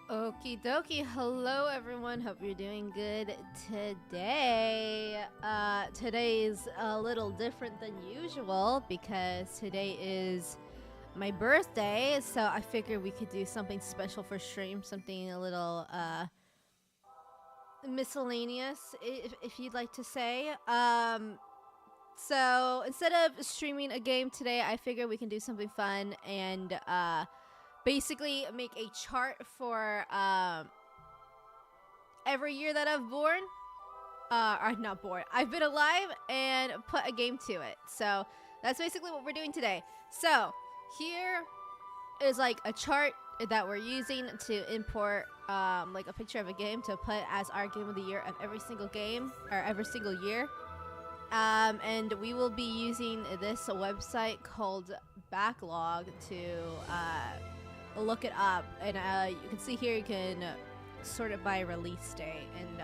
Okie dokie. Hello, everyone. Hope you're doing good today. Today is a little different than usual because today is my birthday. So I figured we could do something special for stream, something a little miscellaneous, if you'd like to say. So instead of streaming a game today, I figured we can do something fun and basically make a chart for every year that I've born, or not born, I've been alive, and put a game to it. So that's basically what we're doing today. So here is like a chart that we're using to import like a picture of a game to put as our game of the year of every single game or every single year. And we will be using this website called Backlog to look it up. And you can see here you can sort it by release date, and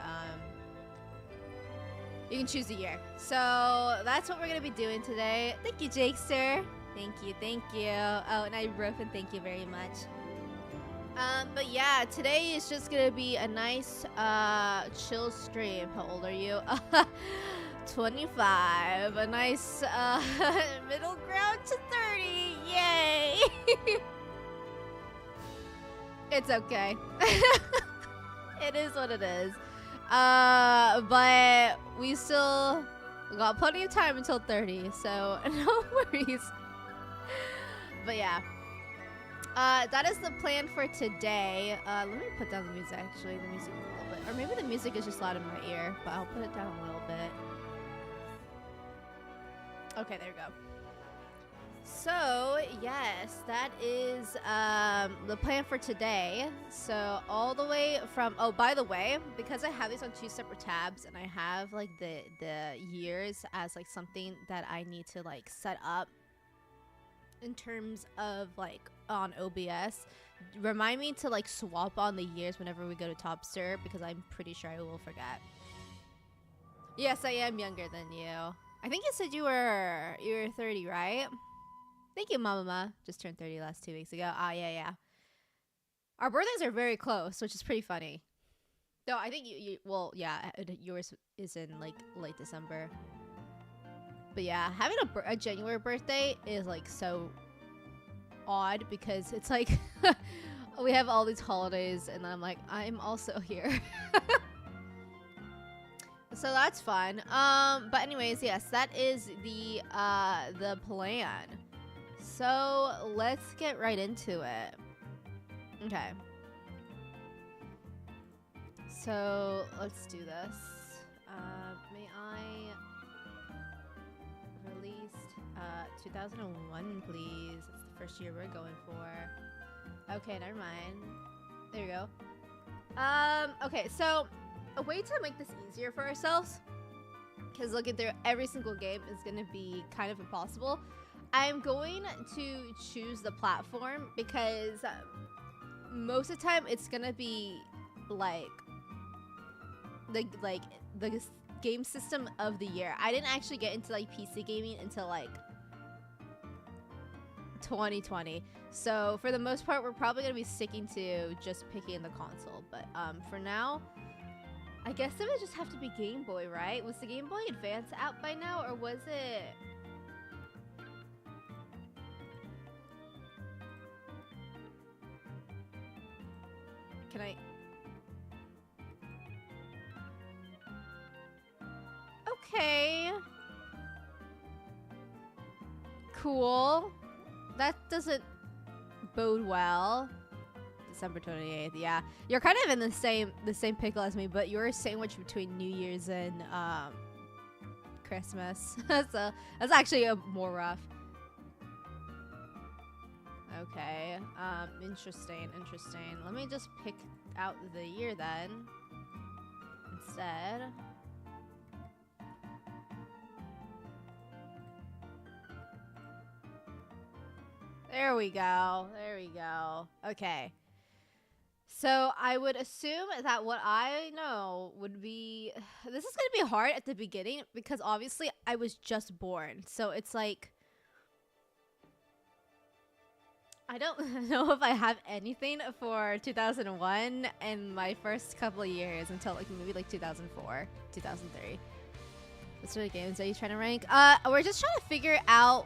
you can choose the year. So that's what we're going to be doing today. Thank you, Jakester. Thank you, thank you. Oh, and I wrote and thank you very much. But yeah, today is just going to be a nice chill stream. How old are you? 25. A nice middle ground to 30. Yay! It's okay. It is what it is. But we still got plenty of time until 30, so no worries. But yeah. That is the plan for today. Let me put down the music, actually. The music a little bit. Or maybe the music is just loud in my ear, but I'll put it down a little bit. Okay, there we go. So, yes, that is the plan for today. So, all the way from... Oh, by the way, because I have these on two separate tabs, and I have, like, the years as, like, something that I need to, like, set up in terms of, like, on OBS, remind me to, like, swap on the years whenever we go to Topster, because I'm pretty sure I will forget. Yes, I am younger than you. I think you said you were 30, right? Thank you, Mama. Just turned 30 last 2 weeks ago. Ah, yeah. Our birthdays are very close, which is pretty funny. No, I think well, yeah, yours is in, like, late December. But yeah, having a January birthday is, like, so odd because it's like we have all these holidays and I'm like, I'm also here. So that's fun. But anyways, yes, that is the plan. So let's get right into it. Okay. So let's do this. May I released 2001, please. It's the first year we're going for. Okay, never mind. There you go. Okay, so a way to make this easier for ourselves, because looking through every single game is going to be kind of impossible. I'm going to choose the platform because most of the time it's going to be like the game system of the year. I didn't actually get into like PC gaming until like 2020. So for the most part, we're probably going to be sticking to just picking the console. But for now, I guess it would just have to be Game Boy, right? Was the Game Boy Advance out by now, or was it... Can I... Okay. Cool. That doesn't bode well. December 28th, yeah. You're kind of in the same pickle as me, but you're sandwiched between New Year's and Christmas. So that's actually more rough. Okay. Interesting. Let me just pick out the year then instead. There we go. Okay. So I would assume that what I know would be... This is going to be hard at the beginning because obviously I was just born. So it's like... I don't know if I have anything for 2001 in my first couple of years until like maybe like 2004, 2003. What sort of games are you trying to rank? We're just trying to figure out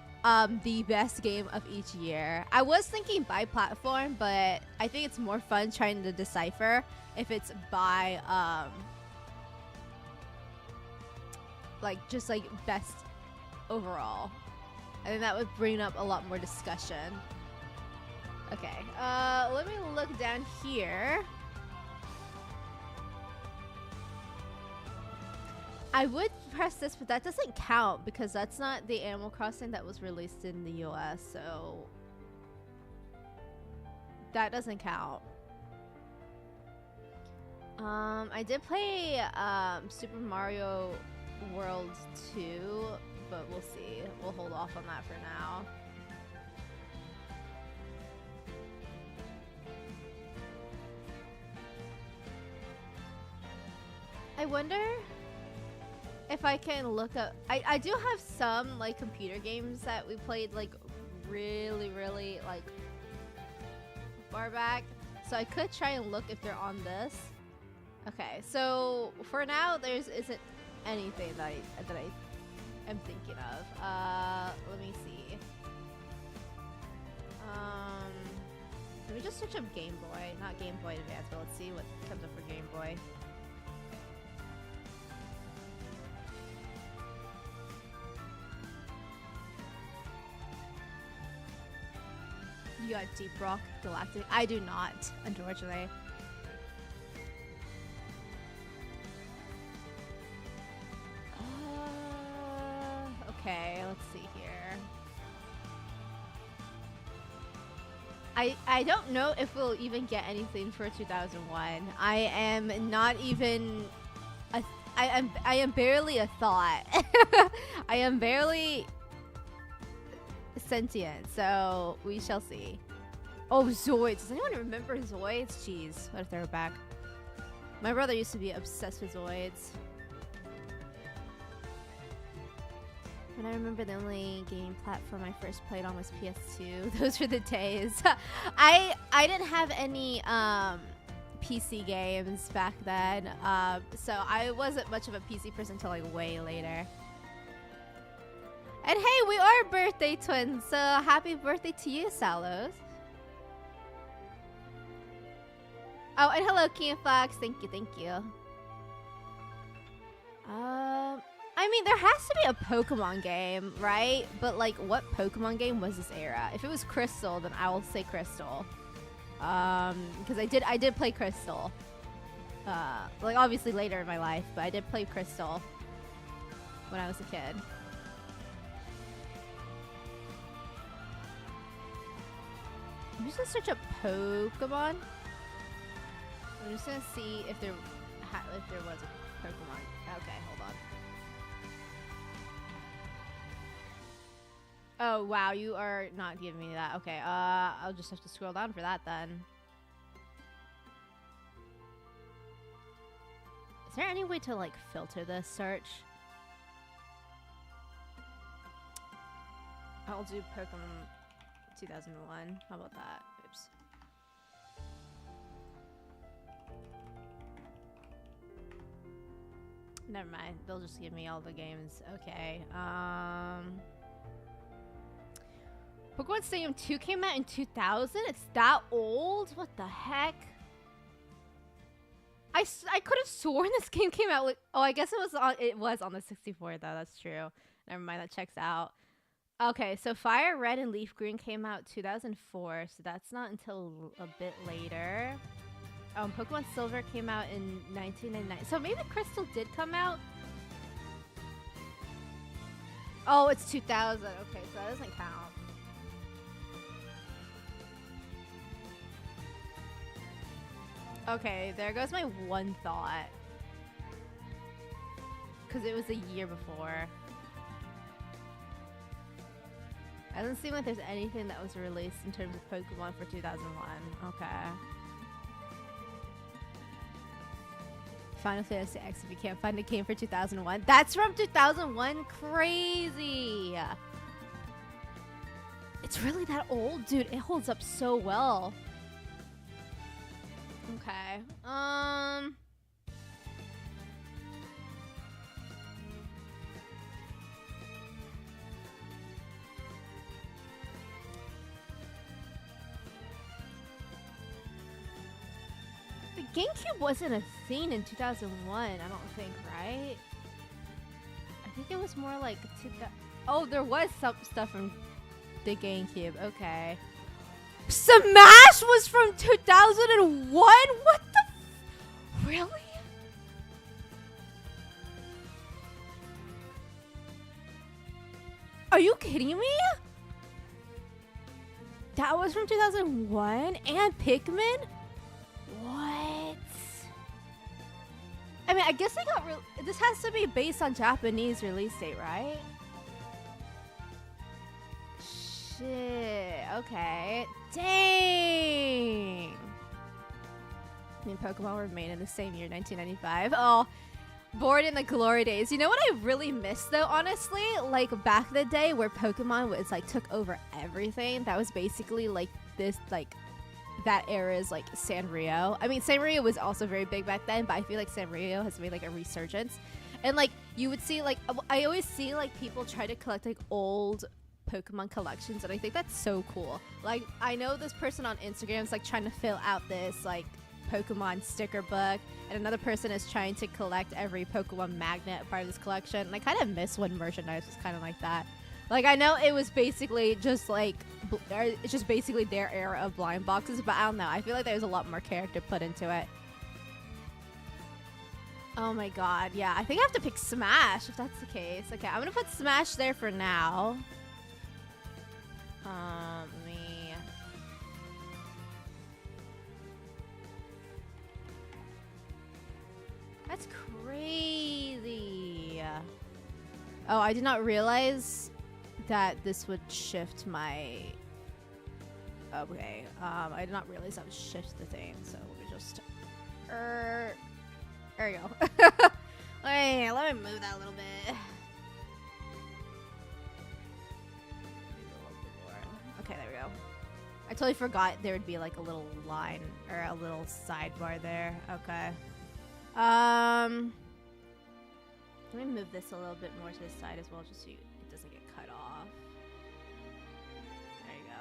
the best game of each year. I was thinking by platform, but I think it's more fun trying to decipher if it's by like just like best overall. I think that would bring up a lot more discussion. Okay, let me look down here. I would press this, but that doesn't count because that's not the Animal Crossing that was released in the US, so that doesn't count. I did play Super Mario World 2, but we'll see. We'll hold off on that for now. I wonder if I can look up. I do have some like computer games that we played like really like far back, so I could try and look if they're on this. Okay, so for now there isn't anything that I am thinking of. Let me see. Let me just search up Game Boy, not Game Boy Advance, but let's see what comes up for Game Boy. You got Deep Rock Galactic. I do not, unfortunately. Okay, let's see here. I don't know if we'll even get anything for 2001. I am not even I am barely a thought. I am barely sentient, so we shall see. Oh, Zoids. Does anyone remember Zoids? Jeez, what a throwback. My brother used to be obsessed with Zoids. And I remember the only game platform I first played on was PS2. Those were the days. I didn't have any PC games back then, so I wasn't much of a PC person until like way later. And hey, we are birthday twins, so happy birthday to you, Salos. Oh, and hello, King Fox. Thank you, thank you. I mean, there has to be a Pokemon game, right? But like, what Pokemon game was this era? If it was Crystal, then I will say Crystal. Because I did play Crystal. Like obviously later in my life, but I did play Crystal when I was a kid. I'm just gonna search up Pokemon. I'm just gonna see if there was a Pokemon. Okay, hold on. Oh wow, you are not giving me that. Okay, I'll just have to scroll down for that then. Is there any way to like filter this search? I'll do Pokemon 2001. How about that? Oops. Never mind. They'll just give me all the games. Okay. Pokemon Stadium 2 came out in 2000? It's that old? What the heck? I could have sworn this game came out with... Oh, I guess it was on the 64 though. That's true. Never mind. That checks out. Okay, so Fire Red and Leaf Green came out 2004, so that's not until a bit later. Pokemon Silver came out in 1999. So maybe Crystal did come out? Oh, it's 2000. Okay, so that doesn't count. Okay, there goes my one thought. Because it was a year before. It doesn't seem like there's anything that was released in terms of Pokemon for 2001. Okay. Final Fantasy X if you can't find a game for 2001. That's from 2001? Crazy! It's really that old? Dude, it holds up so well. Okay. The GameCube wasn't a thing in 2001, I don't think, right? I think it was more like... Oh, there was some stuff from the GameCube. Okay. Smash was from 2001? What the... Really? Are you kidding me? That was from 2001? And Pikmin? What? I mean, I guess they got... This has to be based on Japanese release date, right? Shit. Okay. Dang. I mean, Pokemon were made in the same year, 1995. Oh, born in the glory days. You know what I really miss, though, honestly? Like, back in the day where Pokemon was, like, took over everything. That was basically, like, this, like... That era's like Sanrio. I mean, Sanrio was also very big back then, but I feel like Sanrio has made like a resurgence. And like you would see, like I always see like people try to collect like old Pokemon collections, and I think that's so cool. Like I know this person on Instagram is like trying to fill out this like Pokemon sticker book, and another person is trying to collect every Pokemon magnet part of this collection. And I kind of miss when merchandise was kind of like that. Like, I know it was basically just, like, it's just basically their era of blind boxes, but I don't know. I feel like there's a lot more character put into it. Oh my god, yeah. I think I have to pick Smash, if that's the case. Okay, I'm gonna put Smash there for now. Me... That's crazy. Oh, I did not realize... that this would shift my... Okay, I did not realize that would shift the thing, so let me just... there we go. let me move that a little bit. Okay, there we go. I totally forgot there would be like a little line, or a little sidebar there. Okay. Let me move this a little bit more to the side as well, just so it doesn't get cut off. There you go.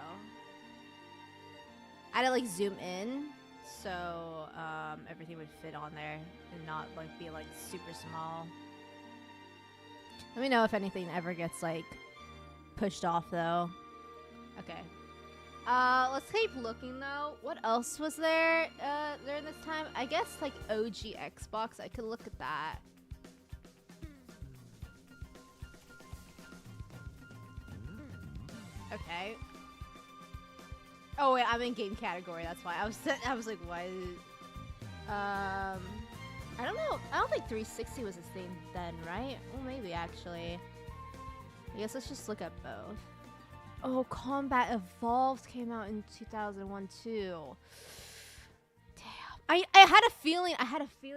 I had to like zoom in so everything would fit on there and not like be like super small. Let me know if anything ever gets like pushed off though. Okay. Let's keep looking though. What else was there during this time? I guess like OG Xbox. I could look at that. Okay. Oh wait, I'm in game category. That's why I was like, why? I don't know. I don't think 360 was a thing then, right? Well, maybe actually. I guess let's just look at both. Oh, Combat Evolved came out in 2001 too. Damn. I had a feeling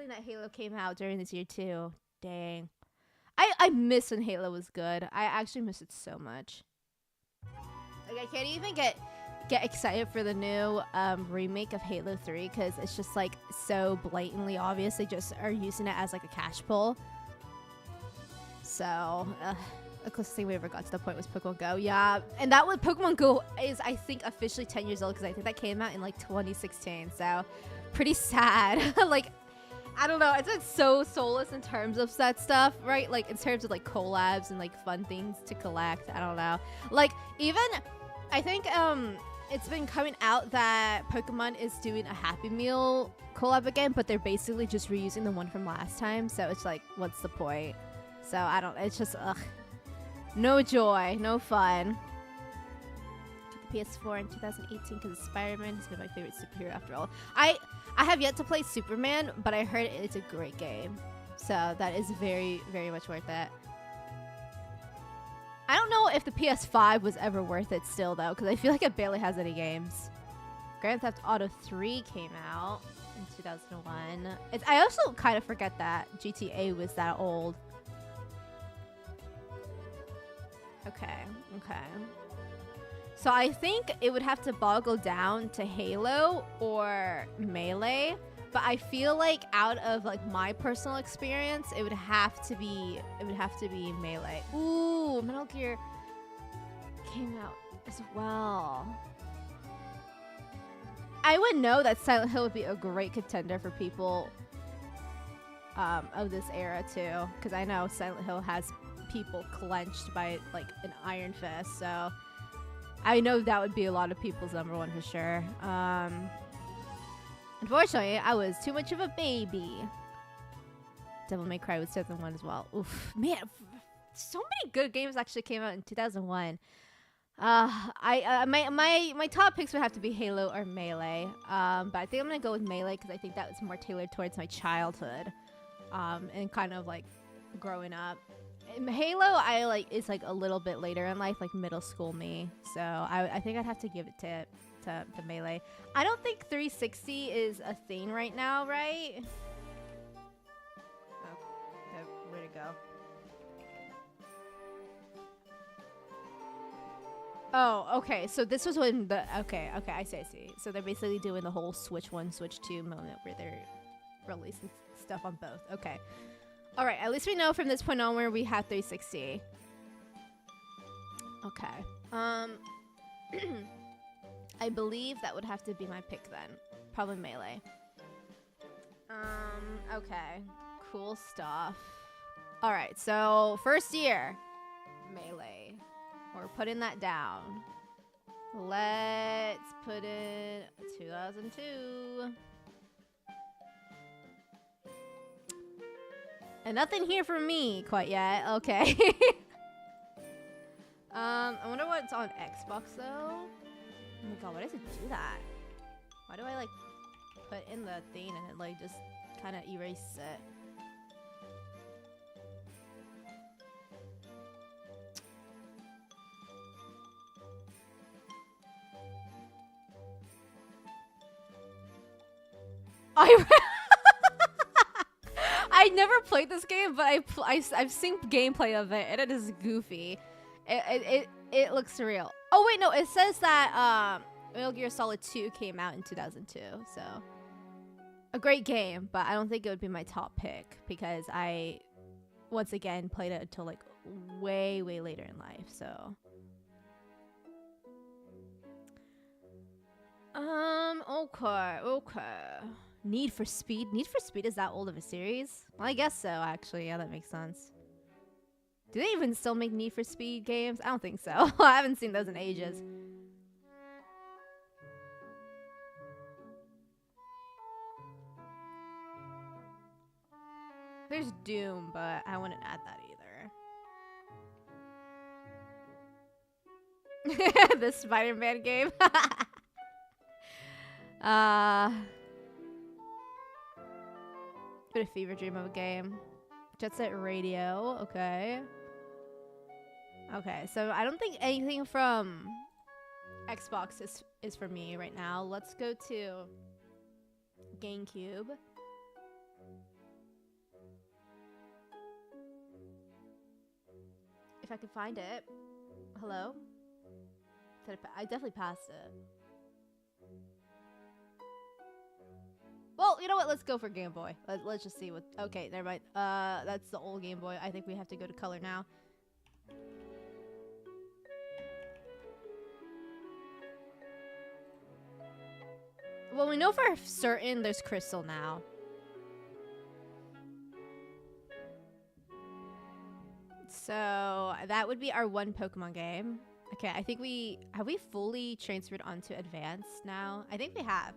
that Halo came out during this year too. Dang. I miss when Halo was good. I actually miss it so much. Like I can't even get excited for the new remake of Halo 3 because it's just like so blatantly obvious they just are using it as like a cash pull. So, the closest thing we ever got to the point was Pokemon Go. Yeah, and that was Pokemon Go is I think officially 10 years old because I think that came out in like 2016. So, pretty sad. Like, I don't know. It's like so soulless in terms of that stuff, right? Like in terms of like collabs and like fun things to collect. I don't know. Like even I think it's been coming out that Pokemon is doing a Happy Meal collab again, but they're basically just reusing the one from last time. So it's like, what's the point? So I don't. It's just ugh. No joy, no fun. Took the PS4 in 2018 because Spider-Man has been my favorite superhero after all. I have yet to play Superman, but I heard it's a great game. So that is very, very much worth it. I don't know if the PS5 was ever worth it still, though, because I feel like it barely has any games. Grand Theft Auto 3 came out in 2001. I also kind of forget that GTA was that old. Okay, okay. So I think it would have to boggle down to Halo or Melee. But I feel like out of like my personal experience, it would have to be Melee. Ooh, Metal Gear came out as well. I would know that Silent Hill would be a great contender for people of this era too, because I know Silent Hill has people clenched by like an iron fist. So I know that would be a lot of people's number one for sure. Unfortunately, I was too much of a baby. Devil May Cry was 2001 as well. Oof, man, so many good games actually came out in 2001. My top picks would have to be Halo or Melee. But I think I'm gonna go with Melee because I think that was more tailored towards my childhood, and kind of like growing up. Halo, I like is like a little bit later in life, like middle school me. So I think I'd have to give it to Melee. I don't think 360 is a thing right now, right? Oh, where'd it go? Oh, okay. So this was when the okay. I see. So they're basically doing the whole Switch 1, Switch 2 moment where they're releasing stuff on both. Okay. All right. At least we know from this point on where we have 360. Okay. I believe that would have to be my pick then. Probably Melee. Okay. Cool stuff. All right. So first year, Melee. We're putting that down. Let's put in 2002. And nothing here for me quite yet. Okay. I wonder what's on Xbox though. Oh my god, why does it do that? Why do I like put in the thing and it like just kind of erase it? I never played this game, but I've seen gameplay of it, and it is goofy. It looks surreal. Oh wait, no, it says that Metal Gear Solid 2 came out in 2002, so a great game, but I don't think it would be my top pick because I once again played it until like way later in life. So okay. Need for Speed. Need for Speed is that old of a series? Well, I guess so, actually. Yeah, that makes sense. Do they even still make Need for Speed games? I don't think so. I haven't seen those in ages. There's Doom, but I wouldn't add that either. The Spider-Man game. Bit of fever dream of a game. Jet Set Radio. Okay. Okay, so I don't think anything from Xbox is for me right now. Let's go to GameCube. If I can find it. Hello? I definitely passed it. Well, you know what? Let's go for Game Boy. Let's just see what... Okay, never mind. That's the old Game Boy. I think we have to go to color now. Well, we know for certain there's Crystal now. So, that would be our one Pokemon game. Okay, I think have we fully transferred onto Advanced now? I think we have.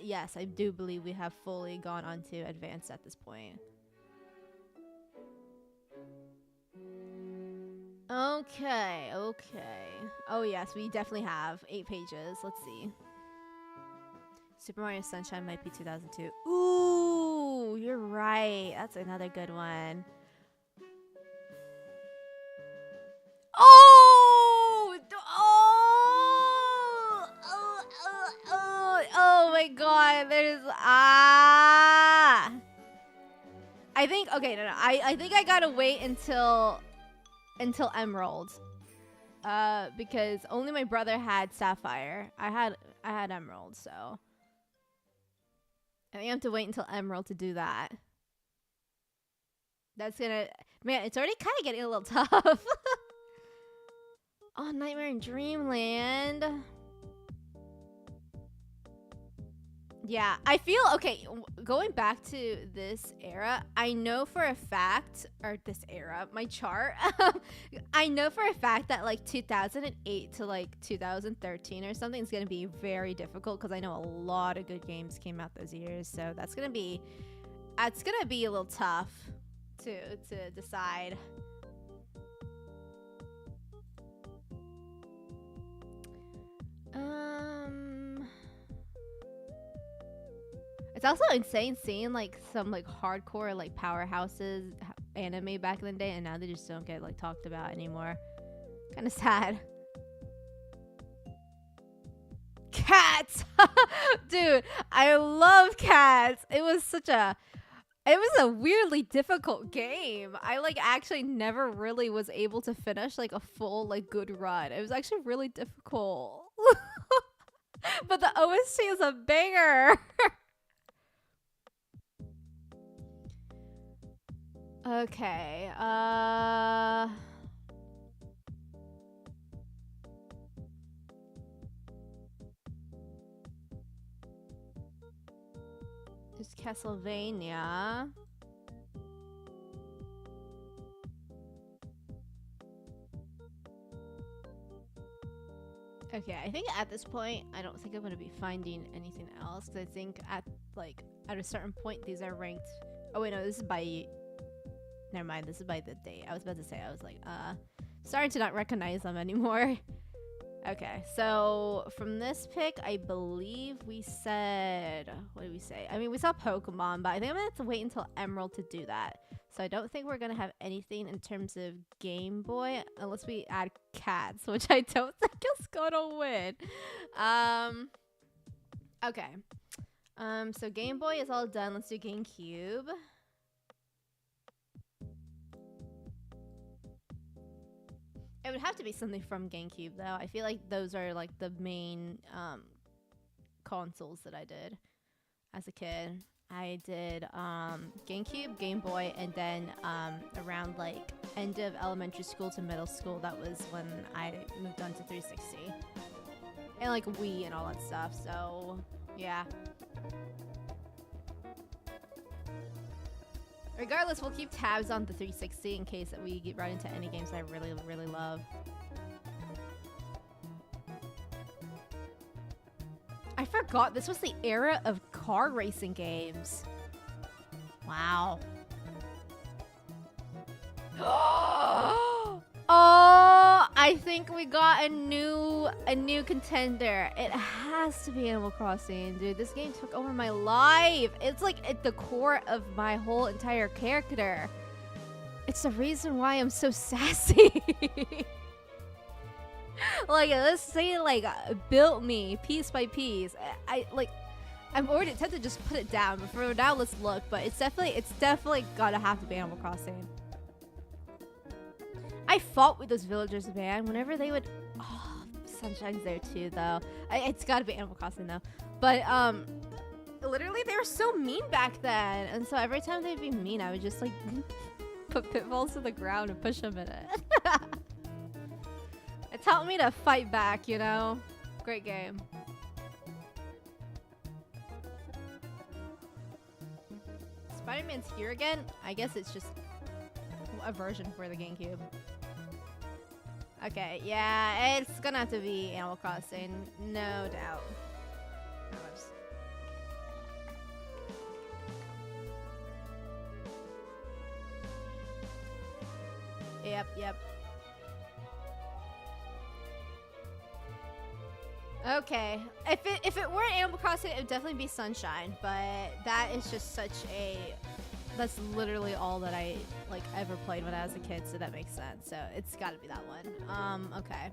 Yes, I do believe we have fully gone on to Advanced at this point. Okay. Oh yes, we definitely have 8 pages. Let's see. Super Mario Sunshine might be 2002. Ooh, you're right. That's another good one. Oh my god, there's I think okay, no. I think I gotta wait until Emerald. Because only my brother had Sapphire. I had Emerald, so I think I have to wait until Emerald to do that. That's gonna man, it's already kind of getting a little tough. Oh, Nightmare in Dreamland. Yeah, I feel okay. Going back to this era, I know for a fact, or this era, my chart. I know for a fact that like 2008 to like 2013 or something is gonna be very difficult because I know a lot of good games came out those years. So that's gonna be a little tough to decide. It's also insane seeing like some like hardcore like powerhouses anime back in the day, and now they just don't get like talked about anymore. Kind of sad. Cats, dude, I love Cats. It was a weirdly difficult game. I like actually never really was able to finish like a full like good run. It was actually really difficult. But the OST is a banger. Okay, there's Castlevania. Okay, I think at this point, I don't think I'm going to be finding anything else, because I think at a certain point, these are ranked. Oh wait, no, this is by... Never mind, this is by the date. I was about to say, I was like, starting to not recognize them anymore. Okay, so from this pick, I believe we said... What did we say? I mean, we saw Pokemon, but I think I'm going to have to wait until Emerald to do that. So I don't think we're going to have anything in terms of Game Boy, unless we add Cats, which I don't think is going to win. Okay. So Game Boy is all done. Let's do GameCube. It would have to be something from GameCube, though. I feel like those are, like, the main consoles that I did as a kid. I did GameCube, Game Boy, and then around, like, end of elementary school to middle school, that was when I moved on to 360. And, like, Wii and all that stuff, so, yeah. Regardless, we'll keep tabs on the 360 in case that we get right into any games I really, really love. I forgot this was the era of car racing games. Wow. Oh, I think we got a new contender. It has to be Animal Crossing, dude. This game took over my life. It's like at the core of my whole entire character. It's the reason why I'm so sassy. Like, this thing like built me piece by piece. I'm already tempted to just put it down, but for now, let's look. But it's definitely gotta have to be Animal Crossing. I fought with those villagers, man. Whenever they would, oh, Sunshine's there too, though. It's gotta be Animal Crossing though. But literally, they were so mean back then, and so every time they'd be mean, I would just like put pitfalls to the ground and push them in it. It taught me to fight back, you know. Great game. Spider-Man's here again. I guess it's just a version for the GameCube. Okay, yeah, it's gonna have to be Animal Crossing, no doubt. Yep. Okay, if it weren't Animal Crossing, it would definitely be Sunshine, but that is just such a... That's literally all that I like ever played when I was a kid, so that makes sense. So it's got to be that one. Okay.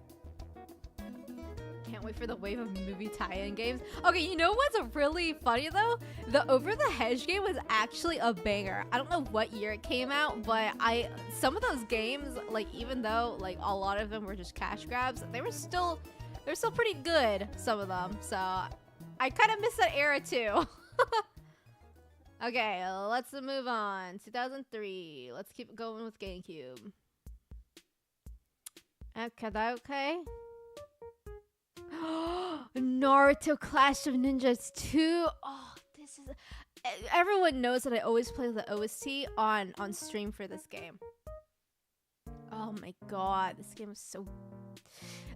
can't wait for the wave of movie tie-in games. Okay, you know what's really funny though? The Over the Hedge game was actually a banger. I don't know what year it came out, but some of those games, like even though like a lot of them were just cash grabs, they're still pretty good, some of them. So I kind of miss that era too. Okay, let's move on. 2003. Let's keep going with GameCube. Okay. Naruto Clash of Ninjas 2. Oh, this is... Everyone knows that I always play the OST on stream for this game. Oh my god, this game was so...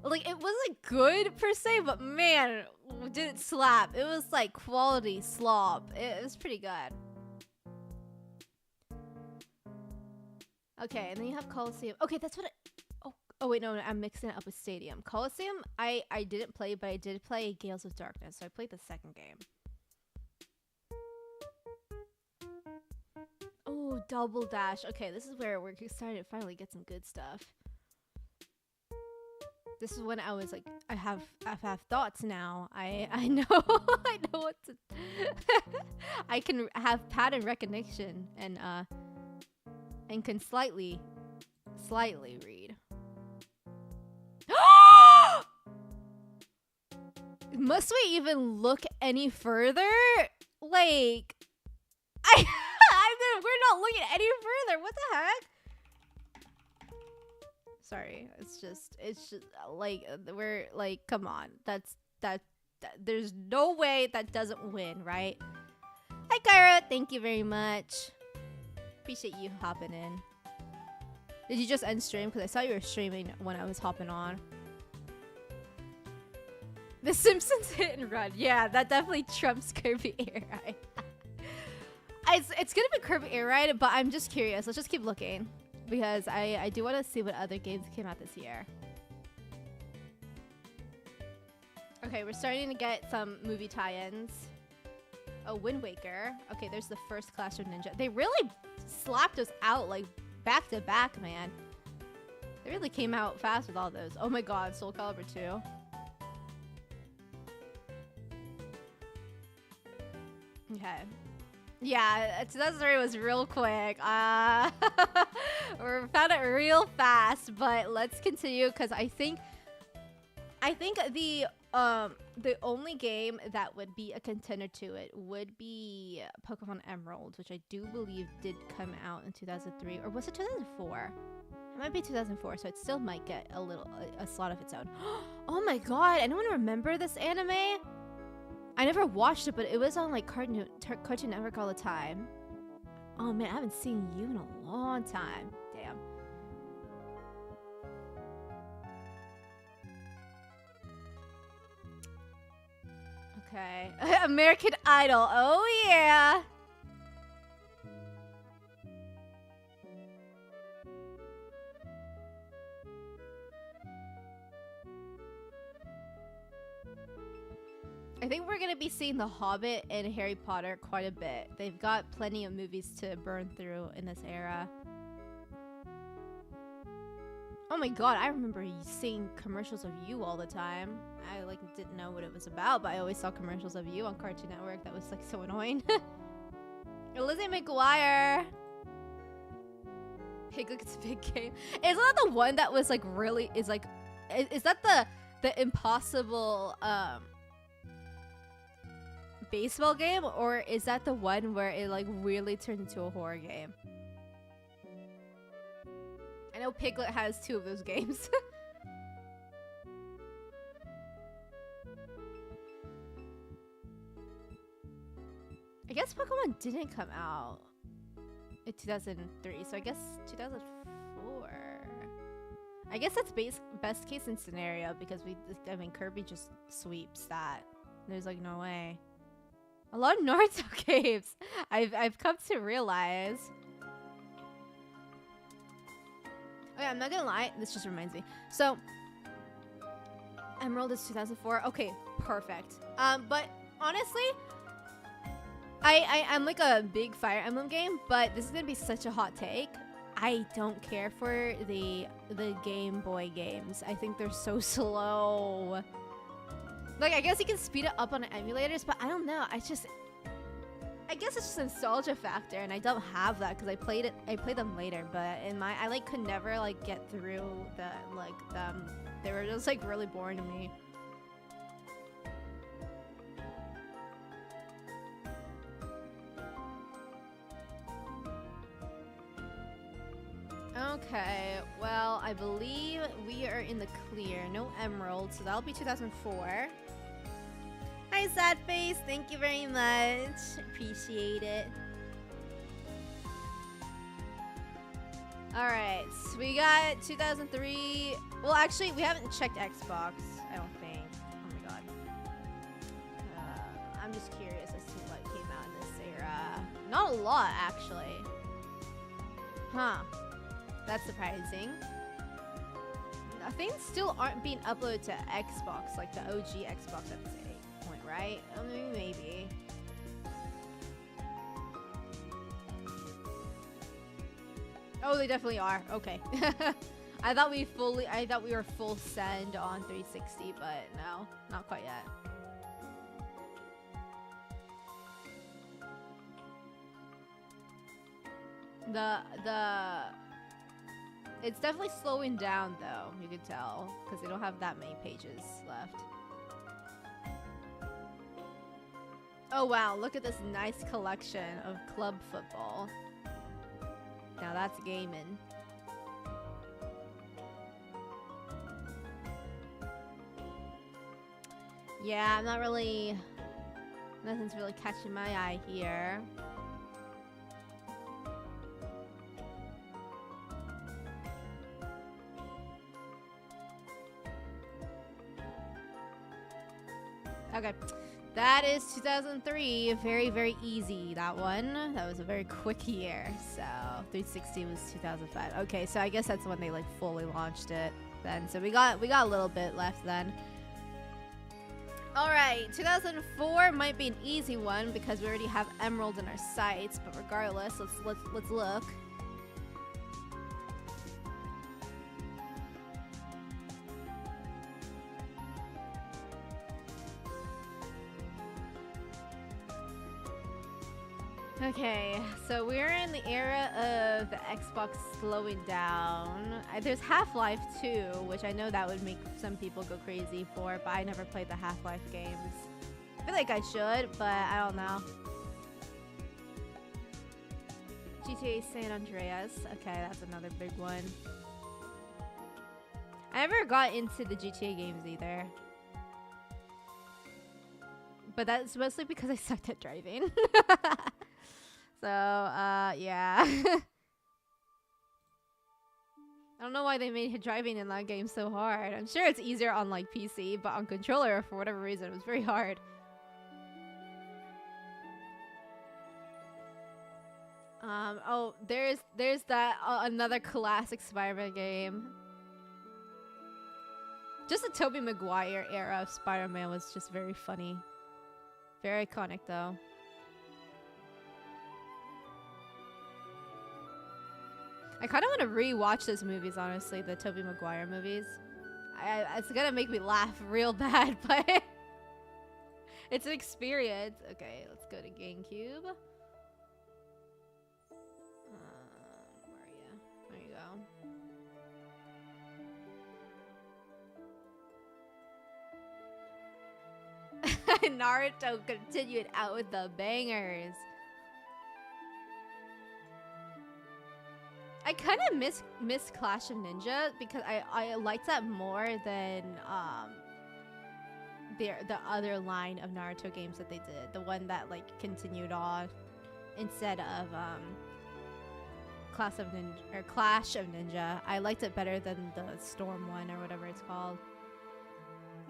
Like, it wasn't good per se, but man, did it slap. It was like quality slop. It was pretty good. Okay, and then you have Coliseum. Okay, that's what Oh wait, no, I'm mixing it up with Stadium. Coliseum, I didn't play, but I did play Gales of Darkness, so I played the second game. Oh, Double Dash. Okay, this is where we're starting to finally get some good stuff. This is when I was like, I have thoughts now. I know I know what to I can have pattern recognition and can slightly read. Must we even look any further? Like, we're not looking any further. What the heck? Sorry, it's just like we're like, come on. That there's no way that doesn't win, right? Hi, Kyra. Thank you very much. Appreciate you hopping in. Did you just end stream? Because I saw you were streaming when I was hopping on. The Simpsons Hit and Run. Yeah, that definitely trumps Kirby Air Ride. It's gonna be Kirby Air Ride, but I'm just curious. Let's just keep looking. Because I do want to see what other games came out this year. Okay, we're starting to get some movie tie-ins. Oh, Wind Waker. Okay, there's the first Clash of Ninja. They really slapped us out like back to back, man. They really came out fast with all those. Oh my god, Soul Calibur 2. Okay. Yeah, 2003 was real quick. We found it real fast, but let's continue because I think the only game that would be a contender to it would be Pokemon Emerald, which I do believe did come out in 2003, or was it 2004? It might be 2004, so it still might get a slot of its own. Oh my god, anyone remember this anime? I never watched it, but it was on like Cartoon Network all the time. Oh man, I haven't seen you in a long time. Damn. Okay. American Idol. Oh yeah. I think we're gonna be seeing The Hobbit and Harry Potter quite a bit. They've got plenty of movies to burn through in this era. Oh my god, I remember seeing commercials of You all the time. I like didn't know what it was about, but I always saw commercials of You on Cartoon Network. That was like so annoying. Lizzie McGuire. Piglet's Big Game. Isn't that the one that was like really is that the impossible baseball game, or is that the one where it like really turned into a horror game? I know Piglet has 2 of those games. I guess Pokemon didn't come out in 2003, so I guess 2004. I guess that's best case in scenario because Kirby just sweeps that. There's like no way. A lot of Naruto games I've come to realize. Okay, I'm not gonna lie, this just reminds me. So Emerald is 2004. Okay, perfect. But honestly, I'm like a big Fire Emblem game, but this is gonna be such a hot take. I don't care for the Game Boy games. I think they're so slow. Like, I guess you can speed it up on emulators, but I don't know. I guess it's just a nostalgia factor, and I don't have that because I played them later. But I like could never like get through them. They were just like really boring to me. Okay, well, I believe we are in the clear. No emeralds, so that'll be 2004. Hi, sad face. Thank you very much. Appreciate it. Alright, so we got 2003. Well, actually, we haven't checked Xbox, I don't think. Oh my god. I'm just curious as to what came out in this era. Not a lot, actually. Huh. That's surprising. Things still aren't being uploaded to Xbox, like the OG Xbox at this point, right? I mean, maybe. Oh, they definitely are. Okay. I thought we were full send on 360, but no, not quite yet. It's definitely slowing down, though. You could tell because they don't have that many pages left. Oh wow! Look at this nice collection of club football. Now that's gaming. Yeah, nothing's really catching my eye here. Okay, that is 2003. Very, very easy, that one. That was a very quick year. So 360 was 2005. Okay, so I guess that's when they like fully launched it then. So we got a little bit left then. All right, 2004 might be an easy one because we already have emerald in our sights. But regardless, let's look. Okay, so we're in the era of the Xbox slowing down. There's Half-Life 2, which I know that would make some people go crazy for, but I never played the Half-Life games. I feel like I should, but I don't know. GTA San Andreas. Okay, that's another big one. I never got into the GTA games either. But that's mostly because I sucked at driving. So, yeah. I don't know why they made driving in that game so hard. I'm sure it's easier on, like, PC, but on controller, for whatever reason, it was very hard. Oh, there's that, another classic Spider-Man game. Just the Tobey Maguire era of Spider-Man was just very funny. Very iconic, though. I kind of want to re-watch those movies, honestly, the Tobey Maguire movies. It's gonna make me laugh real bad, but it's an experience. Okay, let's go to GameCube. Where are you? There you go. Naruto continued out with the bangers. I kind of miss Clash of Ninja because I liked that more than the other line of Naruto games that they did. The one that like continued on instead of Clash of Ninja. I liked it better than the Storm one or whatever it's called.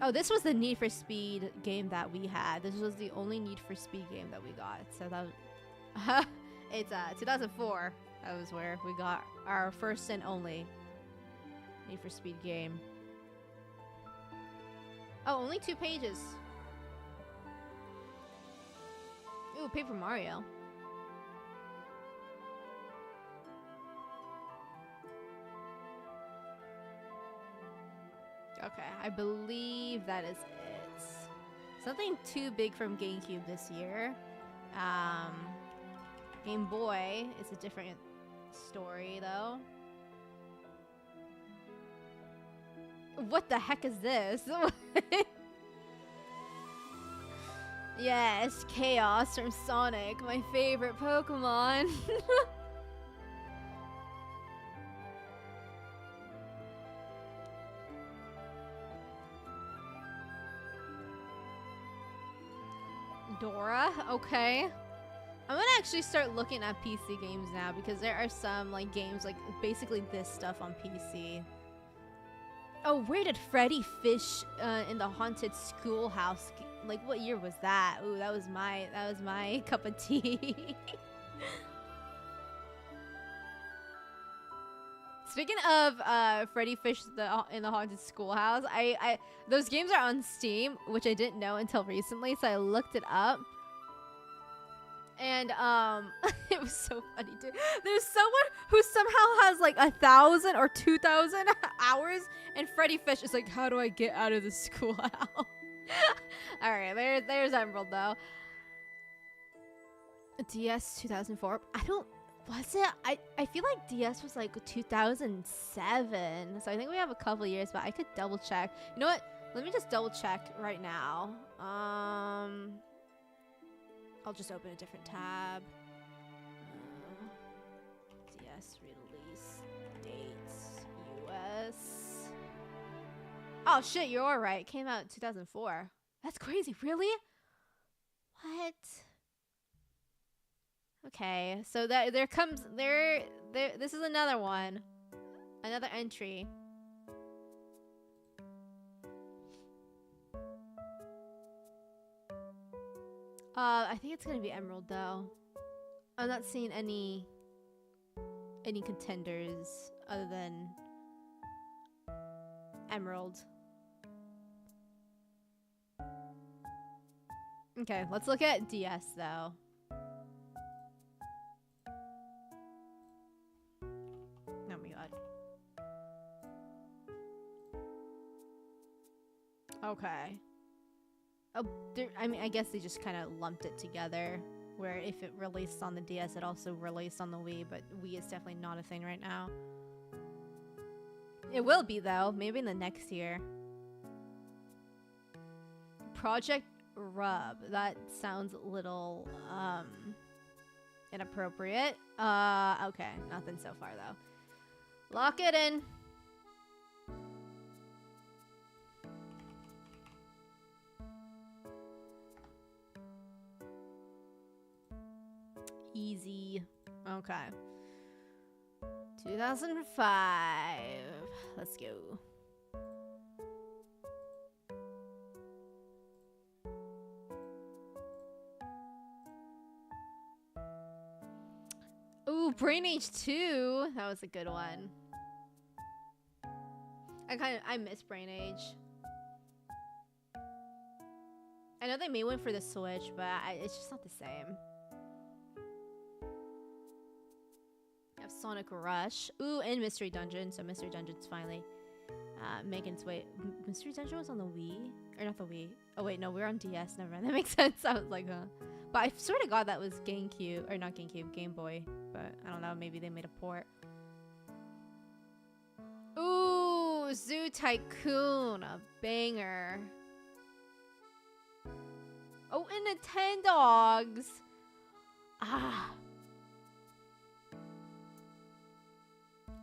Oh, this was the Need for Speed game that we had. This was the only Need for Speed game that we got. So that was it's 2004. That was where we got our first and only Need for Speed game. Oh, only 2 pages. Ooh, Paper Mario. Okay, I believe that is it. Something too big from GameCube this year. Game Boy is a different story, though. What the heck is this? Yes, Chaos from Sonic, my favorite Pokemon. Dora, okay. I'm gonna actually start looking at PC games now because there are some like games like basically this stuff on PC. Oh, where did Freddy Fish in the Haunted Schoolhouse? Like, what year was that? Ooh, that was my cup of tea. Speaking of Freddy Fish in the Haunted Schoolhouse, those games are on Steam, which I didn't know until recently, so I looked it up. And it was so funny too. There's someone who somehow has like 1,000 or 2,000 hours, and Freddy Fish is like, how do I get out of the schoolhouse? All right, there's Emerald though. DS 2004. Was it? I feel like DS was like 2007. So I think we have a couple years, but I could double check. You know what? Let me just double check right now. I'll just open a different tab. DS release dates US. Oh shit, you're all right. Came out in 2004. That's crazy. Really? What? Okay, so that this is another one. Another entry. I think it's gonna be Emerald though. I'm not seeing any contenders other than Emerald. Okay, let's look at DS though. Oh my god. Okay. Oh, I mean, I guess they just kind of lumped it together, where if it released on the DS, it also released on the Wii, but Wii is definitely not a thing right now. It will be, though. Maybe in the next year. Project Rub. That sounds a little, inappropriate. Okay. Nothing so far, though. Lock it in. Easy. Okay. 2005. Let's go. Ooh, Brain Age 2. That was a good one. I miss Brain Age. I know they made one for the Switch, but it's just not the same. Sonic Rush. Ooh, and Mystery Dungeon. So Mystery Dungeon's finally making its way. Mystery Dungeon was on the Wii? Or not the Wii. Oh wait, no, we're on DS. Never mind. That makes sense. I was like, huh. But I swear to God that was GameCube. Or not GameCube, Game Boy. But I don't know, maybe they made a port. Ooh, Zoo Tycoon. A banger. Oh, and Nintendogs. Ah.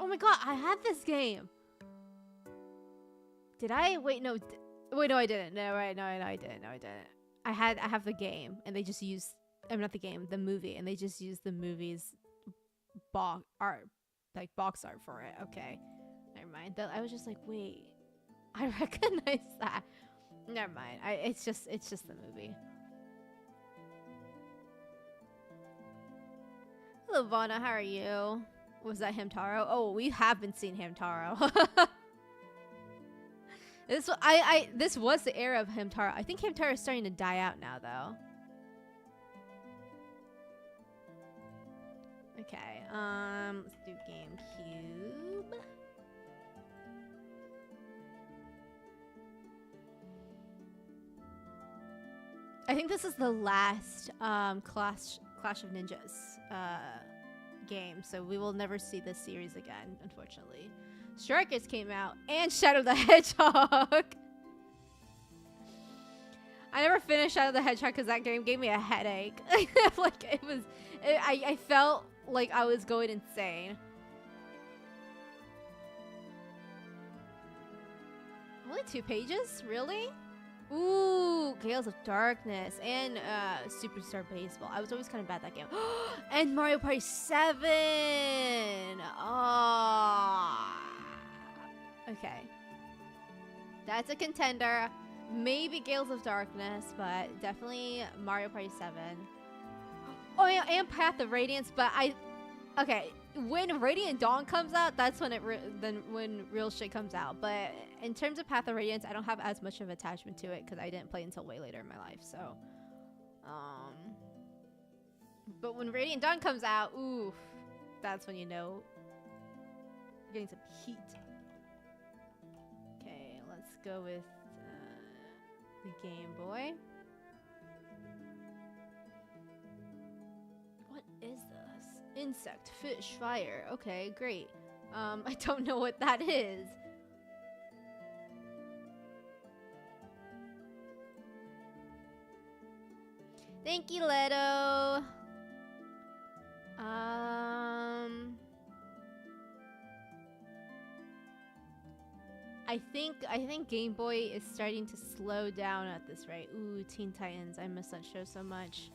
Oh my god, I had this game. Did I? Wait, no. Wait, no, I didn't. No, right, no, I didn't. No, I didn't. I have the game, and they just used. I'm not the game, the movie, and they just used the movie's box art for it. Okay, never mind. I was just like, wait, I recognize that. Never mind. It's just the movie. Hello, Vana. How are you? Was that Hamtaro? Oh, we have been seeing Hamtaro. This was the era of Hamtaro. I think Hamtaro is starting to die out now, though. Okay, let's do GameCube. I think this is the last Clash of Ninjas game, so we will never see this series again, unfortunately. Strikers came out, and Shadow the Hedgehog. I never finished Shadow the Hedgehog because that game gave me a headache. Like I felt like I was going insane. Only 2 pages, really? Ooh, Gales of Darkness and Superstar Baseball. I was always kind of bad at that game. And Mario Party 7. Oh. Okay. That's a contender. Maybe Gales of Darkness, but definitely Mario Party 7. Oh yeah, and Path of Radiance, but okay, when Radiant Dawn comes out, that's when when real shit comes out. But in terms of Path of Radiance, I don't have as much of attachment to it because I didn't play until way later in my life. So, but when Radiant Dawn comes out, ooh, that's when you know you're getting some heat. Okay, let's go with the Game Boy. What is this? Insect, fish, fire. Okay, great. I don't know what that is. Thank you, Leto. I think Game Boy is starting to slow down at this rate. Ooh, Teen Titans. I miss that show so much.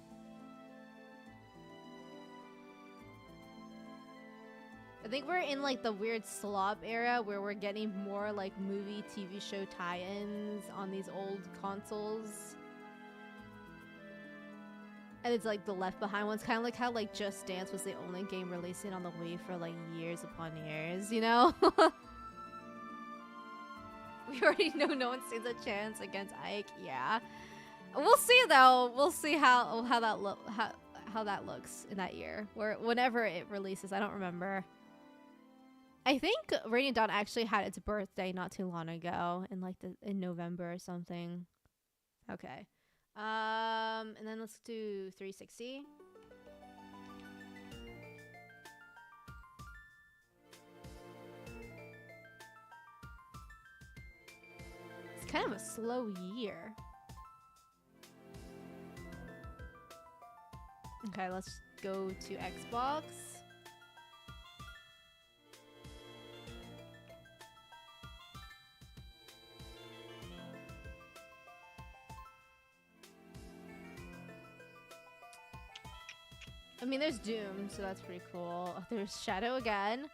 I think we're in like the weird slop era where we're getting more like movie, TV show tie-ins on these old consoles. And it's like the Left Behind ones, kind of like how like Just Dance was the only game releasing on the Wii for like years upon years, you know? We already know no one stands a chance against Ike. Yeah, we'll see though. We'll see how that looks in that year, whenever it releases. I don't remember. I think Radiant Dawn actually had its birthday not too long ago, in November or something. Okay. And then let's do 360. It's kind of a slow year. Okay, let's go to Xbox. I mean, there's Doom, so that's pretty cool. Oh, there's Shadow again.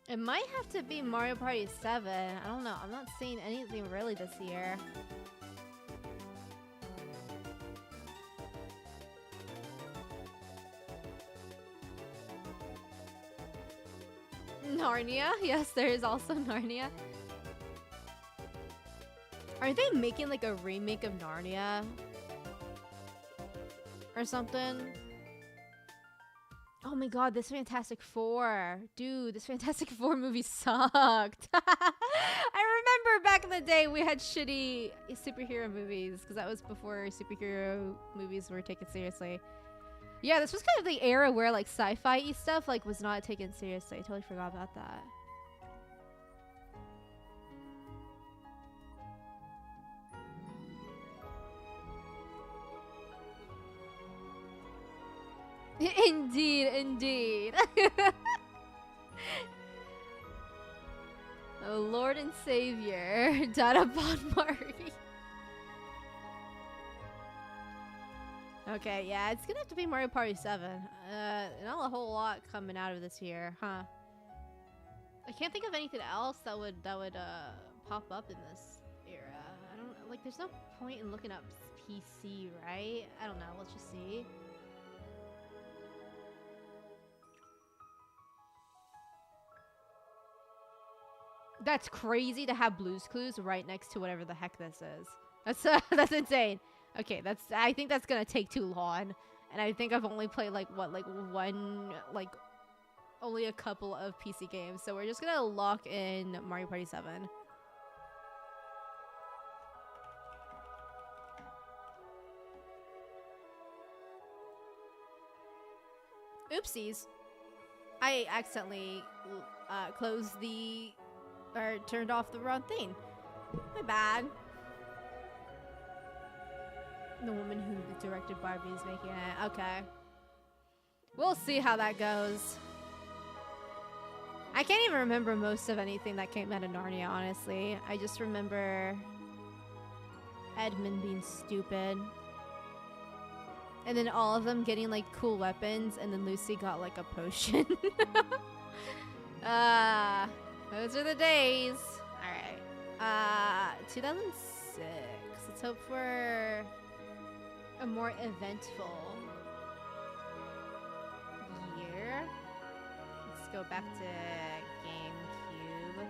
It might have to be Mario Party 7. I don't know. I'm not seeing anything really this year. Narnia? Yes, there is also Narnia. Aren't they making like a remake of Narnia? Or something? Oh my god, this Fantastic Four. Dude, this Fantastic Four movie sucked. I remember back in the day we had shitty superhero movies because that was before superhero movies were taken seriously. Yeah, this was kind of the era where like sci-fi stuff like was not taken seriously. I totally forgot about that. Indeed, indeed. Oh, Lord and Savior, Dada Bon Mari. Okay, yeah, it's gonna have to be Mario Party 7. Not a whole lot coming out of this year, huh? I can't think of anything else that would pop up in this era. I don't like. There's no point in looking up PC, right? I don't know. Let's just see. That's crazy to have Blue's Clues right next to whatever the heck this is. That's insane. Okay, I think that's gonna take too long, and I think I've only played like one only a couple of PC games, so we're just gonna lock in Mario Party 7. Oopsies. I accidentally closed the... or turned off the wrong thing. My bad. The woman who directed Barbie is making it. Okay. We'll see how that goes. I can't even remember most of anything that came out of Narnia, honestly. I just remember Edmund being stupid. And then all of them getting like cool weapons, and then Lucy got like a potion. Those are the days. Alright. 2006. Let's hope for a more eventful year. Let's go back to GameCube.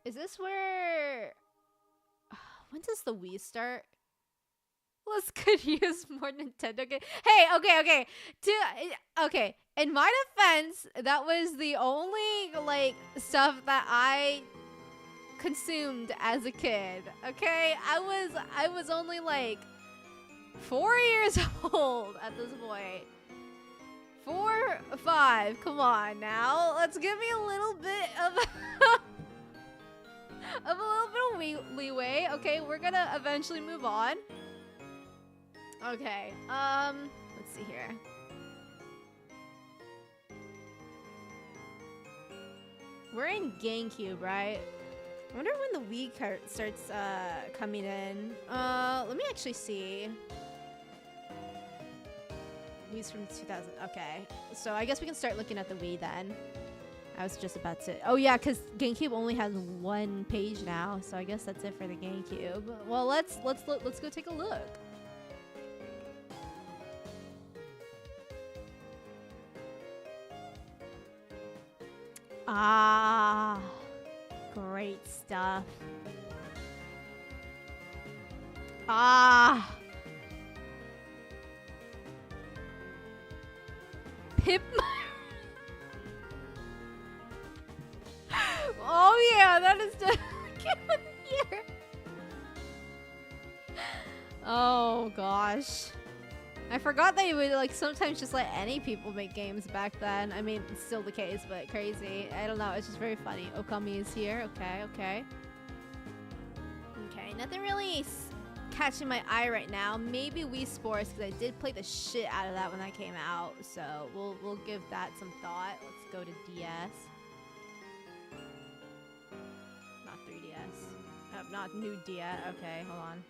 Is this where... When does the Wii start? Let's could use more Nintendo games. Hey, okay. Okay, in my defense, that was the only, like, stuff that I consumed as a kid. Okay? I was only, like, 4 years old at this point. 4, 5. Come on now. Let's give me a little bit of... of a little bit of leeway. Okay, we're gonna eventually move on. Okay, let's see here. We're in GameCube, right? I wonder when the Wii cart starts coming in. Let me actually see. Wii's from 2000. Okay, so I guess we can start looking at the Wii then. I was just about to... Oh yeah, because GameCube only has one page now, so I guess that's it for the GameCube. Well, let's go take a look. Ah, great stuff. Ah, Pip. Oh yeah, that is the here. Oh gosh, I forgot they would like sometimes just let any people make games back then. I mean, it's still the case, but crazy. I don't know. It's just very funny. Okami is here. Okay. Nothing really catching my eye right now. Maybe Wii Sports, because I did play the shit out of that when that came out. So we'll give that some thought. Let's go to DS. Not 3DS. Not new DS. Okay, hold on.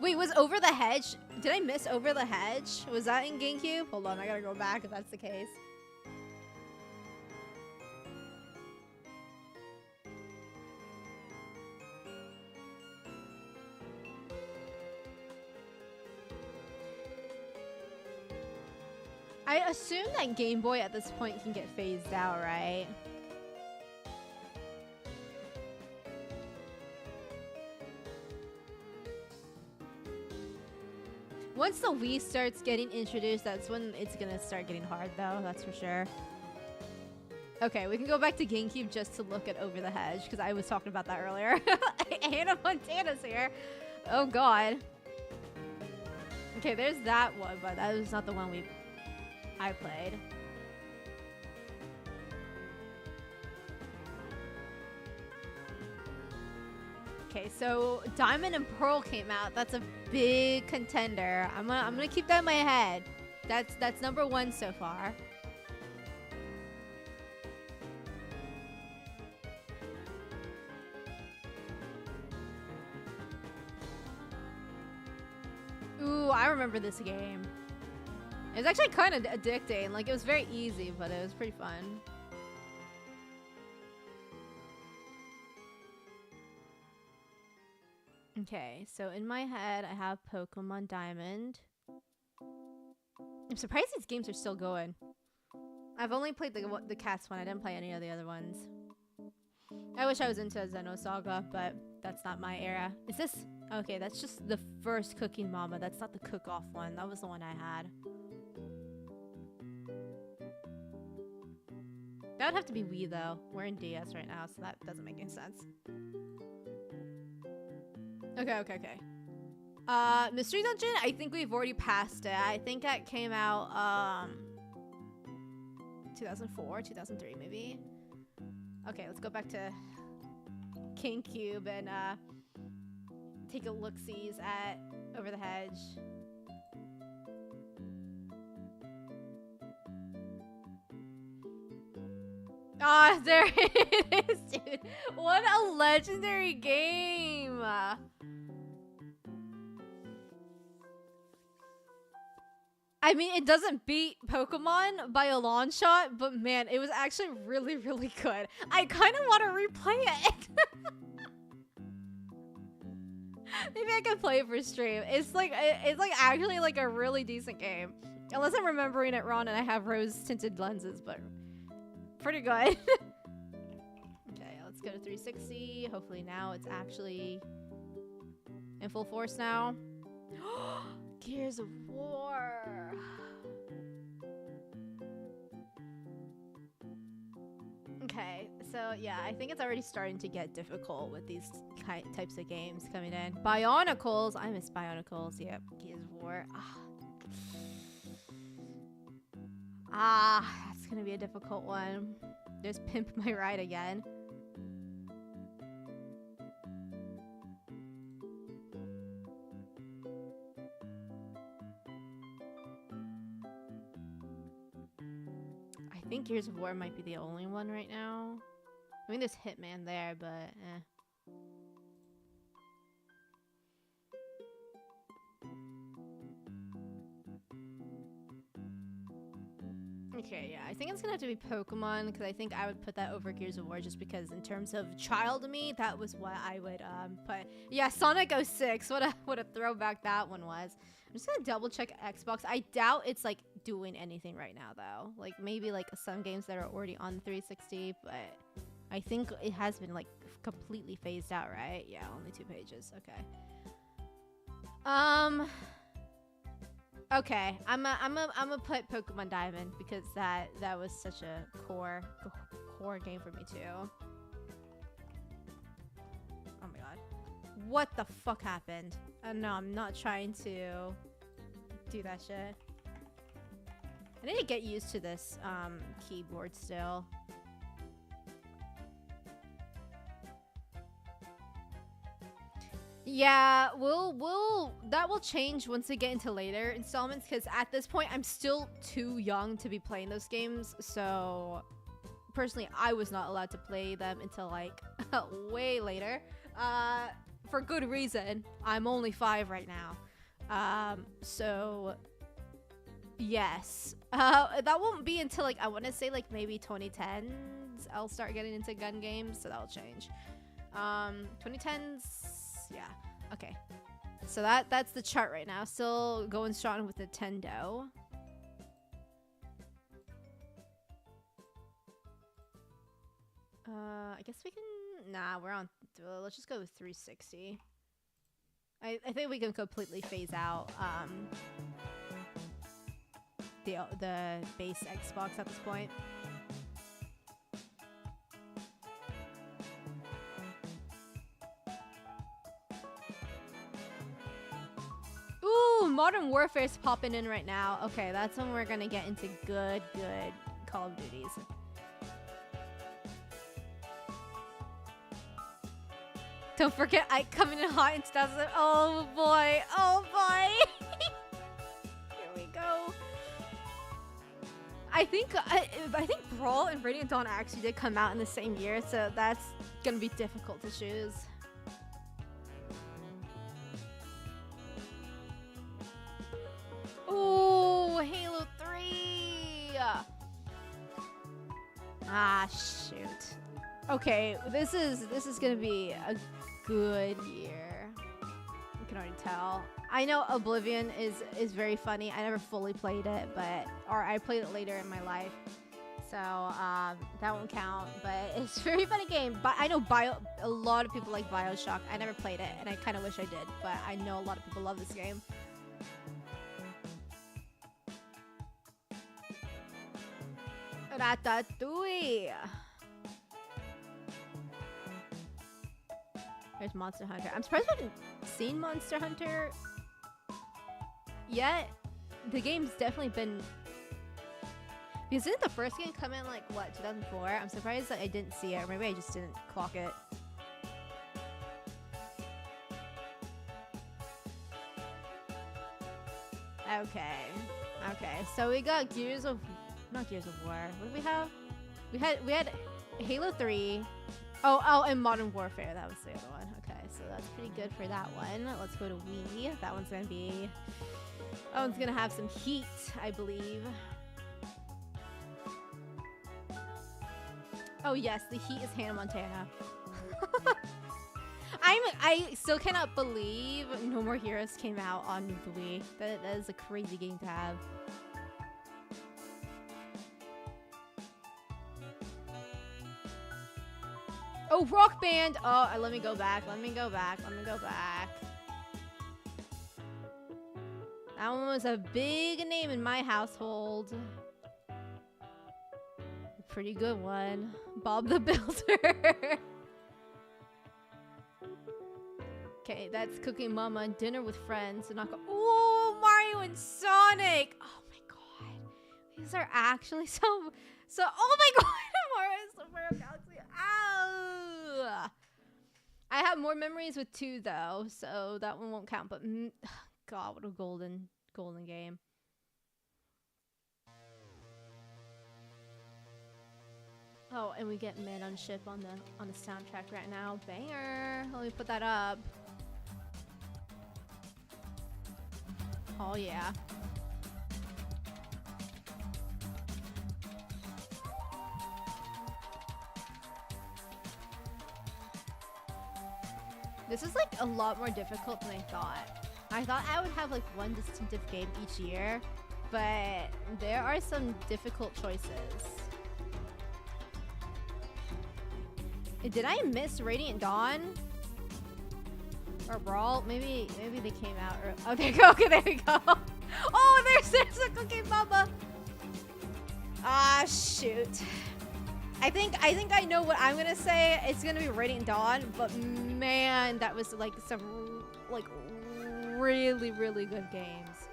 Wait, was Over the Hedge? Did I miss Over the Hedge? Was that in GameCube? Hold on, I gotta go back if that's the case. I assume that Game Boy at this point can get phased out, right? Once the Wii starts getting introduced, that's when it's gonna start getting hard, though. That's for sure. Okay, we can go back to GameCube just to look at Over the Hedge, because I was talking about that earlier. Hannah Montana's here. Oh, God. Okay, there's that one, but that was not the one I played. Okay, so Diamond and Pearl came out. That's a big contender. I'm gonna keep that in my head. That's number 1 so far. Ooh, I remember this game. It was actually kind of addicting. Like, it was very easy, but it was pretty fun. Okay, so in my head, I have Pokemon Diamond. I'm surprised these games are still going. I've only played the Cats one. I didn't play any of the other ones. I wish I was into Xenosaga, but That's not my era. Is this? Okay, that's just the first Cooking Mama. That's not the cook-off one. That was the one I had. That would have to be Wii though. We're in DS right now, so that doesn't make any sense. Okay. Mystery Dungeon, I think we've already passed it. I think that came out 2004, 2003 maybe. Okay, let's go back to King Cube and take a look-sees at Over the Hedge. Ah, there it is, dude. What a legendary game. I mean, it doesn't beat Pokemon by a long shot, but man, it was actually really, really good. I kind of want to replay it. Maybe I can play it for stream. It's like actually like a really decent game. Unless I'm remembering it wrong and I have rose-tinted lenses, but pretty good. Okay, let's go to 360. Hopefully now it's actually in full force now. Gears of War. Okay, so yeah, I think it's already starting to get difficult with these types of games coming in. Bionicles. I miss Bionicles. Yep, Gears of War. That's gonna be a difficult one. There's Pimp My Ride again. I think Gears of War might be the only one right now. I mean, there's Hitman there, but eh. Okay, yeah, I think it's gonna have to be Pokemon, because I think I would put that over Gears of War just because in terms of child me, that was what I would put. Yeah, Sonic 06, what a throwback that one was. I'm just gonna double check Xbox. I doubt it's like doing anything right now though. Like maybe like some games that are already on 360, but I think it has been like completely phased out, right? Yeah, only 2 pages. Okay. Okay, I'm gonna put Pokemon Diamond because that was such a core game for me too. Oh my god, what the fuck happened? No, I'm not trying to do that shit. I need to get used to this keyboard still. Yeah, that will change once we get into later installments, because at this point I'm still too young to be playing those games. So personally, I was not allowed to play them until like way later. For good reason. I'm only 5 right now. So yes. That won't be until like I want to say like maybe 2010s I'll start getting into gun games, so that'll change. 2010s. Yeah. Okay. So that's the chart right now. Still going strong with Nintendo. I guess we can. Nah, we're on. Let's just go with 360. I think we can completely phase out the base Xbox at this point. Ooh, Modern Warfare's popping in right now. Okay, that's when we're gonna get into good Call of Duties. Don't forget Ike coming in hot in 2000. Oh boy, oh boy. Here we go. I think Brawl and Radiant Dawn actually did come out in the same year, so that's gonna be difficult to choose. Ooh, Halo 3. Ah, shoot. Okay, this is gonna be a good year. I can already tell. I know Oblivion is very funny. I never fully played it, or I played it later in my life. So that won't count, but it's a very funny game. But I know a lot of people like BioShock. I never played it, and I kind of wish I did, but I know a lot of people love this game. Ratatouille. There's Monster Hunter. I'm surprised we haven't seen Monster Hunter yet. The game's definitely been... Because didn't the first game come in like, what, 2004? I'm surprised that I didn't see it, or maybe I just didn't clock it. Okay. Okay, so we got Gears of... Not Gears of War. What did we have? We had Halo 3. Oh, and Modern Warfare. That was the other one. Okay, so that's pretty good for that one. Let's go to Wii. That one's gonna be... That one's gonna have some heat, I believe. Oh yes, the heat is Hannah Montana. I still cannot believe No More Heroes came out on the Wii. That is a crazy game to have. Oh, Rock Band! Oh, let me go back. Let me go back. That one was a big name in my household. A pretty good one. Bob the Builder. Okay, that's Cooking Mama. Dinner with Friends. Oh, Mario and Sonic! Oh my god. These are actually so... Oh my god! Mario Galaxy. Ow! I have more memories with 2 though, so that one won't count. But God, what a golden game. Oh, and we get Man on Ship on the soundtrack right now. Banger! Let me put that up. Oh yeah. This is like a lot more difficult than I thought. I thought I would have like one distinctive game each year, but there are some difficult choices. Did I miss Radiant Dawn? Or Brawl? Maybe they came out early. Oh, there you go. Okay, there we go. Oh, there's a Cooking Mama. Ah, shoot. I think I know what I'm gonna say. It's gonna be Radiant Dawn, but man, that was like some like really good games.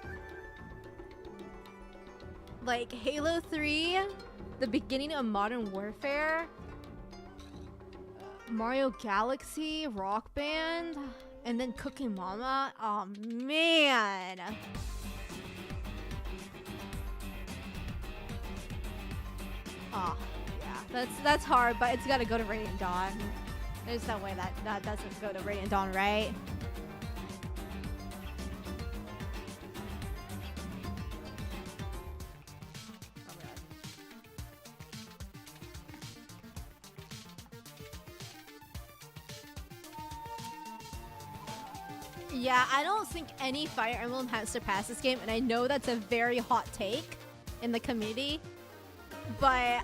Like Halo 3, the beginning of Modern Warfare, Mario Galaxy, Rock Band, and then Cooking Mama. Oh man. Oh. That's hard, but it's gotta go to Radiant Dawn. There's no way that doesn't go to Radiant Dawn, right? Yeah, I don't think any Fire Emblem has surpassed this game, and I know that's a very hot take in the community, but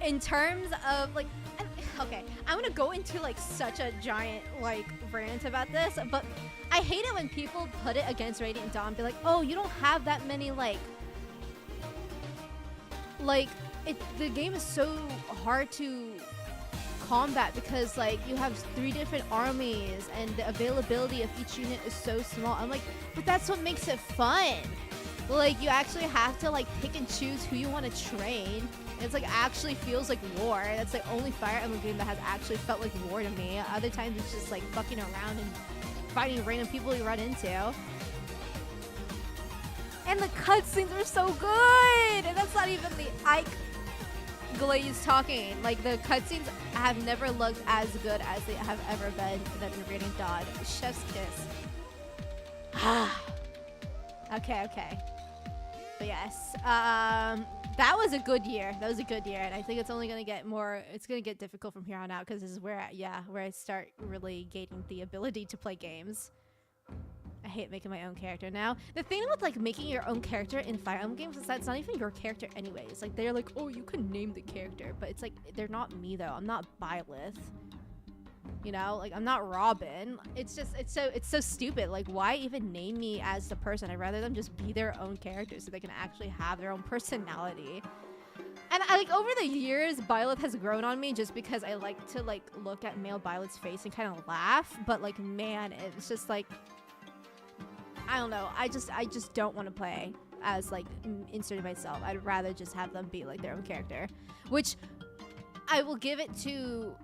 in terms of like, okay, I'm gonna go into like such a giant like rant about this, but I hate it when people put it against Radiant Dawn, be like, oh, you don't have that many like the game is so hard to combat because like you have 3 different armies and the availability of each unit is so small. I'm like, but that's what makes it fun. Like you actually have to like pick and choose who you want to train. It's like actually feels like war. That's the only Fire Emblem game that has actually felt like war to me. Other times it's just like fucking around and fighting random people you run into. And the cutscenes are so good! And that's not even the Ike Glaze talking. Like the cutscenes have never looked as good as they have ever been in Radiant Dawn. Chef's kiss. Okay. But yes, that was a good year. And I think it's only gonna get more. It's gonna get difficult from here on out because this is where I start really gaining the ability to play games. I hate making my own character now. The thing with like making your own character in Fire Emblem games is that it's not even your character anyways. Like they're like, oh, you can name the character, but it's like they're not me though. I'm not Byleth. You know, like I'm not Robin. It's so stupid. Like why even name me as the person? I'd rather them just be their own character so they can actually have their own personality. And I like over the years, Byleth has grown on me just because I like to like look at male Byleth's face and kind of laugh. But like, man, it's just like, I don't know. I just don't want to play as like inserting myself. I'd rather just have them be like their own character, which I will give it to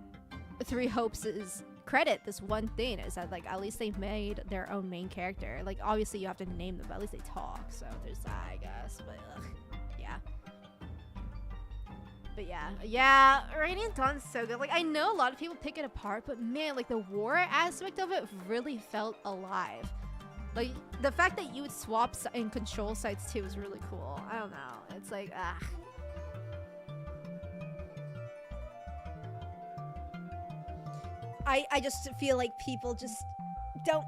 Three Hopes' credit. This one thing is that like at least they made their own main character. Like obviously you have to name them, but at least they talk. So there's that, I guess. But yeah. But yeah, Radiant Dawn's so good. Like I know a lot of people pick it apart, but man, like the war aspect of it really felt alive. Like the fact that you would swap and control sites too is really cool. I don't know. It's like I just feel like people just don't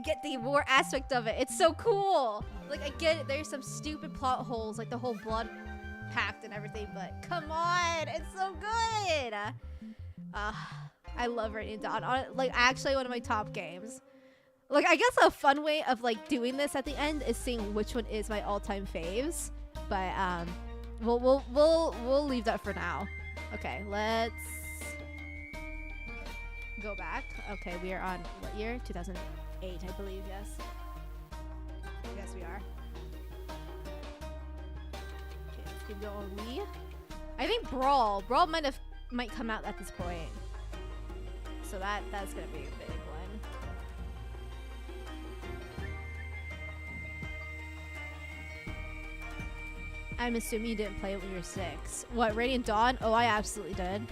get the war aspect of it. It's so cool. Like I get it. There's some stupid plot holes, like the whole blood pact and everything, but come on, it's so good. I love Radiant Dawn. Like actually one of my top games. Like I guess a fun way of like doing this at the end is seeing which one is my all-time faves. But we'll leave that for now. Okay, let's go back. Okay, we are on what year? 2008, I believe. Yes. Yes, we are. Okay, let's keep going. I think Brawl might come out at this point. So that's gonna be a big one. I'm assuming you didn't play it when you were 6. What, Radiant Dawn? Oh, I absolutely did.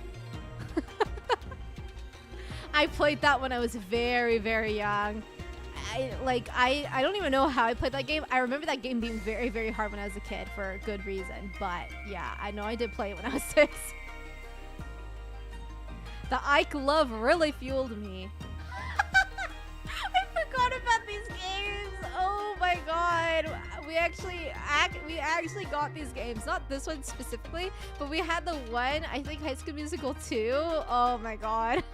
I played that when I was very, very young. I don't even know how I played that game. I remember that game being very, very hard when I was a kid for a good reason. But yeah, I know I did play it when I was 6. The Ike love really fueled me. I forgot about these games. Oh my god. We actually got these games. Not this one specifically, but we had the one, I think High School Musical 2. Oh my god.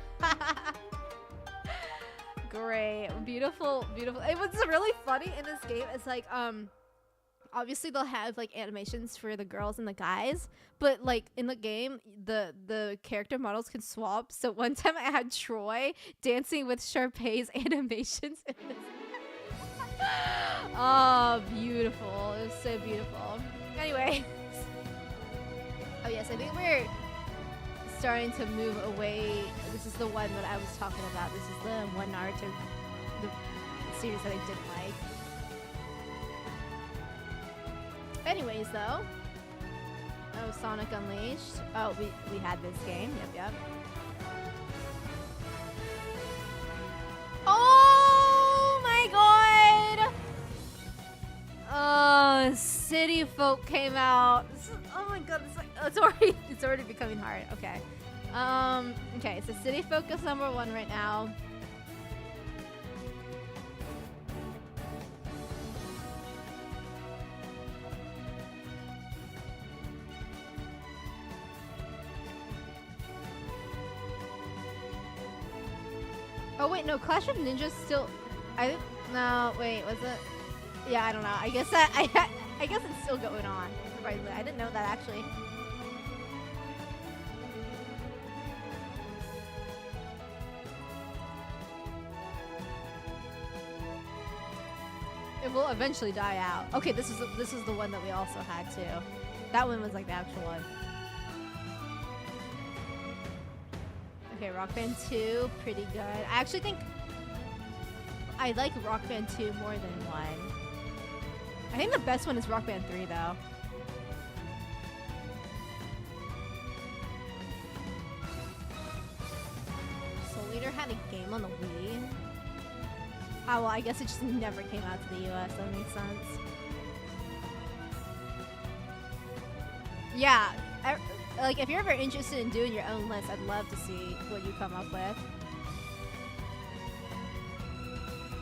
Great. Beautiful, beautiful. It was really funny in this game. It's like, obviously they'll have like animations for the girls and the guys, but like in the game the character models can swap. So one time I had Troy dancing with Sharpay's animations in this. Oh, beautiful. It was so beautiful. Anyway. Oh yes, I think we're starting to move away. This is the one that I was talking about. This is the one Naruto, the series that I didn't like. Anyways, though. Oh, Sonic Unleashed. Oh, we had this game. Yep. Oh my god! Oh, City Folk came out. Oh my god, it's already becoming hard. Okay. Okay, so City Folk is number 1 right now. Oh wait, no, Clash of Ninjas still. No, wait, was it? Yeah, I don't know. I guess I guess it's still going on. Surprisingly, I didn't know that actually. It will eventually die out. Okay, this is the one that we also had too. That one was like the actual one. Okay, Rock Band 2, pretty good. I actually think I like Rock Band 2 more than 1. I think the best one is Rock Band 3 though. Soul Eater had a game on the Wii. Oh, well, I guess it just never came out to the US. That makes sense. Yeah, like if you're ever interested in doing your own list, I'd love to see what you come up with.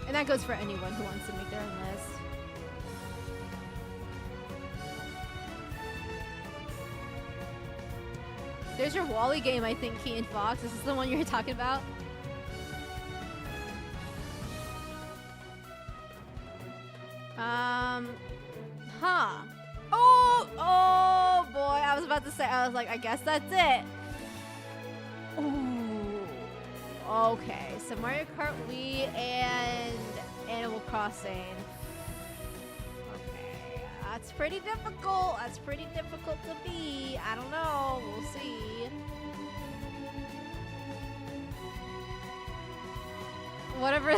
And that goes for anyone who wants to make their own list. There's your Wally game, I think, Key and Fox. Is this the one you're talking about? Huh. Oh boy, I was about to say, I was like, I guess that's it. Ooh. Okay, so Mario Kart Wii and Animal Crossing. Okay, that's pretty difficult. That's pretty difficult to beat. I don't know. We'll see. Whatever.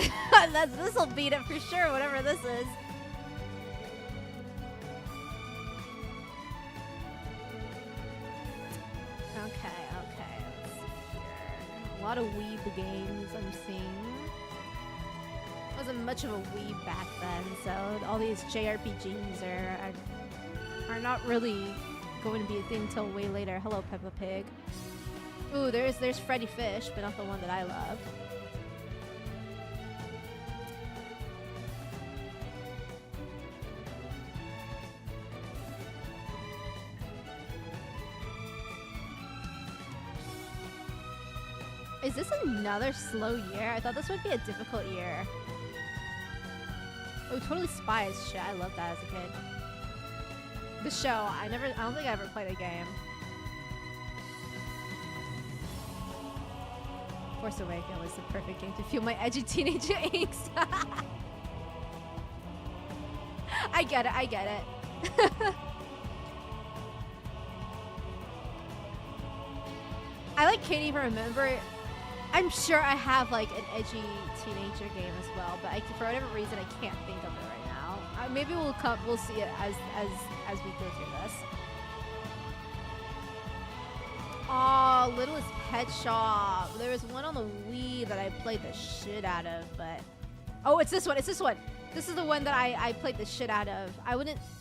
This'll beat it for sure. Whatever this is. Okay. Let's see here. A lot of weeb games I'm seeing. Wasn't much of a weeb back then, so all these JRPGs are not really going to be a thing until way later. Hello, Peppa Pig. Ooh, there's Freddy Fish, but not the one that I love. Is this another slow year? I thought this would be a difficult year. Oh, totally Spies. Shit, I loved that as a kid. The show, I don't think I ever played a game. Force Awakens was the perfect game to feel my edgy teenager angst. I get it. I can't even remember. I'm sure I have like an edgy teenager game as well, but for whatever reason I can't think of it right now. Maybe we'll see it as we go through this. Oh, Littlest Pet Shop. There was one on the Wii that I played the shit out of, but oh, it's this one. This is the one that I played the shit out of.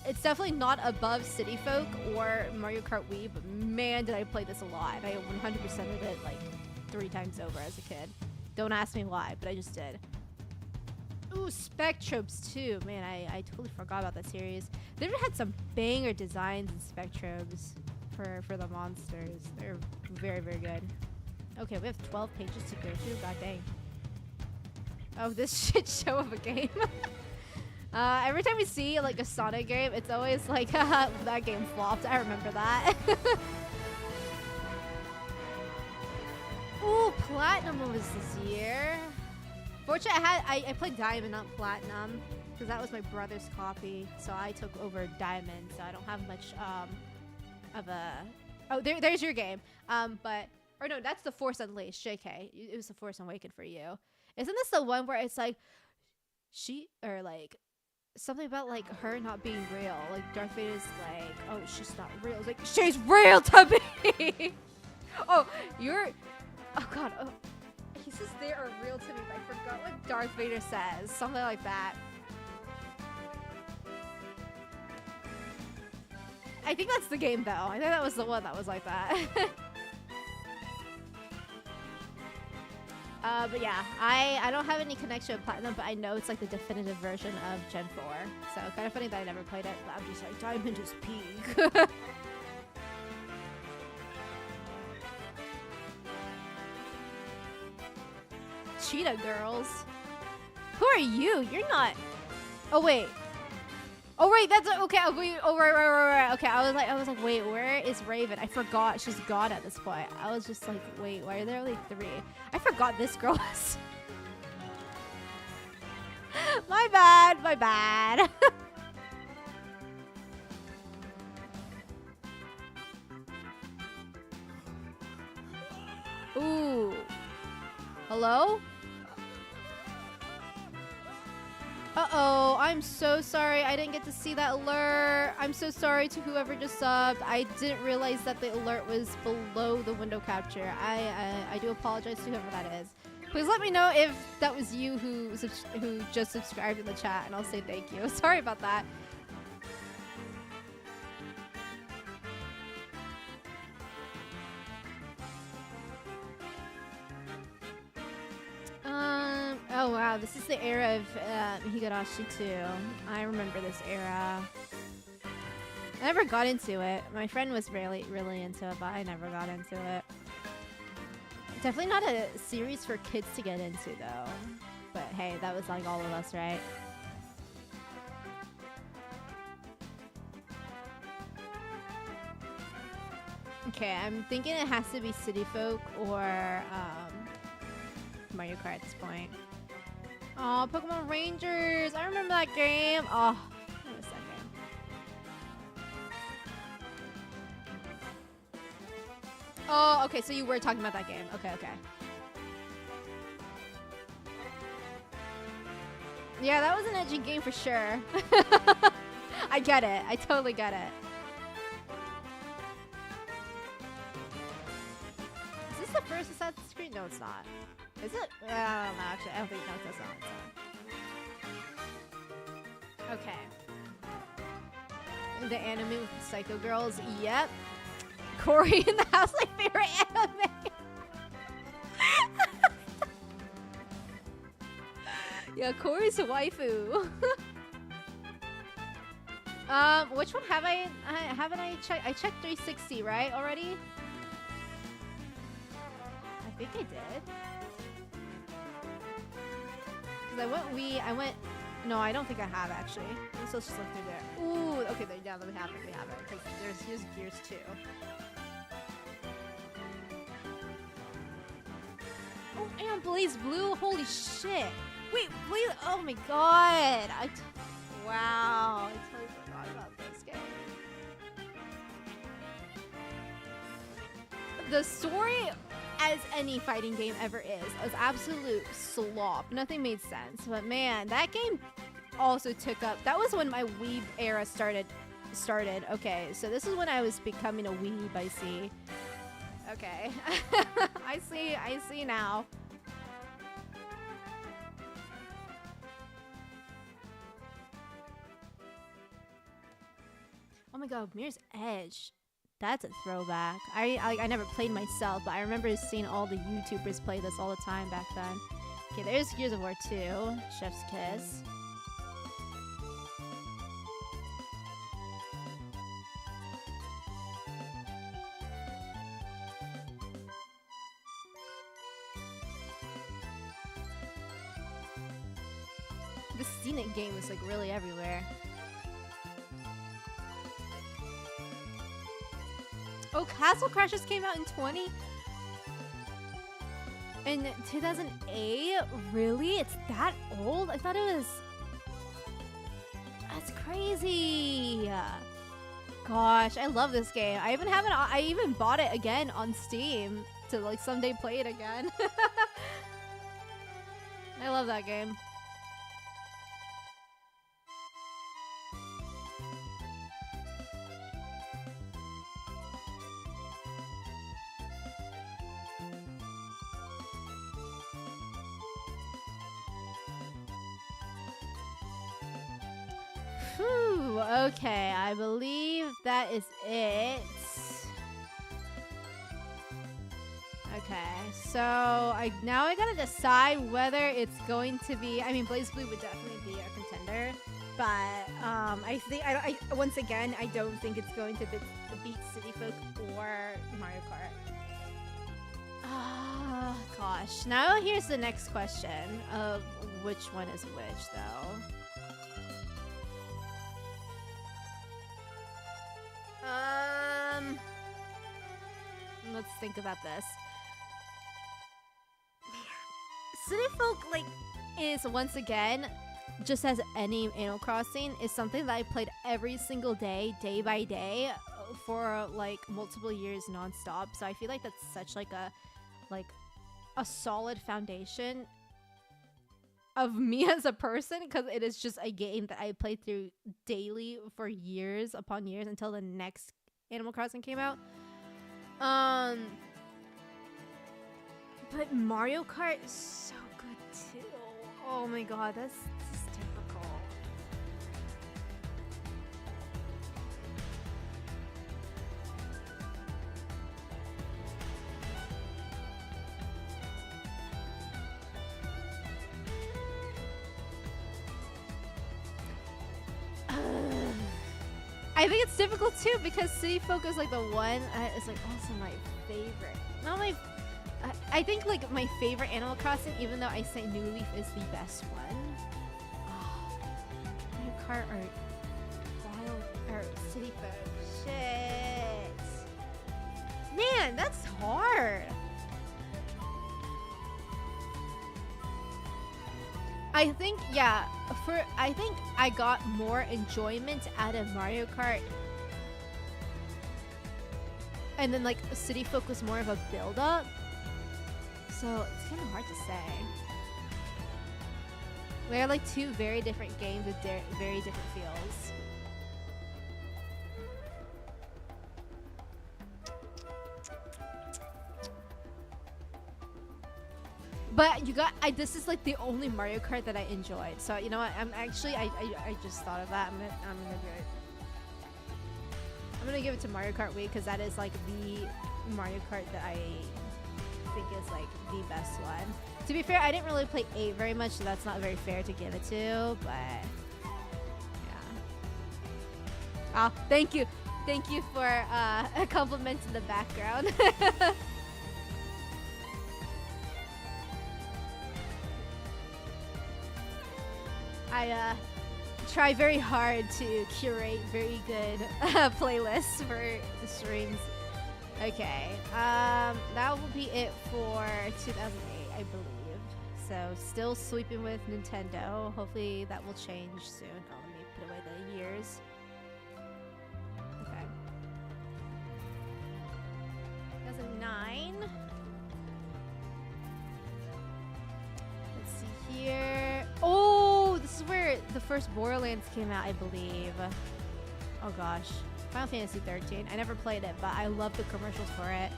It's definitely not above City Folk or Mario Kart Wii, but man, did I play this a lot. I 100%ed it like 3 times over as a kid. Don't ask me why, but I just did. Ooh, Spectrobes too. Man, I totally forgot about that series. They ever had some banger designs in Spectrobes for the monsters. They're very, very good. Okay, we have 12 pages to go through. God dang. Oh, this shit show of a game. Every time we see like a Sonic game, it's always like, haha, that game flopped. I remember that. Ooh, Platinum was this year. Fortunately, I played Diamond, not Platinum, because that was my brother's copy. So I took over Diamond, so I don't have much of a. Oh, there's your game. Or no, that's the Force Unleashed. JK, it was the Force Awakened for you. Isn't this the one where it's like something about like her not being real? Like Darth Vader's like, oh, she's not real. It's like, she's real to me. Oh god. Oh, he says they are real to me, but I forgot what Darth Vader says. Something like that. I think that's the game though. I think that was the one that was like that. But yeah, I don't have any connection with Platinum, but I know it's like the definitive version of Gen 4. So kind of funny that I never played it, but I'm just like, Diamond is peak. Cheetah Girls? Who are you? You're not... Oh wait, that's okay. Right. Okay, I was like, wait, where is Raven? I forgot she's gone at this point. I was just like, wait, why are there only 3? I forgot this girl was. My bad. Ooh. Hello? Uh-oh, I'm so sorry. I didn't get to see that alert. I'm so sorry to whoever just subbed. I didn't realize that the alert was below the window capture. I do apologize to whoever that is. Please let me know if that was you who just subscribed in the chat, and I'll say thank you. Sorry about that. Oh, Oh wow, this is the era of Higurashi too. I remember this era. I never got into it. My friend was really into it, but I never got into it. Definitely not a series for kids to get into though. But hey, that was like all of us, right? Okay, I'm thinking it has to be City Folk or Mario Kart at this point. Oh, Pokemon Rangers! I remember that game! Oh, I miss that game. Oh, okay, so you were talking about that game. Okay. Yeah, that was an edgy game for sure. I get it. I totally get it. Is this the first Assassin's Creed? No, it's not. Is it? I don't know, actually. I don't think that's not. Okay. The anime with the Psycho Girls. Yep. Corey in the House, my favorite anime. Yeah, Corey's a waifu. Which one haven't I checked? I checked 360, right, already? I think I did. Cause I went, no, I don't think I have actually. Let's just look through there. Ooh, okay, there, yeah, we have it, cause here's Gears 2. Oh, and Blaze Blue, holy shit. Wait, oh my god! Wow, I totally forgot about this game. The story, as any fighting game ever is absolute slop. Nothing made sense, but man, that game also took up. That was when my weeb era started. Okay, so this is when I was becoming a weeb. I see. Okay, I see now. Oh my god, Mirror's Edge. That's a throwback. I never played myself, but I remember seeing all the YouTubers play this all the time back then. Okay, there's Gears of War 2. Chef's Kiss. The Scenic game was like really everywhere. Oh, Castle Crashers came out in 2008? Really? It's that old? I thought it was... That's crazy. Gosh, I love this game. I even bought it again on Steam to like someday play it again. I love that game. Whew, okay, I believe that is it. Okay, so now I gotta decide whether it's going to be. I mean, Blaze Blue would definitely be a contender, but I think once again I don't think it's going to beat City Folk or Mario Kart. Ah, gosh. Now here's the next question of which one is which, though. Let's think about this. City Folk, like, is once again, just as any Animal Crossing, is something that I played every single day by day, for like multiple years nonstop. So I feel like that's such like a solid foundation of me as a person, because it is just a game that I played through daily for years upon years until the next Animal Crossing came out. But Mario Kart is so good too. Oh my god, this is difficult. I think it's difficult too because City Folk is like the one is like also my favorite. Not my. I think like my favorite Animal Crossing, even though I say New Leaf is the best one. Oh, Mario Kart or Wild or City Folk. Shit. Man, that's hard. I think, yeah, I think I got more enjoyment out of Mario Kart. And then like City Folk was more of a build up. So it's kind of hard to say. They're like two very different games with very different feels. But you got, this is like the only Mario Kart that I enjoyed. So you know what? I'm actually, I just thought of that. I'm gonna do it. I'm gonna give it to Mario Kart Wii because that is like the Mario Kart that I think is like the best one. To be fair, I didn't really play 8 very much, so that's not very fair to give it to. But yeah. Oh, thank you for a compliment in the background. I try very hard to curate very good playlists for the streams. Okay, that will be it for 2008, I believe. So still sweeping with Nintendo. Hopefully that will change soon. Oh, let me put away the years. Okay. 2009. Let's see here. Oh, this is where the first Borderlands came out, I believe. Oh gosh. Final Fantasy 13. I never played it, but I love the commercials for it.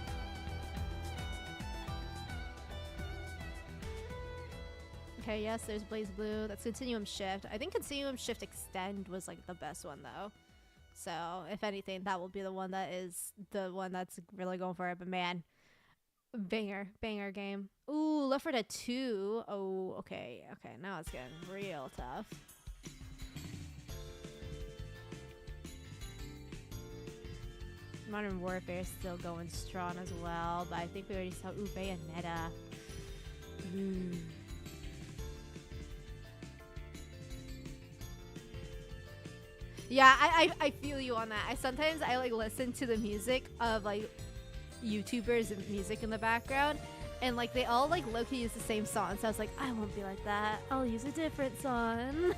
Okay, yes, there's Blaze Blue. That's Continuum Shift. I think Continuum Shift Extend was like the best one though. So if anything, that will be the one that is the one that's really going for it. But man, banger game. Ooh, Left 4 Dead 2. Oh, okay, now it's getting real tough. Modern Warfare is still going strong as well, but I think we already saw Bayonetta. Ooh. Yeah, I feel you on that. Sometimes I like listen to the music of like YouTubers and music in the background, and like they all like low-key use the same song. So I was like, I won't be like that. I'll use a different song.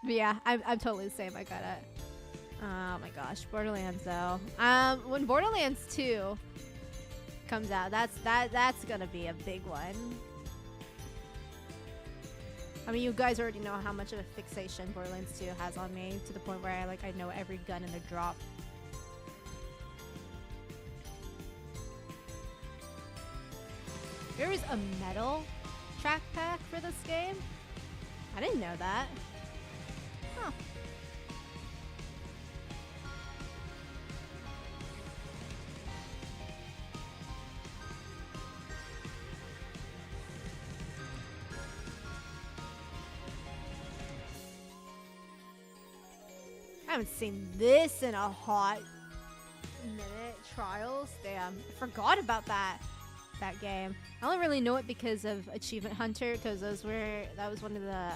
But yeah, I'm totally the same. I got it. Oh my gosh, Borderlands though. When Borderlands 2 comes out, that's gonna be a big one. I mean, you guys already know how much of a fixation Borderlands 2 has on me, to the point where I know every gun in the drop. There is a metal track pack for this game? I didn't know that. Huh. I haven't seen this in a hot minute. Trials, damn, I forgot about that game. I only really know it because of Achievement Hunter, because that was one of the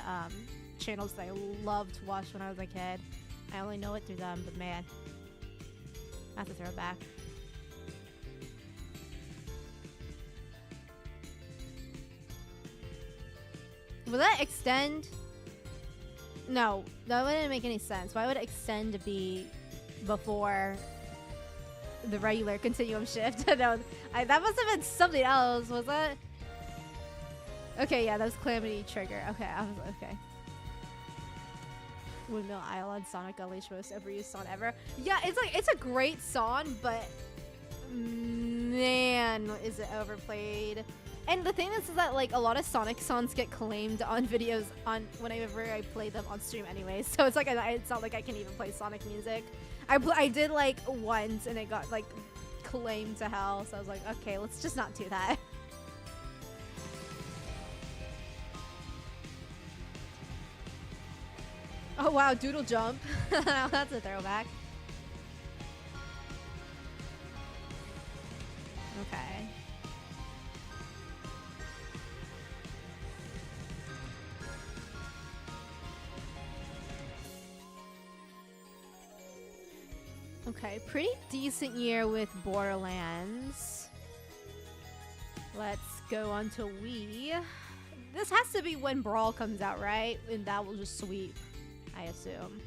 channels that I loved to watch when I was a kid. I only know it through them, but man, I have to throw it back. Will that extend? No, that wouldn't make any sense. Why would Extend be before the regular Continuum Shift? No, that must have been something else, was that? Okay, yeah, that was Calamity Trigger. Okay, I was okay. Windmill Island, Sonic Unleashed, most overused song ever. Yeah, it's a great song, but man, is it overplayed. And the thing is that like a lot of Sonic songs get claimed on videos on whenever I play them on stream anyway. So it's like it's not like I can even play Sonic music. I did like once and it got like claimed to hell. So I was like, okay, let's just not do that. Oh wow, doodle jump. That's a throwback. Okay. Okay, pretty decent year with Borderlands. Let's go on to Wii. This has to be when Brawl comes out, right? And that will just sweep, I assume.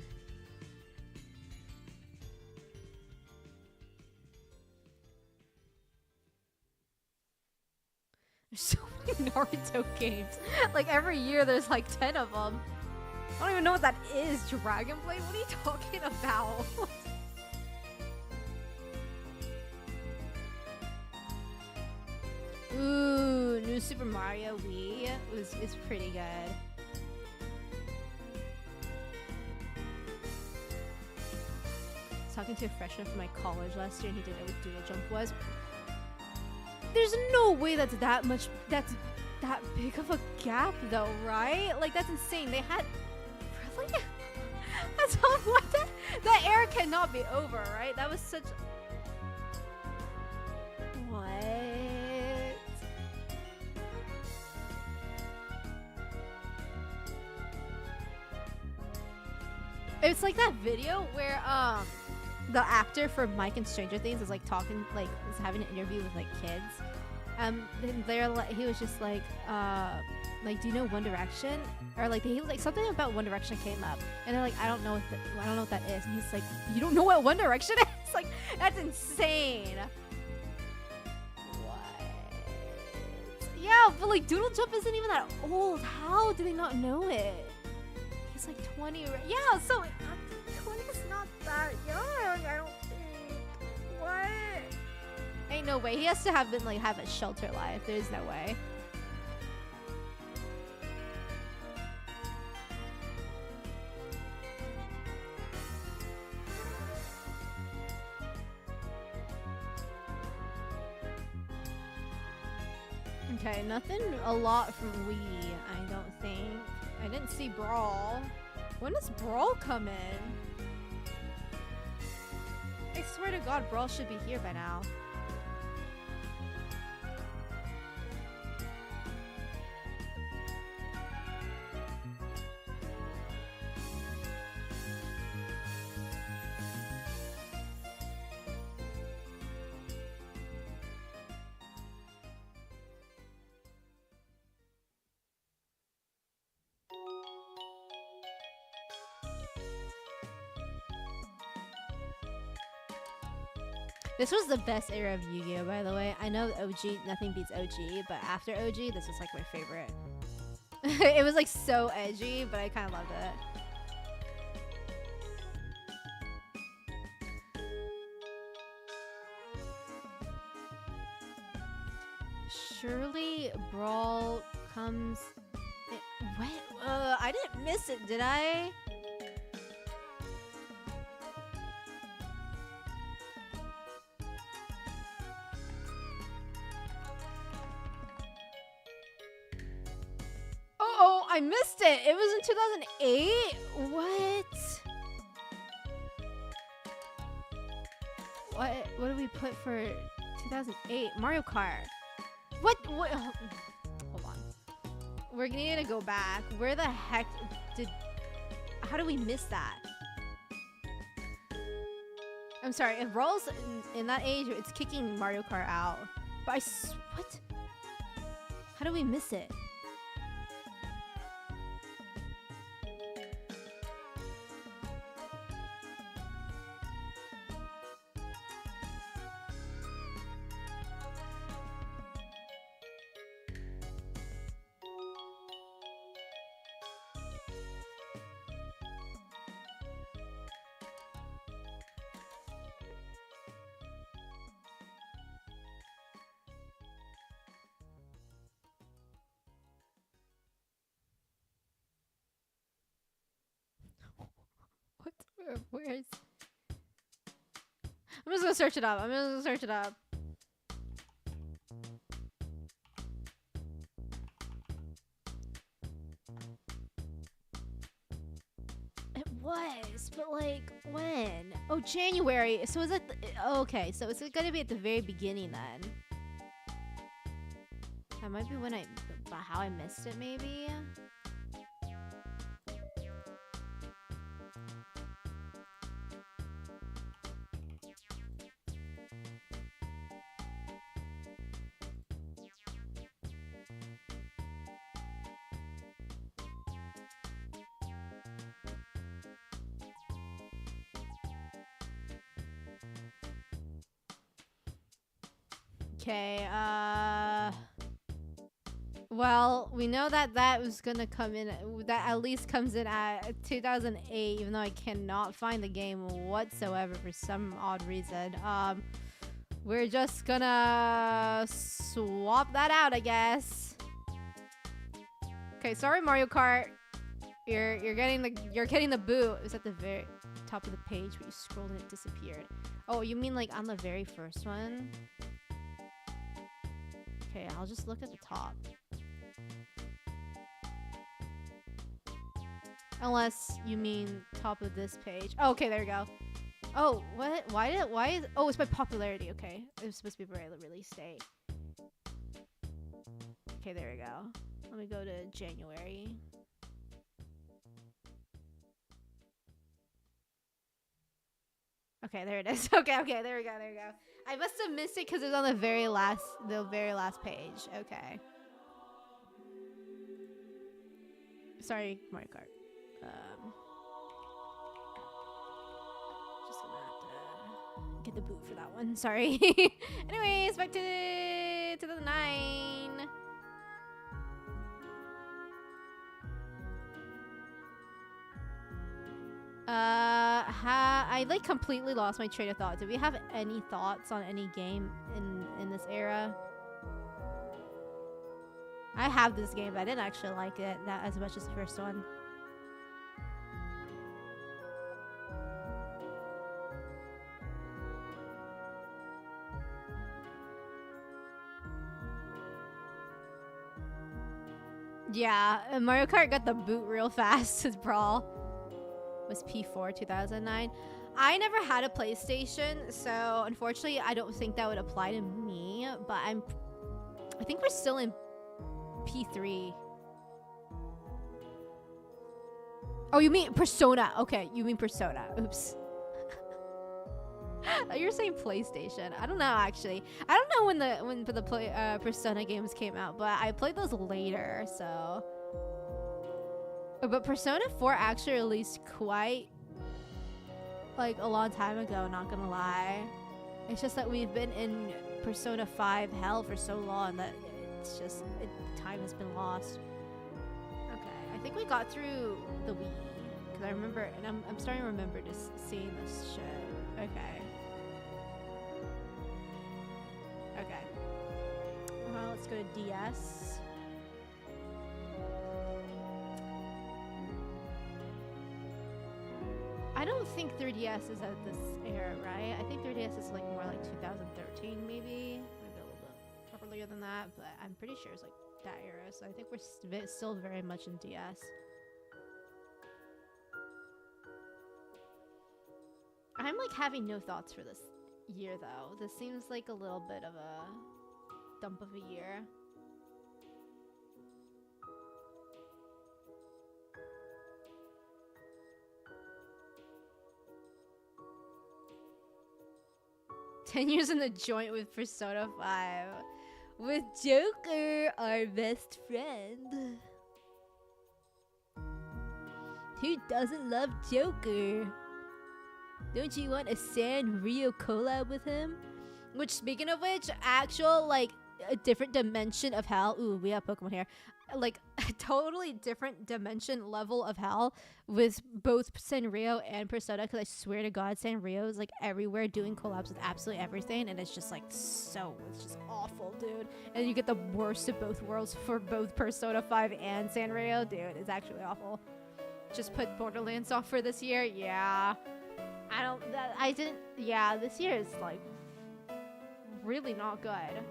There's so many Naruto games. Like every year there's like 10 of them. I don't even know what that is. Dragon Blade? What are you talking about? Ooh, New Super Mario Wii is pretty good. I was talking to a freshman from my college last year and he didn't know what Doodle Jump was. There's no way that's that big of a gap though, right? Like that's insane. They had really that's all what that era cannot be over, right? That was such what? It's like that video where the actor for Mike and Stranger Things is like talking, like is having an interview with like kids. And they're like, he was just like do you know One Direction? Or like he like something about One Direction came up, and they're like, I don't know what that is. And he's like, you don't know what One Direction is? Like that's insane. What? Yeah, but like Doodle Jump isn't even that old. How do they not know it? He's like 20. Yeah, so 20 is not that young. I don't think. What? Ain't no way. He has to have been like have a shelter life. There's no way. Okay, nothing a lot from Wii, I don't think. I didn't see Brawl. When does Brawl come in? I swear to God, Brawl should be here by now. This was the best era of Yu-Gi-Oh, by the way. I know OG, nothing beats OG, but after OG, this was like my favorite. It was like so edgy, but I kind of loved it. Surely Brawl comes... What? I didn't miss it, did I? Oh, I missed it. It was in 2008? What did we put for 2008? Mario Kart. What? Oh, hold on. We're gonna need to go back. Where the heck how did we miss that? I'm sorry, if Brawl's in that age, it's kicking Mario Kart out. But what? How did we miss it? Where's... I'm just gonna search it up. when? Oh, January. So is it? Okay, so it's gonna be at the very beginning then. That might be when how I missed it, maybe. Okay, well, we know that was gonna come in, that at least comes in at 2008, even though I cannot find the game whatsoever for some odd reason. We're just gonna swap that out, I guess. Okay, sorry Mario Kart. You're getting the boot. It was at the very top of the page, but you scrolled and it disappeared. Oh, you mean like on the very first one? Okay, I'll just look at the top. Unless you mean top of this page. Oh, okay, there we go. Oh, what? Why is... Oh, it's by popularity. Okay. It was supposed to be by the release date. Okay, there we go. Let me go to January. Okay, there it is. Okay, there we go. I must have missed it because it was on the very last page. Okay. Sorry, Mario Kart. Just gonna have to get the boot for that one. Sorry. Anyways, back to 2009. I like completely lost my train of thought. Do we have any thoughts on any game in this era? I have this game, but I didn't actually like it that as much as the first one. Yeah, Mario Kart got the boot real fast as Brawl. Was P4 2009. I never had a PlayStation, so unfortunately I don't think that would apply to me, but I think we're still in P3. Oh, you mean Persona. Okay, you mean Persona. Oops. You're saying PlayStation. I don't know, actually. I don't know when the Persona games came out, but I played those later, so... But Persona 4 actually released quite, like, a long time ago, not gonna lie. It's just that we've been in Persona 5 hell for so long that it's just, time has been lost. Okay, I think we got through the Wii. Because I remember, and I'm starting to remember just seeing this shit. Okay. Okay. Well, let's go to DS. I don't think 3DS is at this era, right? I think 3DS is like more like 2013 maybe a little bit earlier than that, but I'm pretty sure it's like that era, so I think we're still very much in DS. I'm like having no thoughts for this year though. This seems like a little bit of a dump of a year. "10 years in the joint with Persona 5. With Joker, our best friend." Who doesn't love Joker? Don't you want a Sanrio collab with him? Which, speaking of which, actual, like, a different dimension of hell. Ooh, we have Pokemon here. Like, a totally different dimension level of hell with both Sanrio and Persona, because I swear to God, Sanrio is, like, everywhere doing collabs with absolutely everything, and it's just, like, it's just awful, dude. And you get the worst of both worlds for both Persona 5 and Sanrio. Dude, it's actually awful. Just put Borderlands off for this year? Yeah. Yeah, this year is, like, really not good.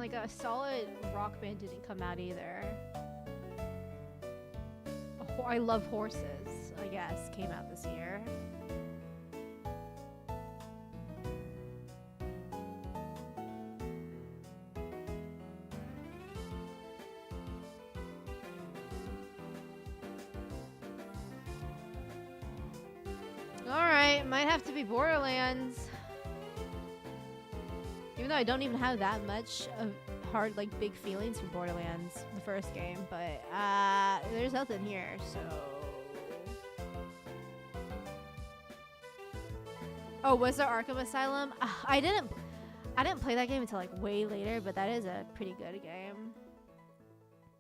like a solid rock band didn't come out either. I Love Horses, I guess, came out this year. Alright, might have to be Borderlands. Even though I don't even have that much of hard, like, big feelings for Borderlands, the first game, but there's nothing here, so. Oh, was there Arkham Asylum? I didn't play that game until like way later, but that is a pretty good game.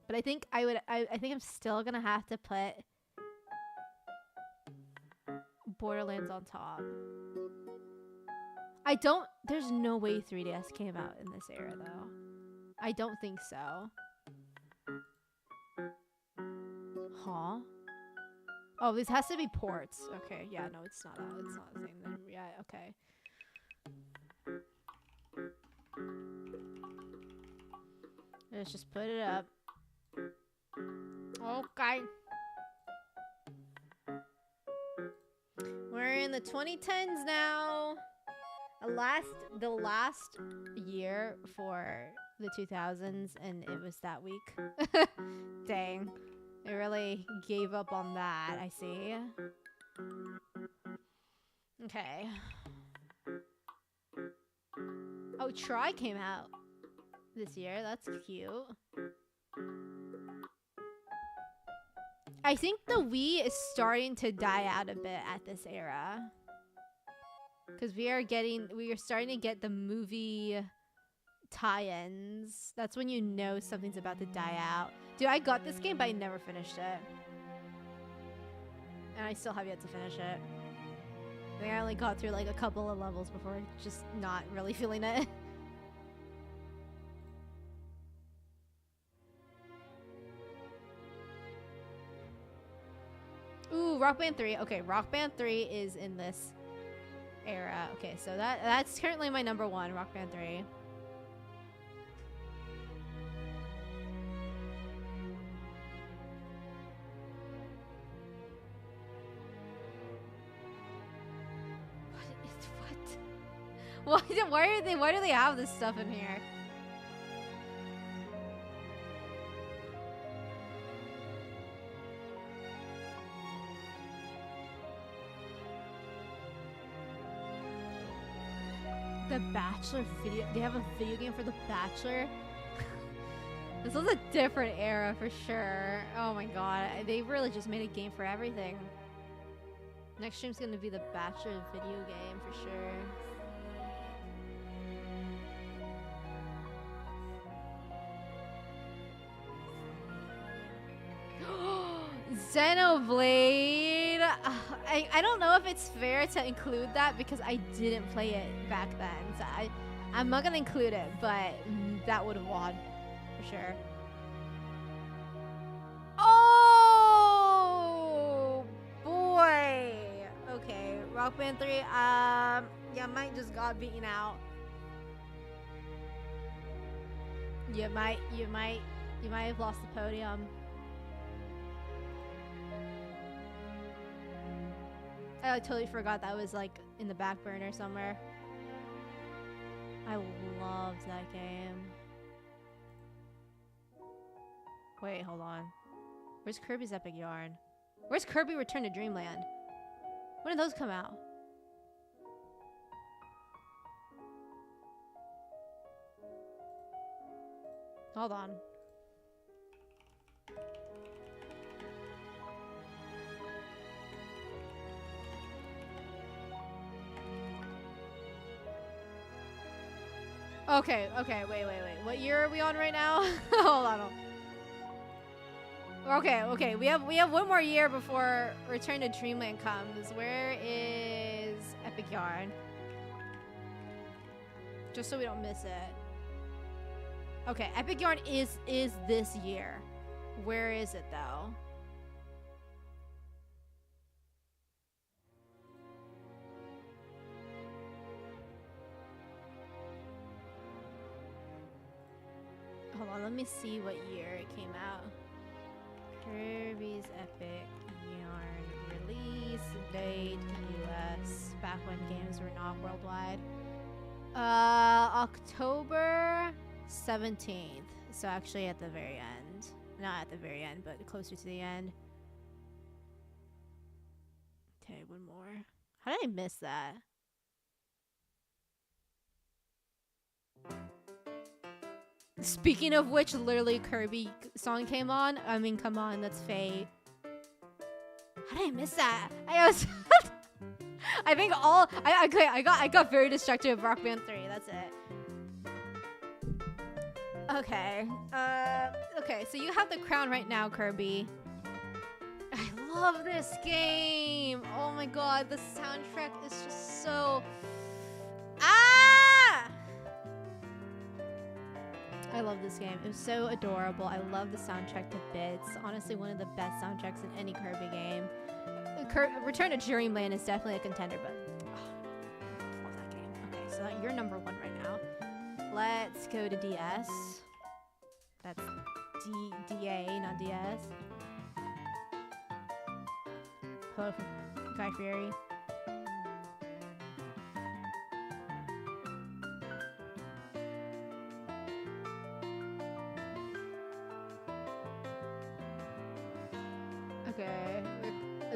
But I think I think I'm still gonna have to put Borderlands on top. There's no way 3DS came out in this era though. I don't think so. Huh? Oh, this has to be ports. Okay, yeah, no, it's not that. It's not the same then. Yeah, okay. Let's just put it up. Okay. We're in the 2010s now. The last year for the 2000s, and it was that week. Dang. It really gave up on that, I see. Okay. Oh, Try came out this year. That's cute. I think the Wii is starting to die out a bit at this era. Because we are starting to get the movie tie-ins. That's when you know something's about to die out. Dude, I got this game, but I never finished it. And I still have yet to finish it. I think I only got through like a couple of levels before just not really feeling it. Ooh, Rock Band 3. Okay, Rock Band 3 is in this era. Okay, so that's currently my number one, Rock Band 3. What? Why do they have this stuff in here? The Bachelor video. They have a video game for The Bachelor. This was a different era for sure. Oh my god, they really just made a game for everything. Next stream's gonna be The Bachelor video game for sure. Xenoblade. I don't know if it's fair to include that because I didn't play it back then. So I'm not gonna include it, but that would have won for sure. Oh boy. Okay, Rock Band 3. Yeah, mine just got beaten out. You might have lost the podium. I totally forgot that was like in the back burner somewhere. I loved that game. Wait, hold on. Where's Kirby's Epic Yarn? Where's Kirby Return to Dreamland? When did those come out? Hold on. Okay, wait. What year are we on right now? Hold on. Okay. We have one more year before Return to Dreamland comes. Where is Epic Yarn? Just so we don't miss it. Okay, Epic Yarn is this year. Where is it though? on, let me see what year it came out. Kirby's Epic Yarn release date US, back when games were not worldwide. October 17th. So actually at the very end. Not at the very end, but closer to the end. Okay, one more. How did I miss that? Speaking of which, literally Kirby song came on. I mean, come on, that's fate. How did I miss that? I think I got very distracted with Rock Band 3. That's it. Okay. Okay, so you have the crown right now, Kirby. I love this game. Oh my god, the soundtrack is just so... Ah! I love this game. It was so adorable. I love the soundtrack to bits. Honestly, one of the best soundtracks in any Kirby game. Return to Dreamland is definitely a contender, but love that game. Okay, so you're number 1 right now. Let's go to DS. That's DA, not DS. Hello from Guy Fieri. Okay,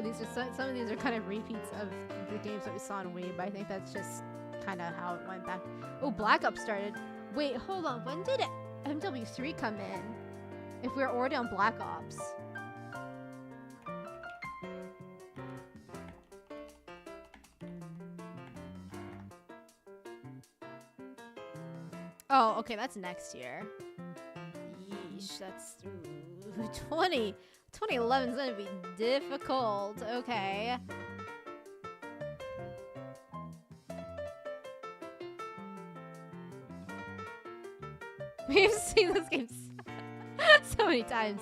these are some of these are kind of repeats of the games that we saw on Wii, but I think that's just kind of how it went back. Oh, Black Ops started. Wait, hold on. When did MW3 come in? If we're already on Black Ops. Oh, okay, that's next year. Yeesh, that's 2011 is gonna be difficult. Okay. We've seen this game so many times.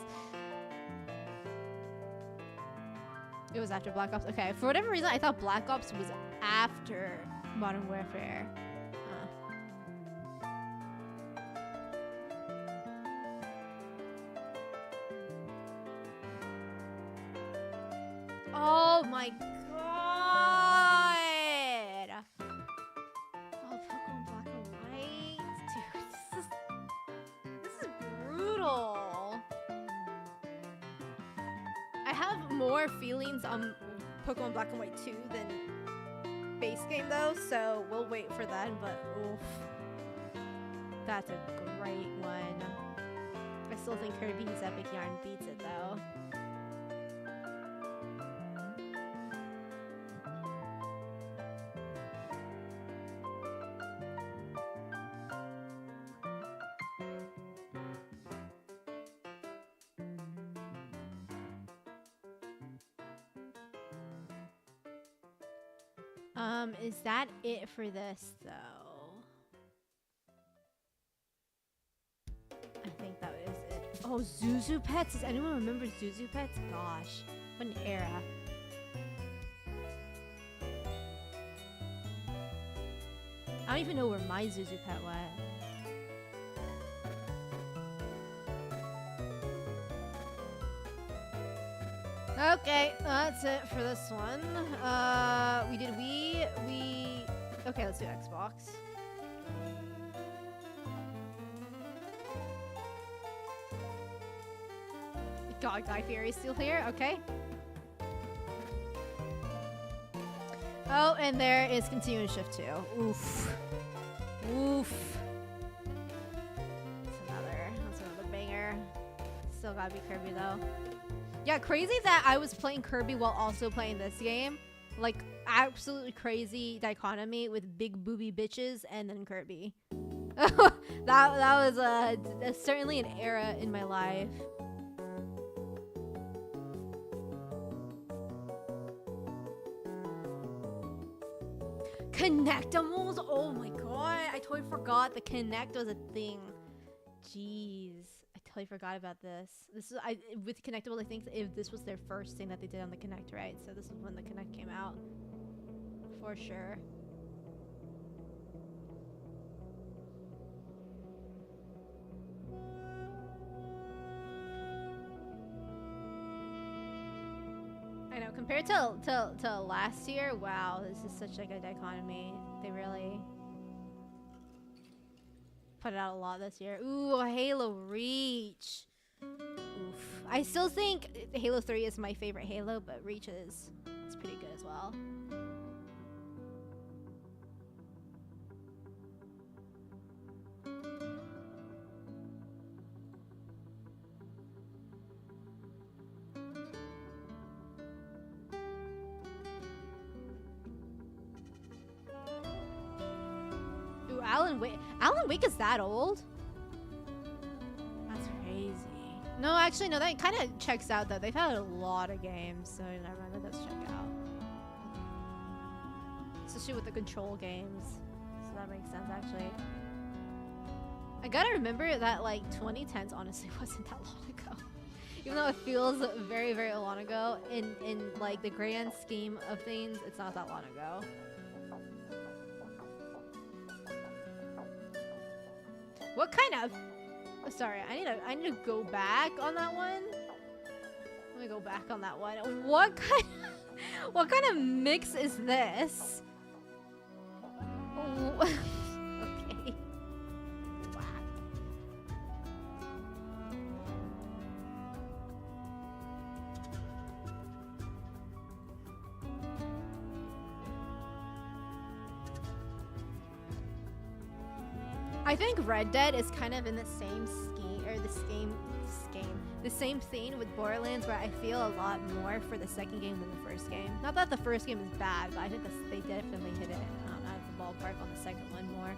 It was after Black Ops. Okay, for whatever reason, I thought Black Ops was after Modern Warfare. Oh my god! Oh, Pokemon Black and White, dude, this is brutal. I have more feelings on Pokemon Black and White 2 than base game though, so we'll wait for that. But oof, that's a great one. I still think Kirby's Epic Yarn beats it though. Is that it for this, though? I think that is it. Oh, Zuzu Pets? Does anyone remember Zuzu Pets? Gosh, what an era. I don't even know where my Zuzu Pet went. Okay, that's it for this one. Okay, let's do Xbox. God, Guy Fieri's still here, okay. Oh, and there is Continuous Shift 2. Oof. Oof. That's another banger. Still gotta be Kirby though. Yeah, crazy that I was playing Kirby while also playing this game. Like, absolutely crazy dichotomy with big booby bitches and then Kirby. that was certainly an era in my life. Connectimals? Oh my god, I totally forgot the Connect was a thing. Jeez. I totally forgot about this. With Connectables, I think if this was their first thing that they did on the Connect, right? So this is when the Connect came out, for sure. I know, compared to last year, wow, this is such like a dichotomy. They really put out a lot this year. Ooh, Halo Reach. Oof. I still think Halo 3 is my favorite Halo, but Reach is pretty good as well. Ooh, Alan Wake is that old? That's crazy. No, actually, no, that kind of checks out though. They've had a lot of games, so never mind, that does check out. Especially with the Control games. So that makes sense, actually. I gotta remember that, like, 2010s honestly wasn't that long ago. Even though it feels very, very long ago, in like, the grand scheme of things, it's not that long ago. What kind of... Oh, sorry, I need to go back on that one. Let me go back on that one. What kind of mix is this? Oh, okay. Wow. I think Red Dead is kind of in the same scheme, or the same thing with Borderlands, where I feel a lot more for the second game than the first game. Not that the first game is bad, but I think they definitely hit it out of the ballpark on the second one more.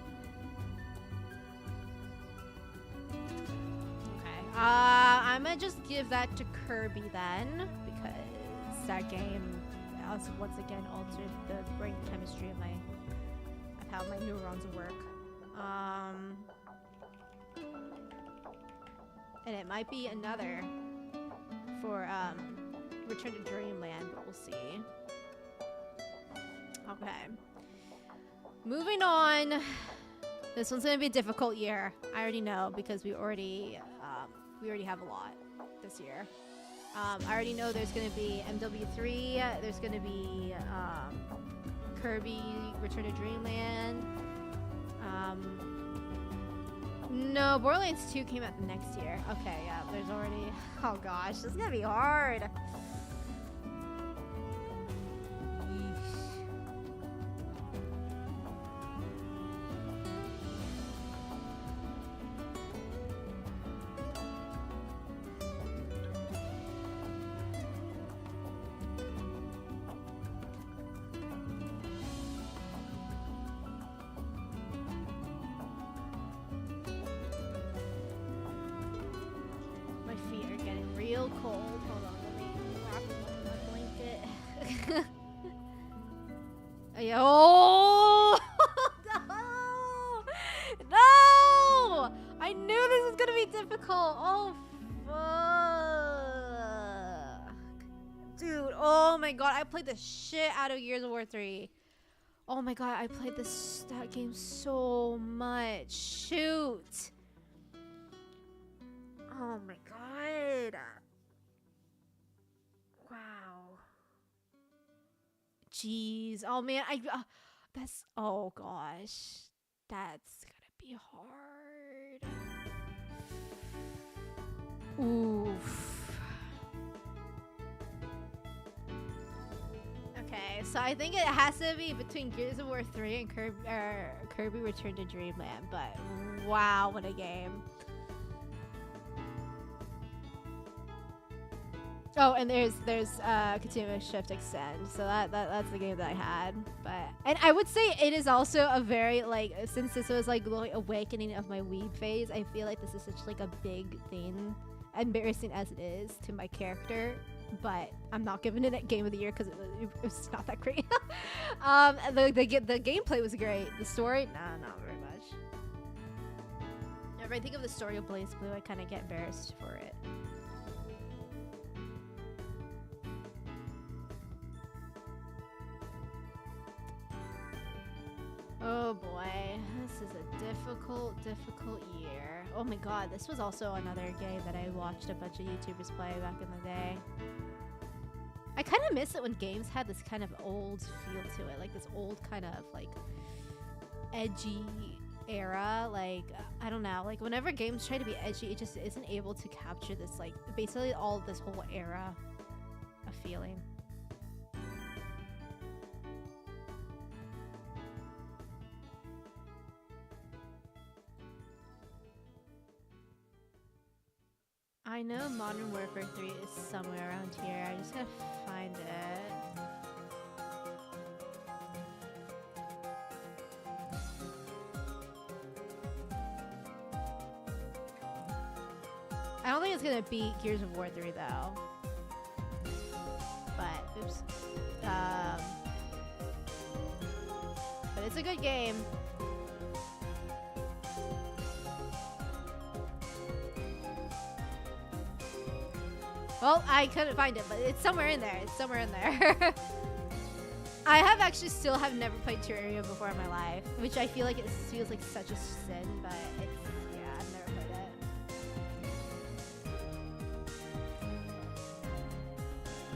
Okay, I'm gonna just give that to Kirby then, because that game also once again altered the brain chemistry of how my neurons work. And it might be another for Return to Dreamland, but we'll see. Okay. Moving on. This one's gonna be a difficult year. I already know because we already have a lot this year. I already know there's gonna be MW3. There's gonna be Kirby Return to Dreamland. No, Borderlands 2 came out next year. Okay, yeah, there's already... Oh gosh, this is gonna be hard. Oh no! No! I knew this was gonna be difficult. Oh fuck, dude! Oh my god, I played the shit out of Gears of War 3. Oh my god, I played that game so much. Shoot! Oh my god! Wow. Jeez. Oh man, that's, oh gosh. That's gonna be hard. Oof. Okay, so I think it has to be between Gears of War 3 and Kirby Return to Dreamland, but wow, what a game. Oh, and there's Continuous Shift Extend, so that's the game that I had. And I would say it is also a very, like, since this was like the awakening of my weeb phase, I feel like this is such like a big thing, embarrassing as it is to my character. But I'm not giving it a Game of the Year because it was not that great. The gameplay was great. The story, nah, not very much. Whenever I think of the story of Blaze Blue, I kind of get embarrassed for it. Oh boy, this is a difficult year. Oh my god, this was also another game that I watched a bunch of YouTubers play back in the day. I kind of miss it when games had this kind of old feel to it, like this old kind of like edgy era. Like I don't know, like whenever games try to be edgy, it just isn't able to capture this like basically all this whole era of feeling. I know Modern Warfare 3 is somewhere around here. I just gotta find it. I don't think it's gonna beat Gears of War 3 though. But, oops. But it's a good game. Well, I couldn't find it, but it's somewhere in there. It's somewhere in there. I have actually still have never played Terraria before in my life, which I feel like it feels like such a sin, but it's, yeah, I've never played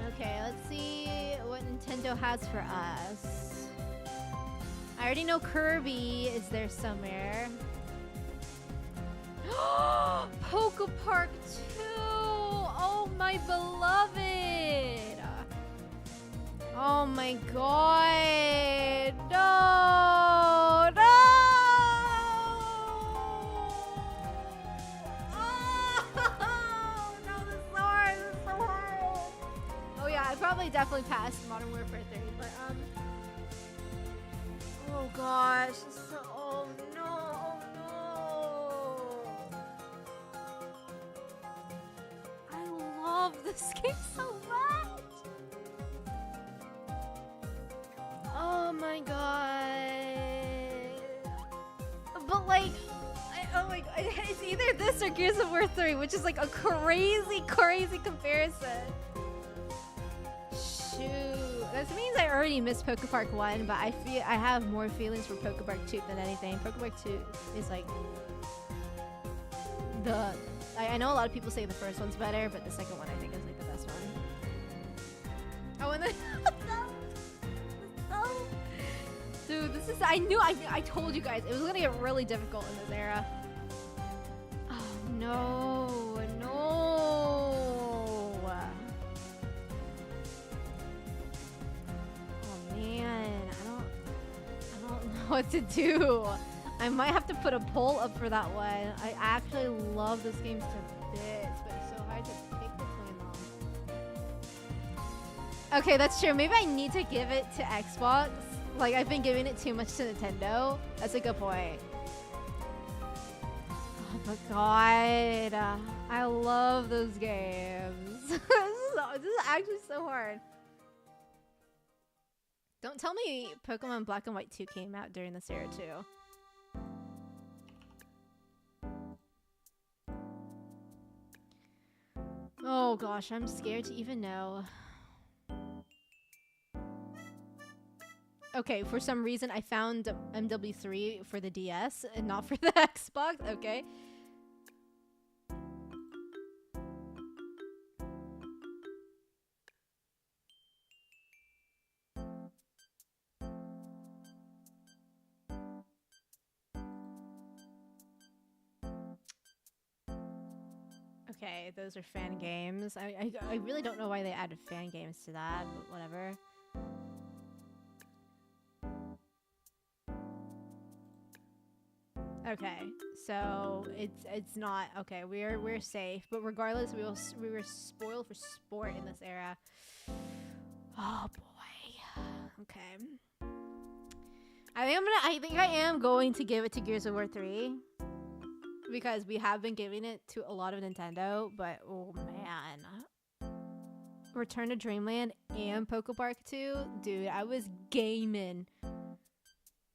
it. Okay, let's see what Nintendo has for us. I already know Kirby is there somewhere. Poke Park 2! Oh my beloved! Oh my god! No! No! Oh! No, this is so hard! This is so hard! Oh yeah, I probably definitely passed Modern Warfare 3, but oh gosh, this is so, oh no! Oh no! I love this game so much! Oh my god. But like, oh my god, it's either this or Gears of War 3, which is like a crazy, crazy comparison. Shoot. That means I already missed Poke Park 1, but I feel I have more feelings for Poke Park 2 than anything. Poke Park 2 is like the... I know a lot of people say the first one's better, but the second one I think is like the best one. Oh, and then... Dude, this is... I told you guys, it was gonna get really difficult in this era. Oh, no. No. Oh, man. I don't know what to do. I might have to put a poll up for that one. I actually love this game to bits, but it's so hard to pick between them. Okay, that's true. Maybe I need to give it to Xbox. Like, I've been giving it too much to Nintendo. That's a good point. Oh my god. I love those games. This is actually so hard. Don't tell me Pokemon Black and White 2 came out during this era too. Oh gosh, I'm scared to even know. Okay, for some reason I found MW3 for the DS and not for the Xbox. Okay. Okay, those are fan games. I really don't know why they added fan games to that, but whatever. Okay, so it's not okay. We're safe, but regardless, we were spoiled for sport in this era. Oh boy. Okay. I think I am going to give it to Gears of War 3 because we have been giving it to a lot of Nintendo, but oh man. Return to Dreamland and Poke Park 2, dude, I was gaming.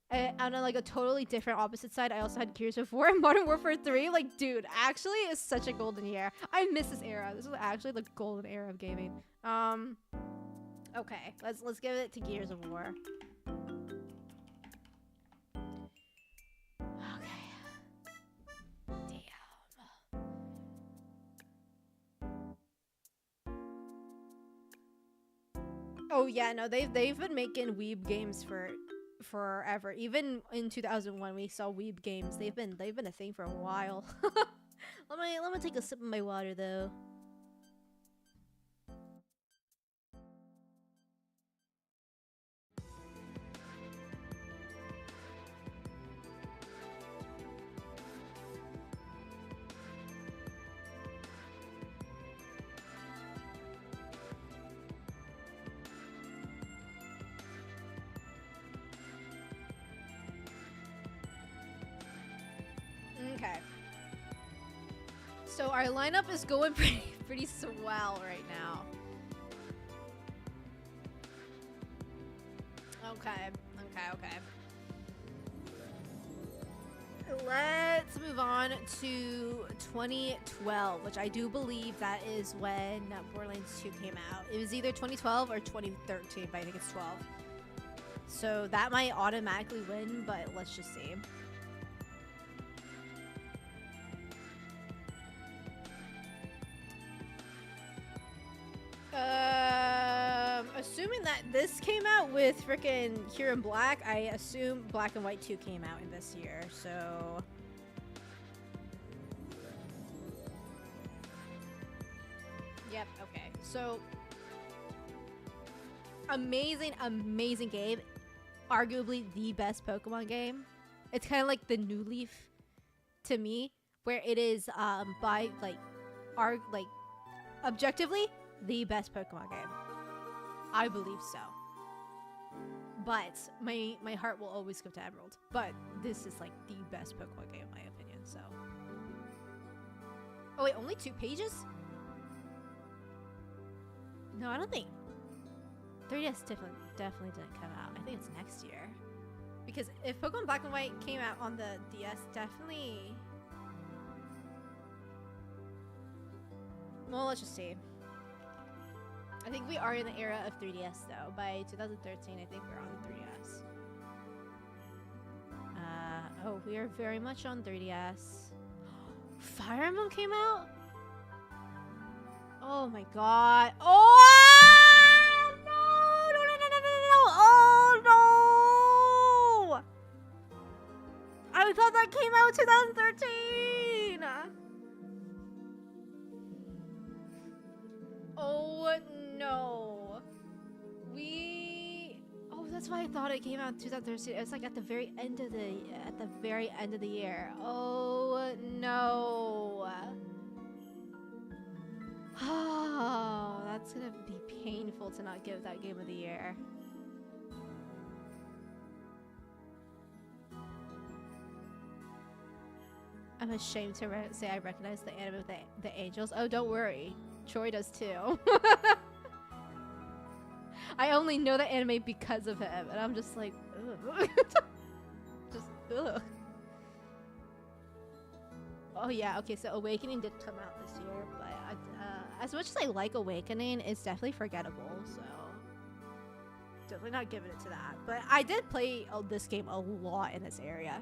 On like a totally different opposite side, I also had Gears of War and Modern Warfare 3. Like, dude, actually, it's such a golden year. I miss this era. This was actually the golden era of gaming. Okay, let's give it to Gears of War. Okay. Damn. Oh yeah, no, they've been making weeb games for forever. Even in 2001, we saw weeb games. They've been a thing for a while. let me take a sip of my water though. Okay. So our lineup is going pretty swell right now. Okay. Let's move on to 2012, which I do believe that is when Borderlands 2 came out. It was either 2012 or 2013, but I think it's 12. So that might automatically win, but let's just see. Assuming that this came out with frickin' Here in Black, I assume Black and White 2 came out in this year, so... Yep, okay. So... Amazing game. Arguably the best Pokemon game. It's kind of like the New Leaf to me, where it is, by, objectively, the best Pokemon game. I believe so. But my heart will always go to Emerald. But this is like the best Pokemon game in my opinion, so. Oh wait, only 2 pages? No, I don't think 3DS definitely didn't come out. I think it's next year. Because if Pokemon Black and White came out on the DS, definitely. Well, let's just see. I think we are in the era of 3DS though. By 2013, I think we're on the 3DS. Oh, we are very much on 3DS. Fire Emblem came out? Oh my god. Oh! Oh no! I thought that came out in 2013! Oh no. Oh, that's why I thought it came out in 2013. It's like at the very end of the year. Oh no. Oh, that's gonna be painful to not give that game of the year. I'm ashamed to say I recognize the anime with the angels. Oh, don't worry. Troy does too. I only know the anime because of him, and I'm just like, ugh. Just, ugh. Oh yeah, okay, so Awakening did come out this year, but as much as I like Awakening, it's definitely forgettable, so definitely not giving it to that. But I did play this game a lot in this era.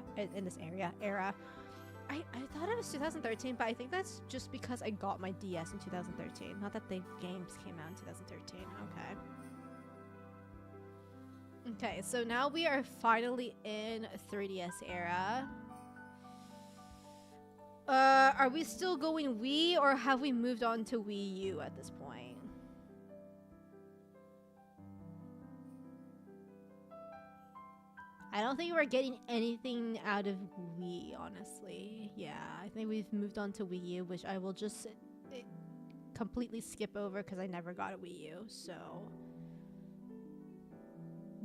I thought it was 2013, but I think that's just because I got my DS in 2013. Not that the games came out in 2013. Okay, so now we are finally in 3DS era. Are we still going Wii, or have we moved on to Wii U at this point? I don't think we're getting anything out of Wii, honestly. Yeah, I think we've moved on to Wii U, which I will just completely skip over because I never got a Wii U, so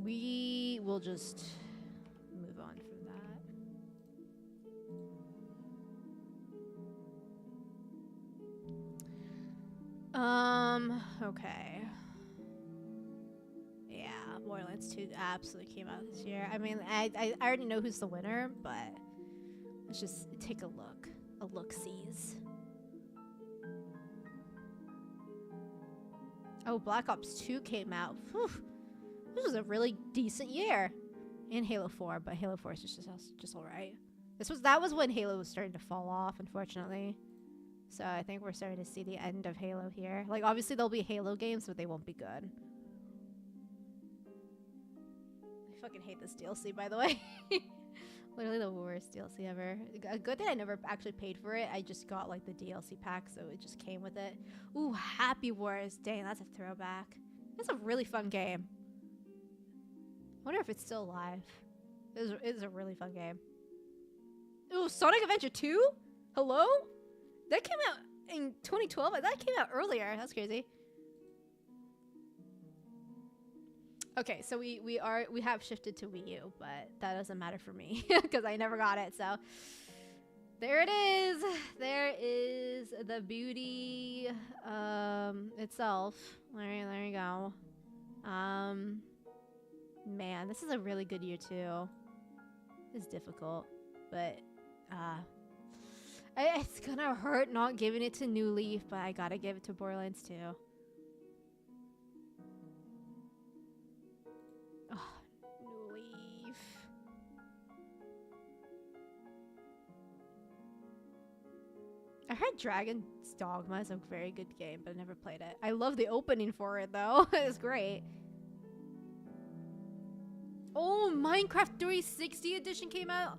we will just move on from that. Okay. Yeah, Borderlands 2 absolutely came out this year. I mean, I already know who's the winner, but let's just take a look. A look-sees. Oh, Black Ops 2 came out. Whew. This was a really decent year. And Halo 4, but Halo 4 is just alright. That was when Halo was starting to fall off, unfortunately. So I think we're starting to see the end of Halo here. Like, obviously there'll be Halo games, but they won't be good. fucking hate this DLC, by the way. Literally the worst DLC ever. A good thing I never actually paid for it. I just got like the DLC pack, so it just came with it. Ooh, Happy Wars. Dang, that's a throwback. That's a really fun game. I wonder if it's still alive. It is a really fun game. Ooh, Sonic Adventure 2? Hello? That came out in 2012? That came out earlier. That's crazy. Okay, so we have shifted to Wii U, but that doesn't matter for me because I never got it. So there it is. There is the beauty itself. There you go. Man, this is a really good year too. It's difficult, but it's gonna hurt not giving it to New Leaf, but I gotta give it to Borderlands 2. I heard Dragon's Dogma is a very good game, but I never played it. I love the opening for it, though. It's great. Oh, Minecraft 360 edition came out.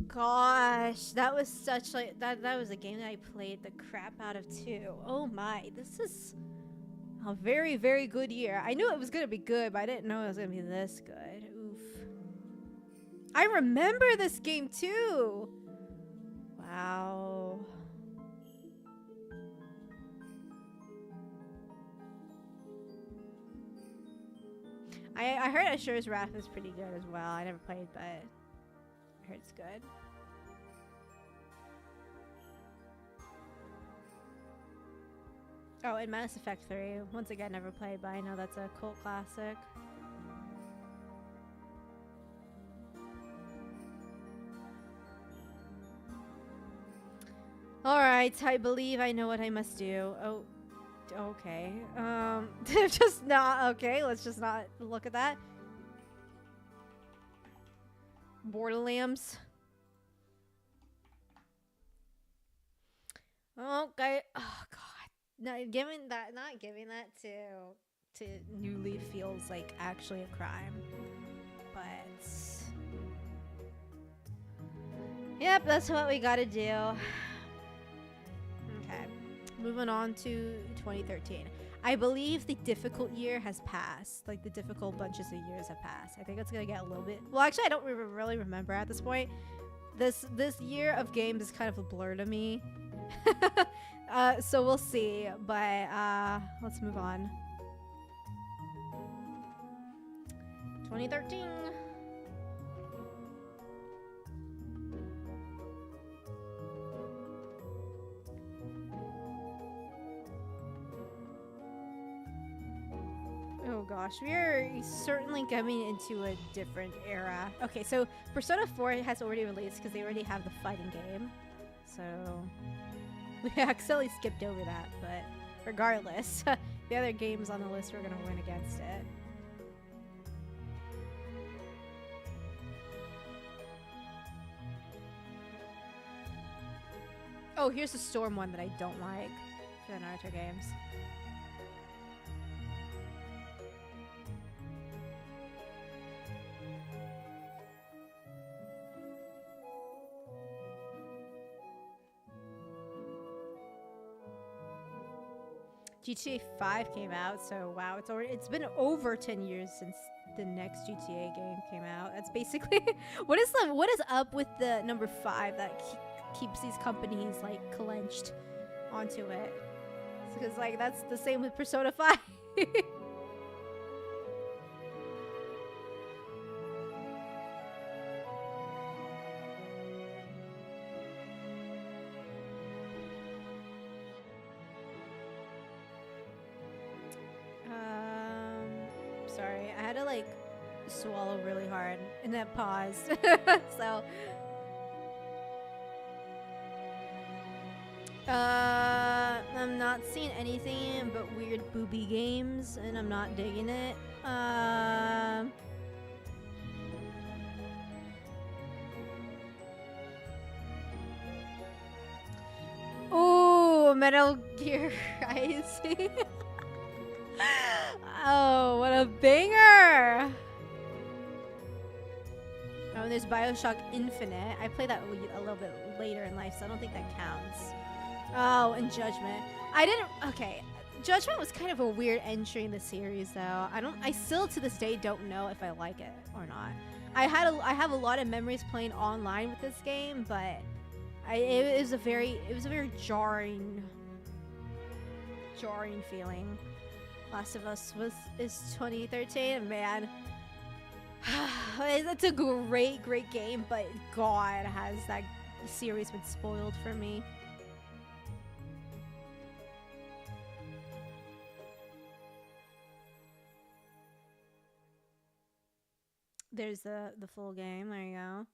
Gosh, that was such like that was a game that I played the crap out of too. Oh my, this is a very, very good year. I knew it was gonna be good, but I didn't know it was gonna be this good. Oof. I remember this game too. Wow. I heard Asura's Wrath is pretty good as well. I never played, but I heard it's good. Oh, and Mass Effect 3. Once again, never played, but I know that's a cult classic. Alright, I believe I know what I must do. Oh. Okay. Just not okay. Let's just not look at that. Borderlands. Okay. Oh god. Not giving that to New Leaf feels like actually a crime. But yep, that's what we gotta do. Okay. Moving on to 2013. I believe the difficult year has passed. Like the difficult bunches of years have passed. I think it's gonna get a little bit. Well, actually, I don't really remember at this point. This year of games is kind of a blur to me. So we'll see. But let's move on. 2013. Oh gosh, we are certainly coming into a different era. Okay, so Persona 4 has already released because they already have the fighting game. So we accidentally skipped over that, but regardless, the other games on the list we're gonna win against it. Oh, here's the Storm one that I don't like for the Naruto games. GTA 5 came out, so wow, it's been over 10 years since the next GTA game came out. That's basically what is up with the number 5 that keeps these companies like clenched onto it? Because like that's the same with Persona 5. Sorry, I had to like swallow really hard and then pause. So I'm not seeing anything but weird booby games and I'm not digging it. Oh, Metal Gear Rising. Oh, what a banger! And there's Bioshock Infinite. I played that a little bit later in life, so I don't think that counts. Oh, and Judgment. I didn't. Okay, Judgment was kind of a weird entry in the series, though. I still to this day don't know if I like it or not. I have a lot of memories playing online with this game, but it was a very jarring feeling. Last of Us is 2013, man. It's a great game, but God, has that series been spoiled for me. There's the full game. There you go.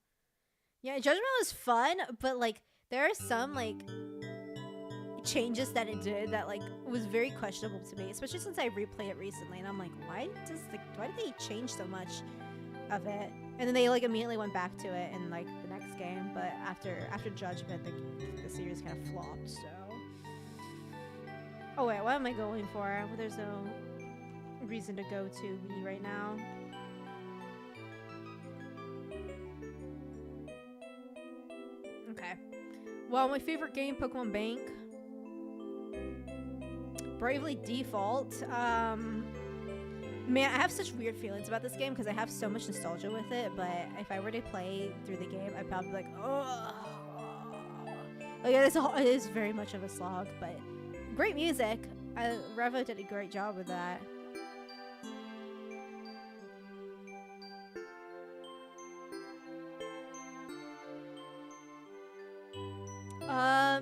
Yeah, Judgment was fun, but like there are some like changes that it did that like was very questionable to me, especially since I replayed it recently, and I'm like, why did they change so much of it? And then they like immediately went back to it in like the next game, but after Judgment, the series kind of flopped. So, oh wait, what am I going for? Well, there's no reason to go to Wii right now. Okay. Well, my favorite game, Pokemon Bank. Bravely Default. Man, I have such weird feelings about this game because I have so much nostalgia with it, but if I were to play through the game, I'd probably be like, oh. Like, it is very much of a slog, but great music. Revo did a great job with that.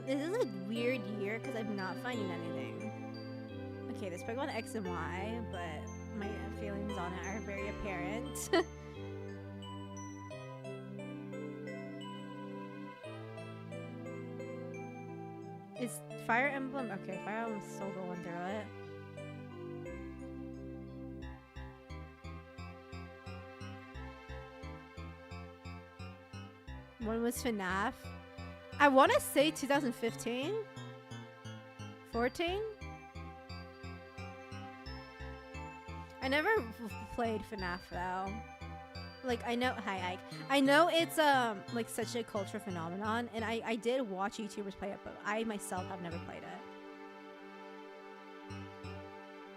This is a weird year because I'm not finding anything. Okay, there's Pokemon X and Y, but my feelings on it are very apparent. Is Fire Emblem? Okay, Fire Emblem's still going through it. When was FNAF? I want to say 2015? 14? I never played FNAF though. Like I know, hi Ike. I know it's like such a cultural phenomenon, and I did watch YouTubers play it, but I myself have never played it.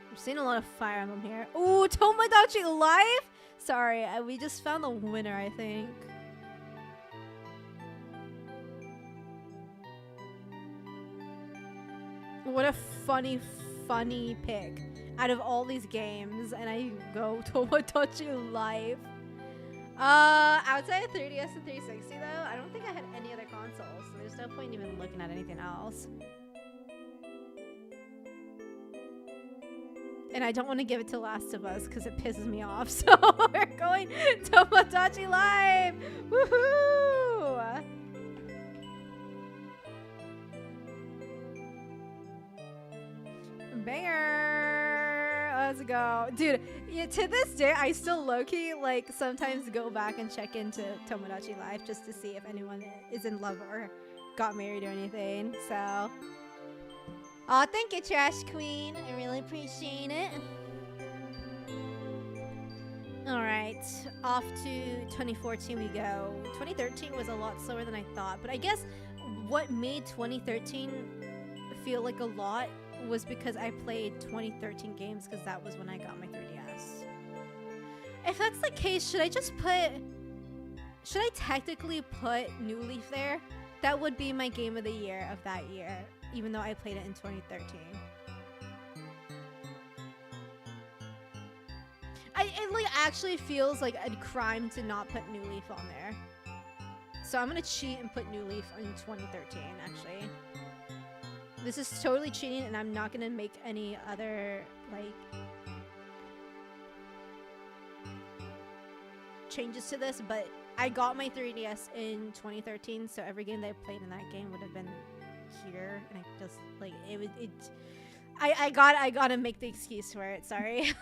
We're seeing a lot of Fire Emblem here. Ooh, Tomodachi Life? Sorry, we just found the winner, I think. What a funny pick. Out of all these games, and I go Tomodachi Life. Outside of 3DS and 360 though, I don't think I had any other consoles, so there's no point even looking at anything else. And I don't want to give it to Last of Us because it pisses me off, so we're going Tomodachi Life! Woohoo! Banger! Let's go. Dude, yeah, to this day, I still low-key, like, sometimes go back and check into Tomodachi Life just to see if anyone is in love or got married or anything, so. Aw, thank you, Trash Queen. I really appreciate it. Alright, off to 2014 we go. 2013 was a lot slower than I thought, but I guess what made 2013 feel like a lot was because I played 2013 games because that was when I got my 3DS. If that's the case, should I technically put New Leaf there? That would be my game of the year of that year, even though I played it in 2013. It like actually feels like a crime to not put New Leaf on there. So I'm gonna cheat and put New Leaf in 2013, actually. This is totally cheating, and I'm not gonna make any other, like, changes to this, but I got my 3DS in 2013, so every game that I played in that game would have been here, and I just, like, I gotta make the excuse for it, sorry.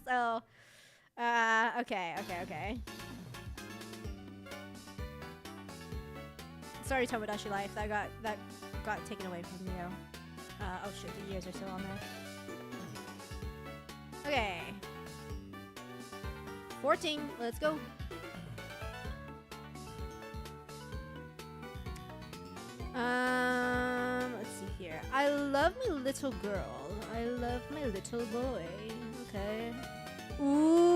So, okay. Sorry, Tomodachi Life, that got taken away from you. Oh shit, the years are still on there. Okay. 14, let's go. Let's see here. I love my little girl. I love my little boy. Okay. Ooh.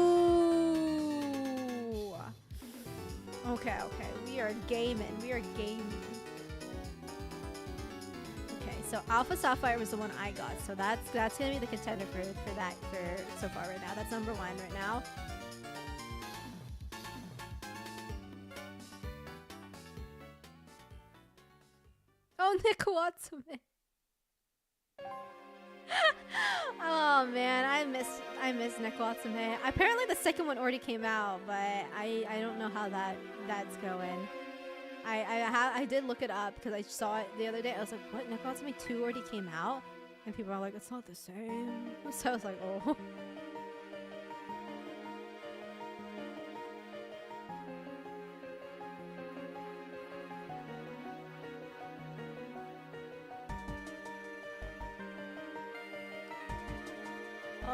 Okay, okay. We are gaming. We are gaming. Okay, so Alpha Sapphire was the one I got. So that's gonna be the contender for that for so far right now. That's number 1 right now. Oh, Nick Watsume. Oh man, I miss Nick Watsume. Apparently the second one already came out, but I don't know how that's going. I did look it up because I saw it the other day. I was like, what? Nick Watsume 2 already came out? And people are like, it's not the same. So I was like, oh.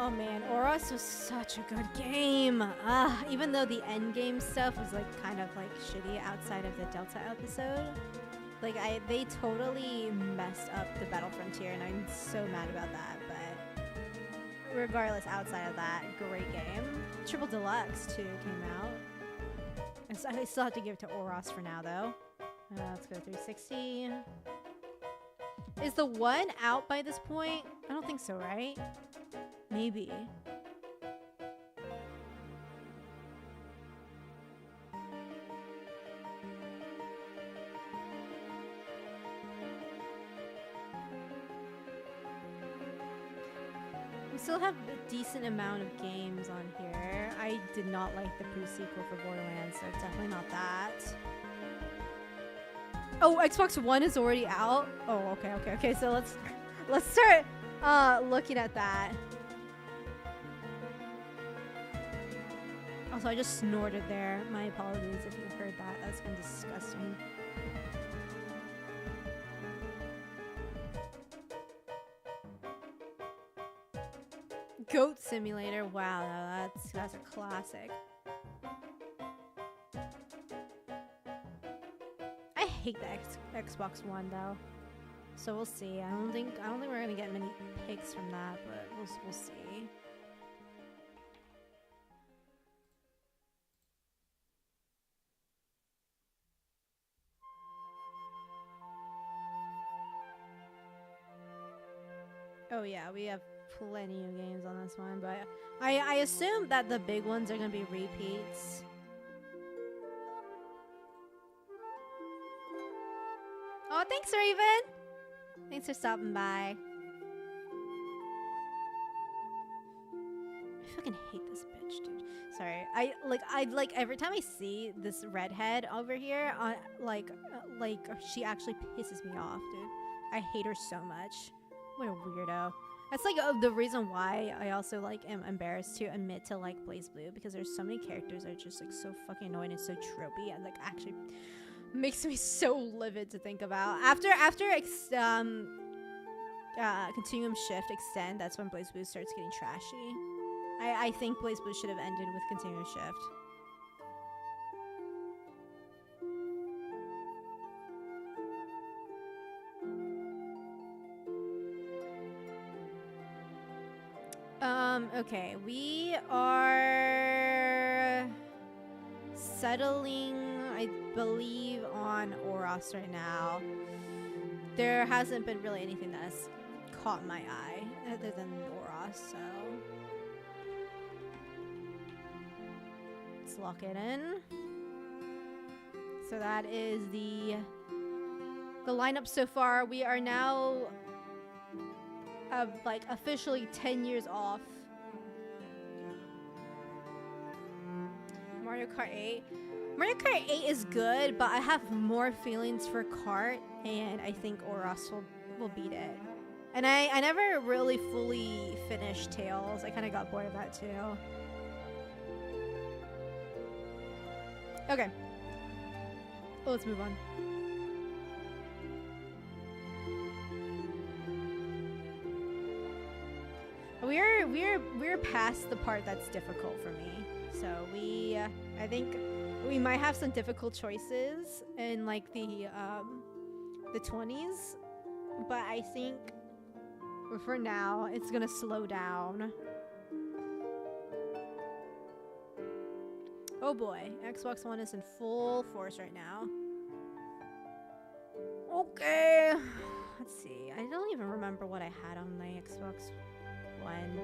Oh man, Oros was such a good game. Even though the end game stuff was like kind of like shitty outside of the Delta episode. Like they totally messed up the Battle Frontier and I'm so mad about that, but regardless outside of that, great game. Triple Deluxe too came out. I still have to give it to Oros for now though. Let's go 360. Is the 1 out by this point? I don't think so, right? Maybe. We still have a decent amount of games on here. I did not like the pre-sequel for Borderlands, so definitely not that. Oh, Xbox One is already out? Oh, okay. So let's start looking at that. Also, I just snorted there. My apologies if you heard that. That's been disgusting. Goat Simulator. Wow, that's a classic. I hate the Xbox One though. So we'll see. I don't think we're gonna get many picks from that, but we'll see. Oh yeah, we have plenty of games on this one, but I assume that the big ones are gonna be repeats. Oh, thanks, Raven. Thanks for stopping by. I fucking hate this bitch, dude. Sorry. I like every time I see this redhead over here, like she actually pisses me off, dude. I hate her so much. What a weirdo. That's like the reason why I also like am embarrassed to admit to like BlazBlue, because there's so many characters that are just like so fucking annoying and so tropey and like actually makes me so livid to think about. After Continuum Shift Extend, that's when BlazBlue starts getting trashy. I think BlazBlue should have ended with Continuum Shift. Okay, we are settling, I believe, on Oros right now. There hasn't been really anything that's caught my eye other than Oros, so let's lock it in. So that is the lineup so far. We are now like officially 10 years off. Mario Kart 8. Mario Kart 8 is good, but I have more feelings for Kart, and I think Oros will beat it. And I never really fully finished Tails. I kind of got bored of that too. Okay. Well, let's move on. We're past the part that's difficult for me. So I think we might have some difficult choices in like the the 20s, but I think for now it's gonna slow down. Oh boy, Xbox One is in full force right now. Okay, let's see. I don't even remember what I had on my Xbox One.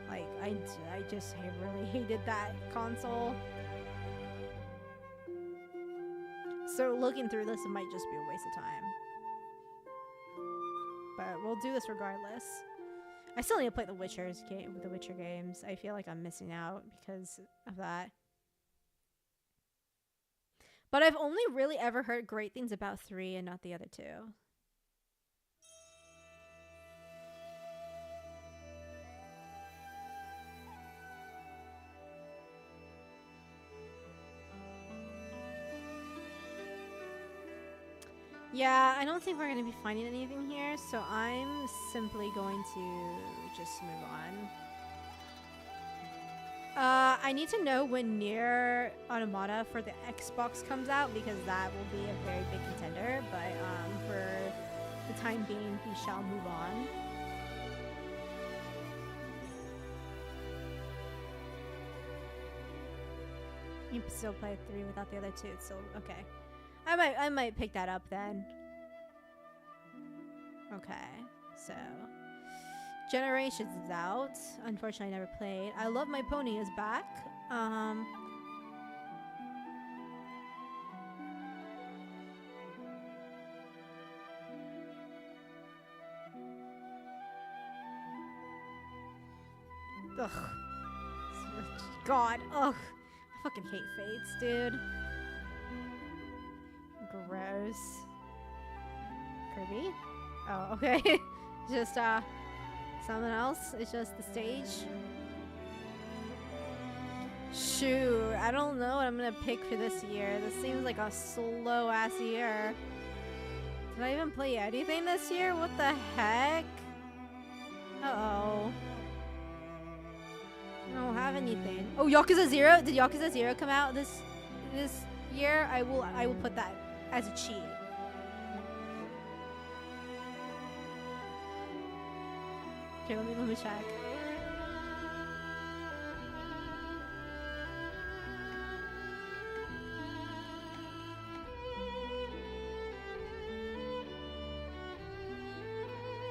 Like, I really hated that console. So looking through this, it might just be a waste of time. But we'll do this regardless. I still need to play the Witcher games. I feel like I'm missing out because of that. But I've only really ever heard great things about 3 and not the other 2. Yeah, I don't think we're going to be finding anything here, so I'm simply going to just move on. I need to know when Nier Automata for the Xbox comes out, because that will be a very big contender, but for the time being, we shall move on. You can still play 3 without the other 2, it's still okay. I might pick that up then. Okay, so Generations is out. Unfortunately, I never played. I Love My Pony is back. Ugh. God. Ugh. I fucking hate Fates, dude. Gross. Kirby? Oh, okay. Just, something else? It's just the stage? Shoot, I don't know what I'm gonna pick for this year. This seems like a slow-ass year. Did I even play anything this year? What the heck? Uh-oh. I don't have anything. Oh, Yakuza 0? Did Yakuza 0 come out this year? I will put that as a cheat. Okay, let me check.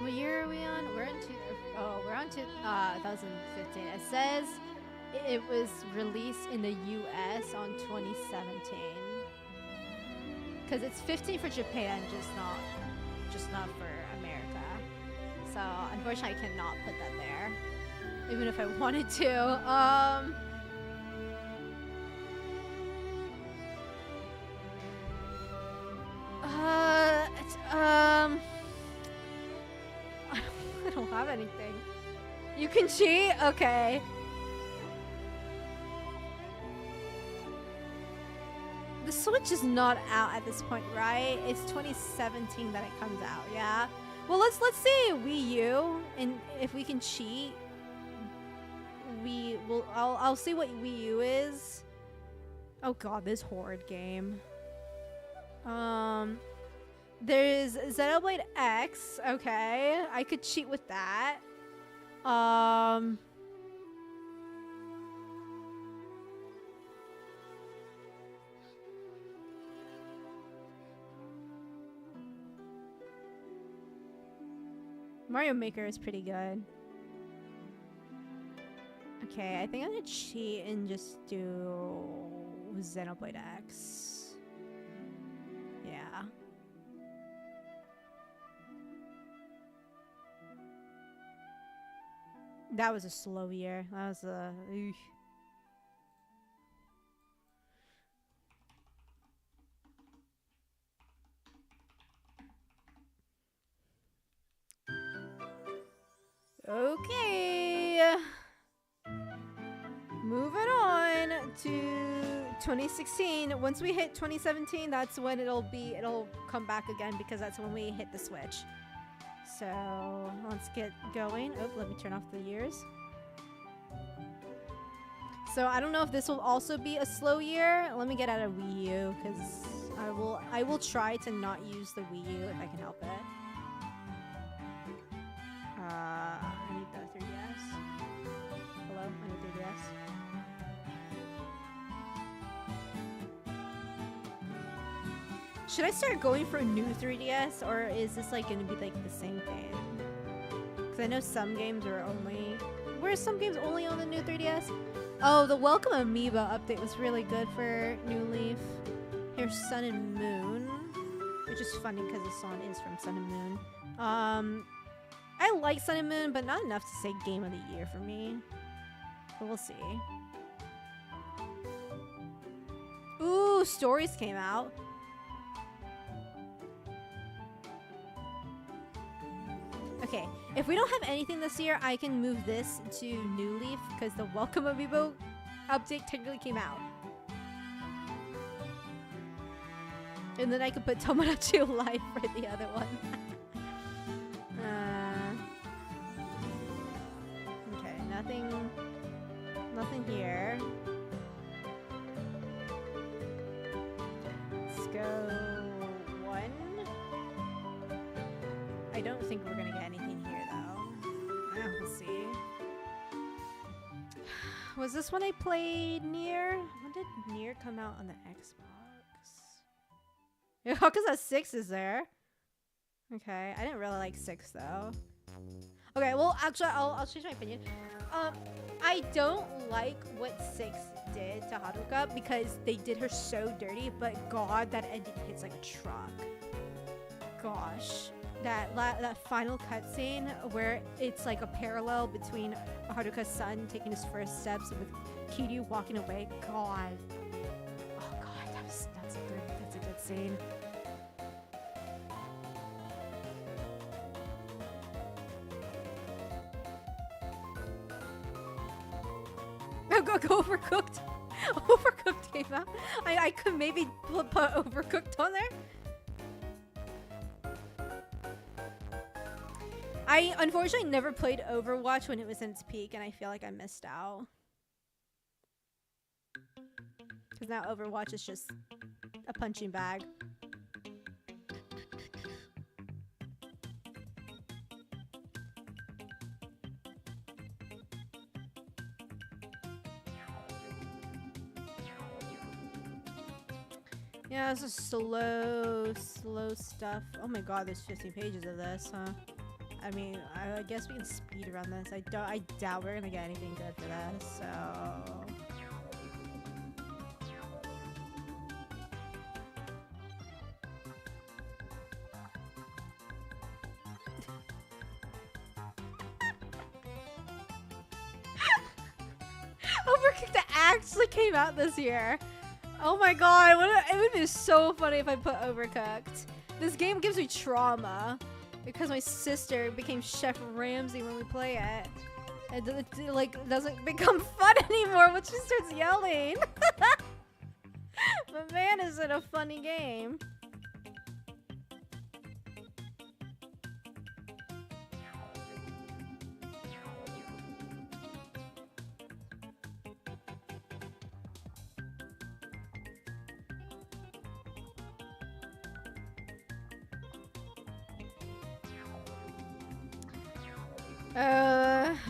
What year are we on? We're on 2015. It says it was released in the US on 2017. Because it's 15 for Japan, just not for America. So unfortunately, I cannot put that there, even if I wanted to. I don't have anything. You can cheat? Okay. The Switch is not out at this point, right? It's 2017 that it comes out, yeah? Well, let's see Wii U, and if we can cheat, I'll see what Wii U is. Oh god, this horrid game. There's Xenoblade X. Okay, I could cheat with that. Mario Maker is pretty good. Okay, I think I'm gonna cheat and just do Xenoblade X. Yeah. That was a slow year. That was a... Okay. Moving on to 2016. Once we hit 2017, that's when it'll come back again, because that's when we hit the Switch. So let's get going. Oh, let me turn off the years. So I don't know if this will also be a slow year. Let me get out of Wii U, because I will try to not use the Wii U if I can help it. I need the 3DS. Hello? I need 3DS. Should I start going for a new 3DS, or is this like gonna be like the same thing? Because I know some games are only... Were some games only on the new 3DS? Oh, the Welcome Amiibo update was really good for New Leaf. Here's Sun and Moon, which is funny because the song is from Sun and Moon. I like Sun and Moon, but not enough to say Game of the Year for me. But we'll see. Ooh, Stories came out. Okay, if we don't have anything this year, I can move this to New Leaf because the Welcome Amiibo update technically came out. And then I could put Tomodachi Life for the other one. Okay, nothing here. Let's go 1. I don't think we're gonna get anything here though. We'll see. Was this when I played Nier? When did Nier come out on the Xbox? Yeah, because that 6 is there. Okay, I didn't really like 6 though. Okay, well actually I'll change my opinion. I don't like what 6 did to Haruka because they did her so dirty, but god, that ending hits like a truck. Gosh. That final cutscene where it's like a parallel between Haruka's son taking his first steps with Kiryu walking away. God. Oh god, that's a good scene. Go Overcooked. Overcooked came out. I could maybe put Overcooked on there. I unfortunately never played Overwatch when it was in its peak, and I feel like I missed out. Because now Overwatch is just a punching bag. Yeah, this is slow stuff. Oh my god, there's 15 pages of this, huh? I mean, I guess we can speed around this. I doubt we're gonna get anything good for this, so... Overcooked actually came out this year. Oh my god, it would be so funny if I put Overcooked. This game gives me trauma. Because my sister became Chef Ramsay when we play it. It like doesn't become fun anymore when she starts yelling. But man, is it a funny game.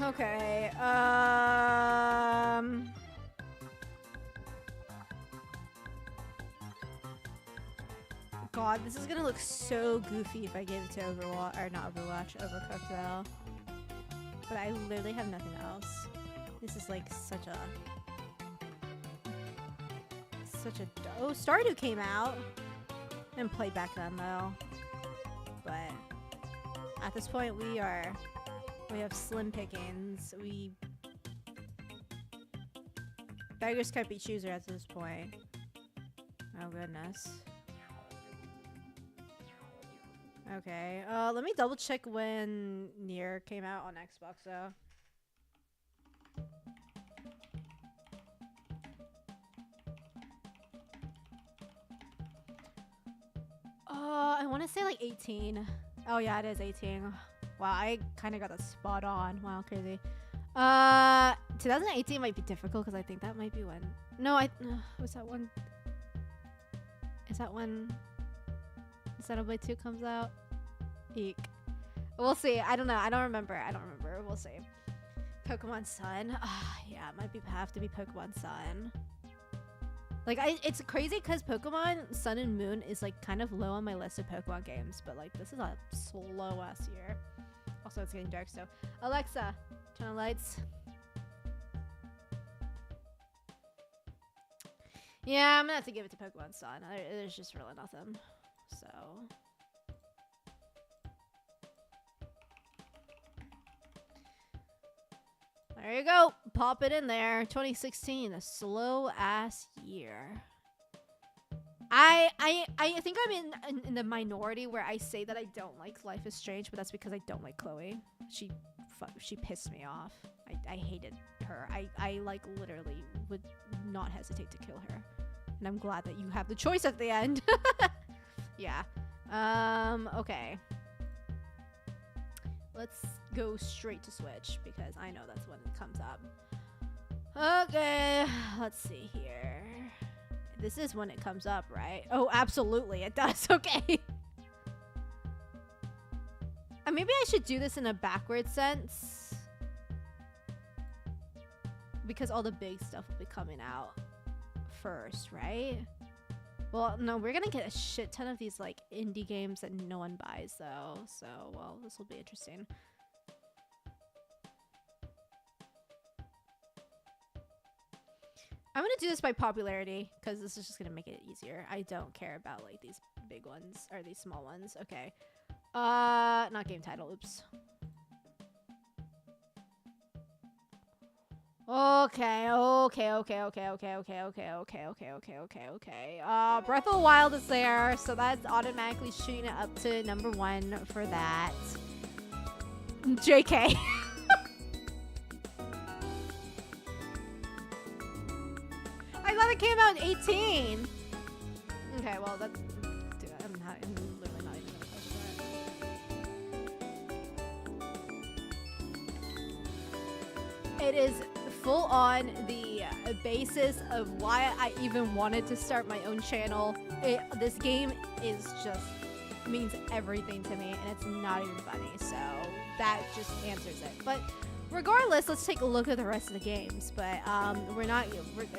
Okay, God, this is gonna look so goofy if I give it to Overwatch, or not Overwatch, Overcooked though. But I literally have nothing else. This is like such a... Oh, Stardew came out! I didn't play back then though. But at this point we have slim pickings. Beggars can't be choosers at this point. Oh goodness. Okay, let me double check when Nier came out on Xbox though. I want to say like 18. Oh yeah, it is 18. Wow, I kind of got that spot on. Wow, crazy. 2018 might be difficult because I think that might be when... No, was that one... Is that when Xenoblade 2 comes out? Eek. We'll see. I don't know. I don't remember. We'll see. Pokemon Sun. Yeah, it might have to be Pokemon Sun. Like, it's crazy because Pokemon Sun and Moon is like kind of low on my list of Pokemon games, but like this is a slow ass year. Also, it's getting dark, so Alexa, turn on lights. Yeah, I'm gonna have to give it to Pokemon Sun. There's just really nothing. So. There you go. Pop it in there. 2016, a slow ass year. I think I'm in the minority where I say that I don't like Life is Strange, but that's because I don't like Chloe. She pissed me off. I hated her. I like literally would not hesitate to kill her. And I'm glad that you have the choice at the end. Yeah. Okay. Let's go straight to Switch because I know that's when it comes up. Okay, let's see here. This is when it comes up, right? Oh, absolutely, it does. Okay. Maybe I should do this in a backward sense because all the big stuff will be coming out first, right? Well, no, we're gonna get a shit ton of these like indie games that no one buys though. So, well, this will be interesting. I'm gonna do this by popularity because this is just gonna make it easier. I don't care about like these big ones or these small ones. Okay. Not game title. Oops. Okay. Breath of the Wild is there, so that's automatically shooting it up to number 1 for that. JK. I thought it came out in 18. Okay, well that's. Dude, I'm literally not even gonna touch that. It is full on the basis of why I even wanted to start my own channel. This game is just means everything to me, and it's not even funny. So that just answers it. But regardless, let's take a look at the rest of the games. But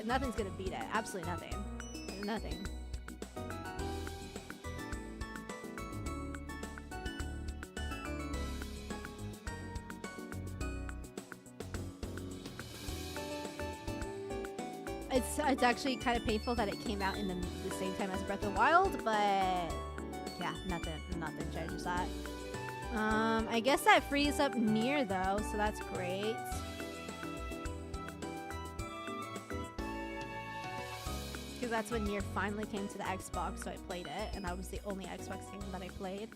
nothing's gonna beat it. Absolutely nothing. Nothing. It's actually kind of painful that it came out in the same time as Breath of the Wild, but yeah, nothing changes that. I guess that frees up Nier though, so that's great. Because that's when Nier finally came to the Xbox, so I played it, and that was the only Xbox game that I played.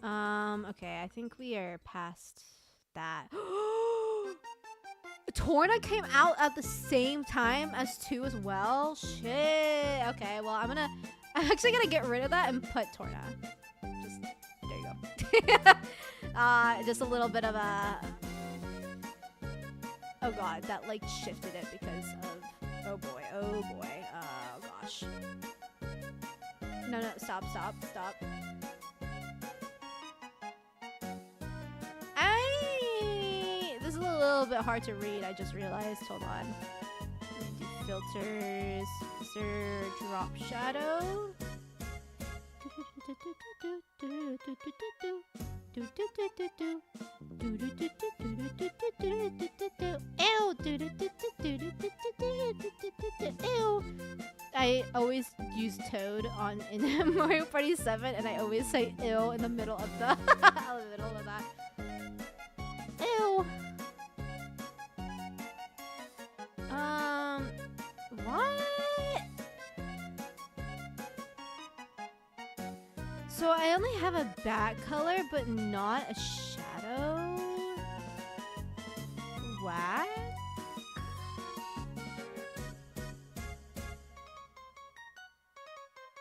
Okay, I think we are past that. Torna came out at the same time as 2 as well. Shit. Okay, well I'm actually gonna get rid of that and put Torna. Just there you go. Just a little bit of a. Oh god, that like shifted it because of. Oh boy. Oh gosh. No, stop. This is a little bit hard to read, I just realized. Hold on. Do filters. Is there drop shadow? Ew. I always use Toad in Mario Party 7, and I always say ew in the middle of the middle of that. Ew. What? So I only have a back color, but not a shadow? Whack?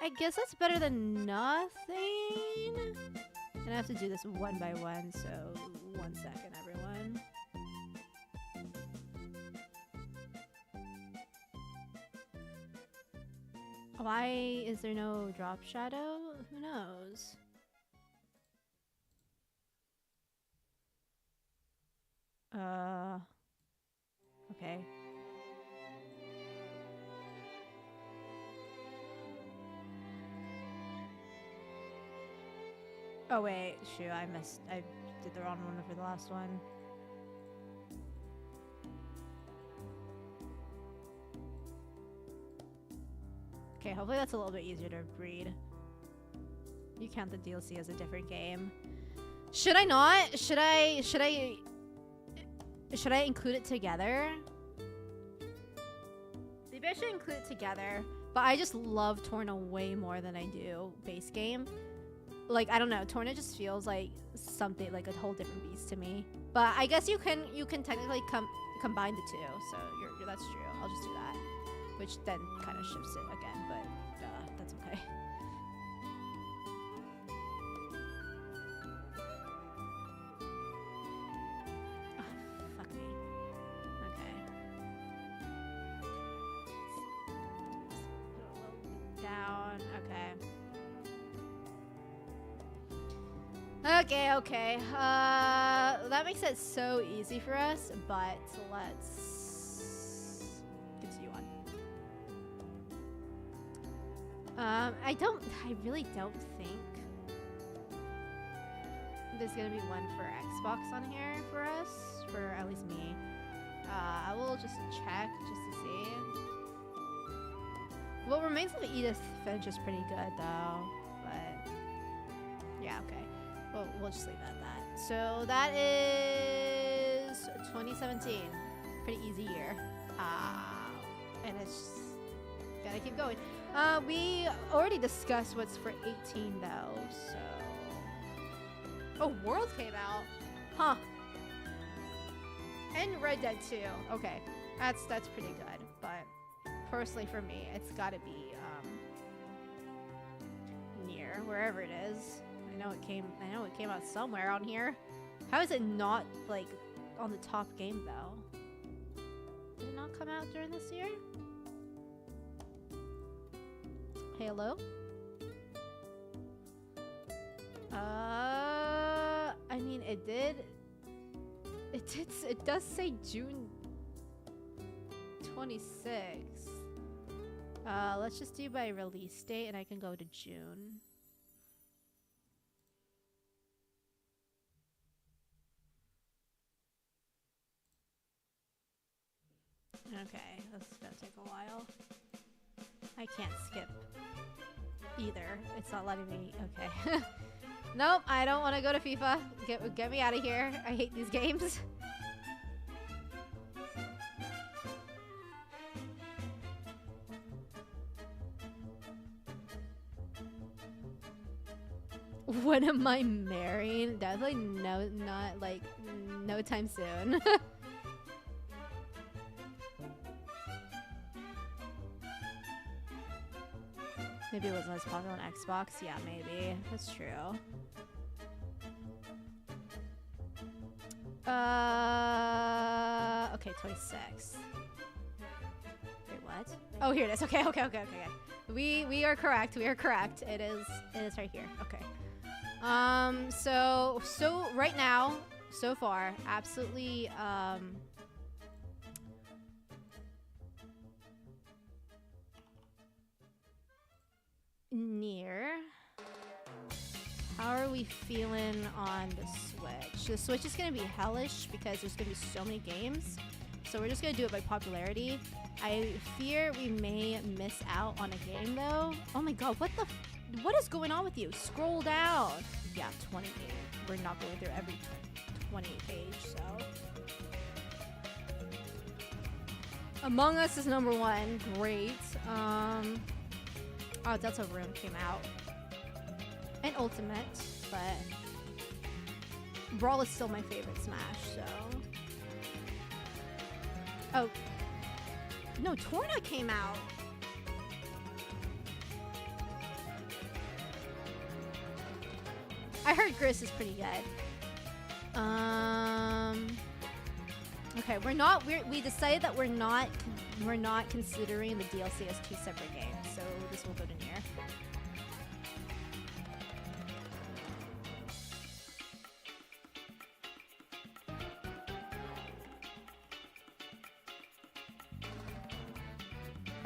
I guess that's better than nothing. And I have to do this one by one, so 1 second, everyone. Why is there no drop shadow? Who knows? Okay. Oh wait, shoot, I did the wrong one for the last one. Okay, hopefully that's a little bit easier to read. You count the DLC as a different game. Should I not? Should I include it together? Maybe I should include it together. But I just love Torna way more than I do base game. Like, I don't know, Torna just feels like something, like a whole different beast to me. But I guess you can technically combine the two, so that's true. I'll just do that, which then kind of shifts it again, but that's okay. Oh, fuck me. Okay. Down. Okay. Okay. That makes it so easy for us, but let's continue on. I really don't think there's gonna be one for Xbox on here for us, for at least me. I will just check just to see. What Remains of Edith Finch is pretty good though, but yeah, okay. Well, we'll just leave it at that. So that is 2017. Pretty easy year. And it's just gotta keep going. We already discussed what's for 18 though, so. Oh, World came out. Huh. And Red Dead 2. Okay. That's pretty good. But personally for me, it's gotta be near wherever it is. I know it came out somewhere on here. How is it not like on the top game though? Did it not come out during this year? Halo? I mean it does say June 26th. Let's just do by release date and I can go to June. Okay, that's gonna take a while. I can't skip either. It's not letting me. Okay. Nope, I don't want to go to FIFA. Get me out of here. I hate these games. When am I marrying? Definitely no time soon. Maybe it wasn't as popular on Xbox. Yeah, maybe. That's true. Okay, 26. Wait, what? Oh, here it is. Okay. We are correct. We are correct. It is right here. Okay. So right now, so far, absolutely, near. How are we feeling on the Switch? The Switch is gonna be hellish because there's gonna be so many games. So we're just gonna do it by popularity. I fear we may miss out on a game though. Oh my god, what is going on with you? Scroll down. Yeah, 28. We're not going through every 28 page, so. Among Us is number 1. Great. Oh, Delta Rune came out. And Ultimate, but Brawl is still my favorite Smash, so. Oh. No, Torna came out. I heard Gris is pretty good. Okay, we decided that we're not considering the DLC as 2 separate games, so this will go to near.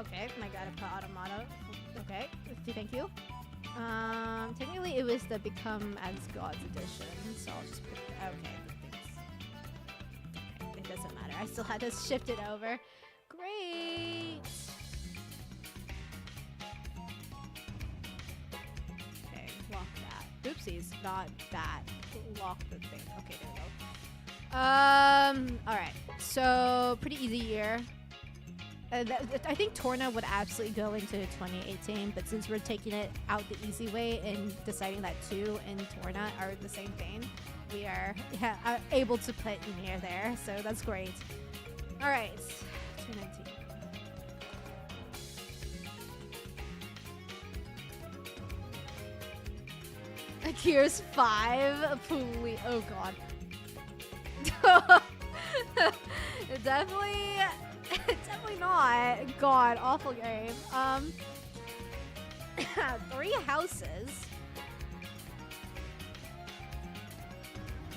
Okay, I gotta put automata. Okay, thank you. Technically it was the Become as Gods edition, so I'll just put okay. It doesn't matter. I still had to shift it over. Great. Okay, lock that. Oopsies, not that. Lock the thing. Okay, there we go. All right. So pretty easy year. I think Torna would absolutely go into 2018, but since we're taking it out the easy way and deciding that 2 and Torna are the same thing, we are able to put near there, so that's great. All right, 2019. Gears 5, please. Oh god. Definitely not. God, awful game. 3 houses.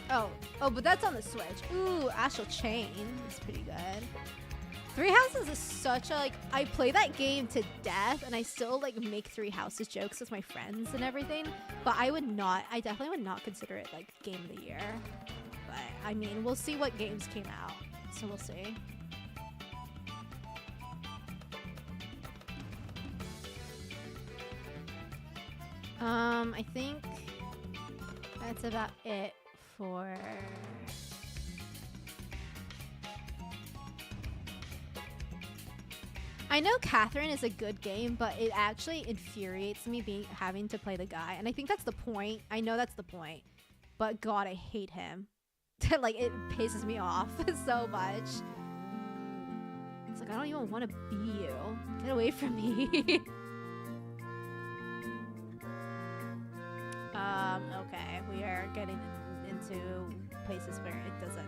Oh, but that's on the Switch. Ooh, Astral Chain is pretty good. 3 Houses is such a, like, I play that game to death, and I still, like, make 3 Houses jokes with my friends and everything, but I definitely would not consider it, like, Game of the Year. But, I mean, we'll see what games came out, so we'll see. I think that's about it for... I know Catherine is a good game, but it actually infuriates me having to play the guy. And I think that's the point. I know that's the point. But God, I hate him. Like, it pisses me off so much. It's like, I don't even want to be you. Get away from me. Okay. We are getting into places where it doesn't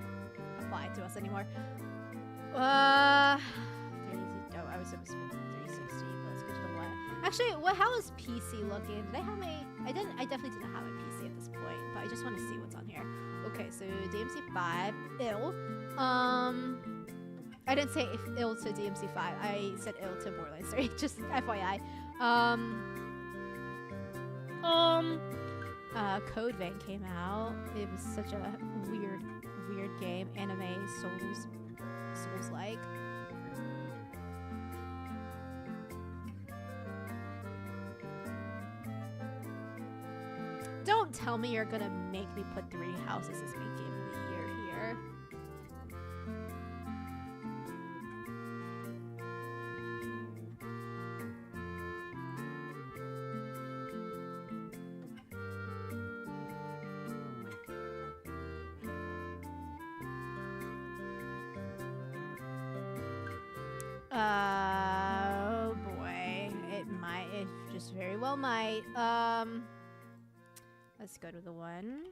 apply to us anymore. I was supposed to be 360, but let's go to the one. Actually, how is PC looking? Did I have my... I definitely didn't have a PC at this point, but I just want to see what's on here. Okay, so DMC5, ill. I didn't say ill to DMC5. I said ill to Borderlands 3, just FYI. Code Vein came out. It was such a weird game. Anime Souls-like. Don't tell me you're gonna make me put 3 Houses as my game of the year here. Oh boy, it just very well might. Let's go to the one.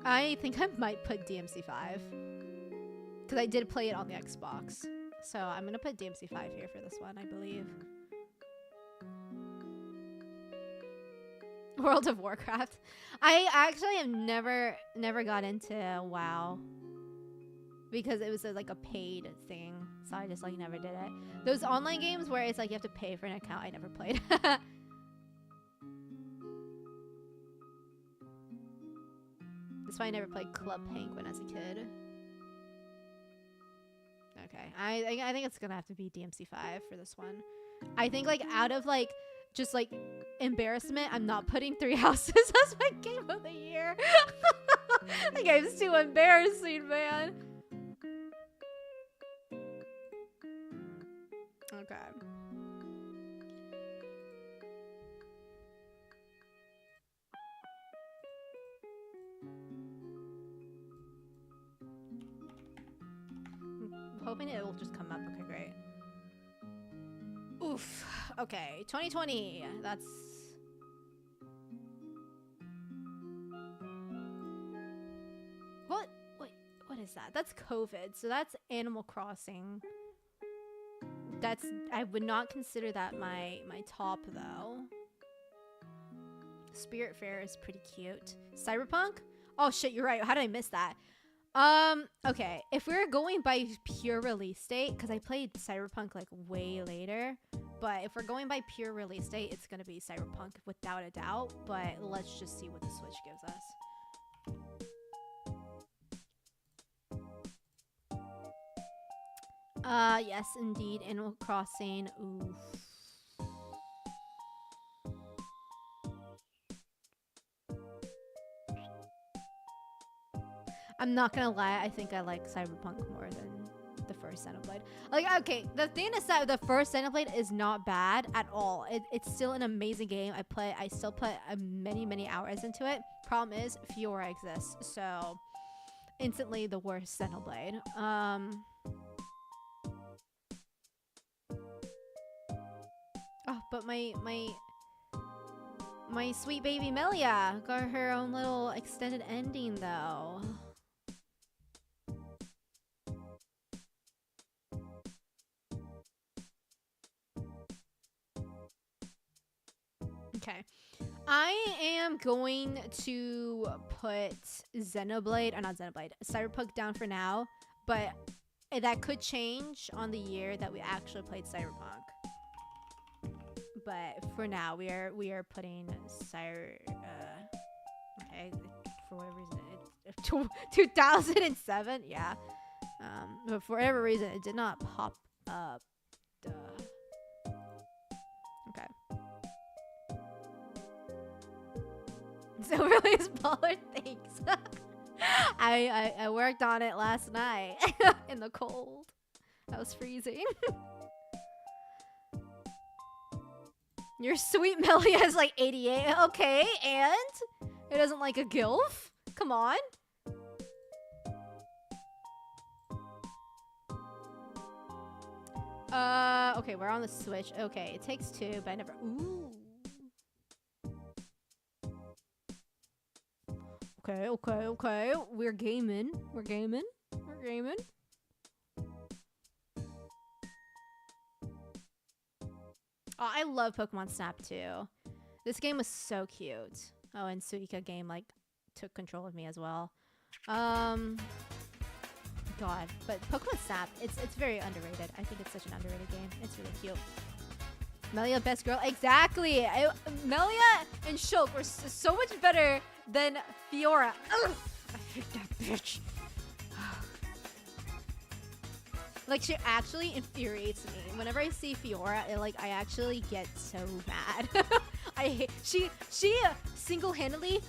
I think I might put DMC5 because I did play it on the Xbox, so I'm gonna put DMC5 here for this one, I believe. World of Warcraft. I actually have never got into WoW because it was like a paid thing, so I just like never did it. Those online games where it's like you have to pay for an account, I never played. That's why I never played Club Penguin as a kid. Okay, I think it's gonna have to be DMC5 for this one. I think like out of like just like embarrassment, I'm not putting 3 Houses as my game of the year. The game's too embarrassing, man. Okay. I'm hoping it will just come up. Okay, great. Oof. Okay, 2020. That's is that? That's COVID. So that's Animal Crossing. I would not consider that my top though. Spirit Fair is pretty cute. Cyberpunk? Oh shit, you're right. How did I miss that? Okay. If we're going by pure release date, because I played Cyberpunk like way later, but if we're going by pure release date, it's gonna be Cyberpunk without a doubt. But let's just see what the Switch gives us. Yes, indeed. Animal Crossing. Oof. I'm not gonna lie, I think I like Cyberpunk more than the first Xenoblade. Like, okay, the thing is that the first Xenoblade is not bad at all. It's still an amazing game. I still put many hours into it. Problem is, Fiora exists, so instantly the worst Xenoblade. Oh, but my sweet baby Melia got her own little extended ending though. Okay. I am going to put Cyberpunk down for now, but that could change on the year that we actually played Cyberpunk. But for now, we are putting okay, for whatever reason, 2007, yeah. But for whatever reason, it did not pop up. Duh. Okay. So really smaller things. I worked on it last night in the cold. I was freezing. Your sweet Melia is like 88. Okay, and it doesn't like a gilf? Come on. Okay, we're on the Switch. Okay, it takes two, but I never. Ooh. Okay. We're gaming. Oh, I love Pokemon Snap too. This game was so cute. Oh, and Suika game like took control of me as well. God, but Pokemon Snap, it's very underrated. I think it's such an underrated game. It's really cute. Melia, best girl. Exactly. Melia and Shulk were so much better than Fiora. Ugh, I hate that bitch. Like, she actually infuriates me. Whenever I see Fiora, I actually get so mad. I hate she single-handedly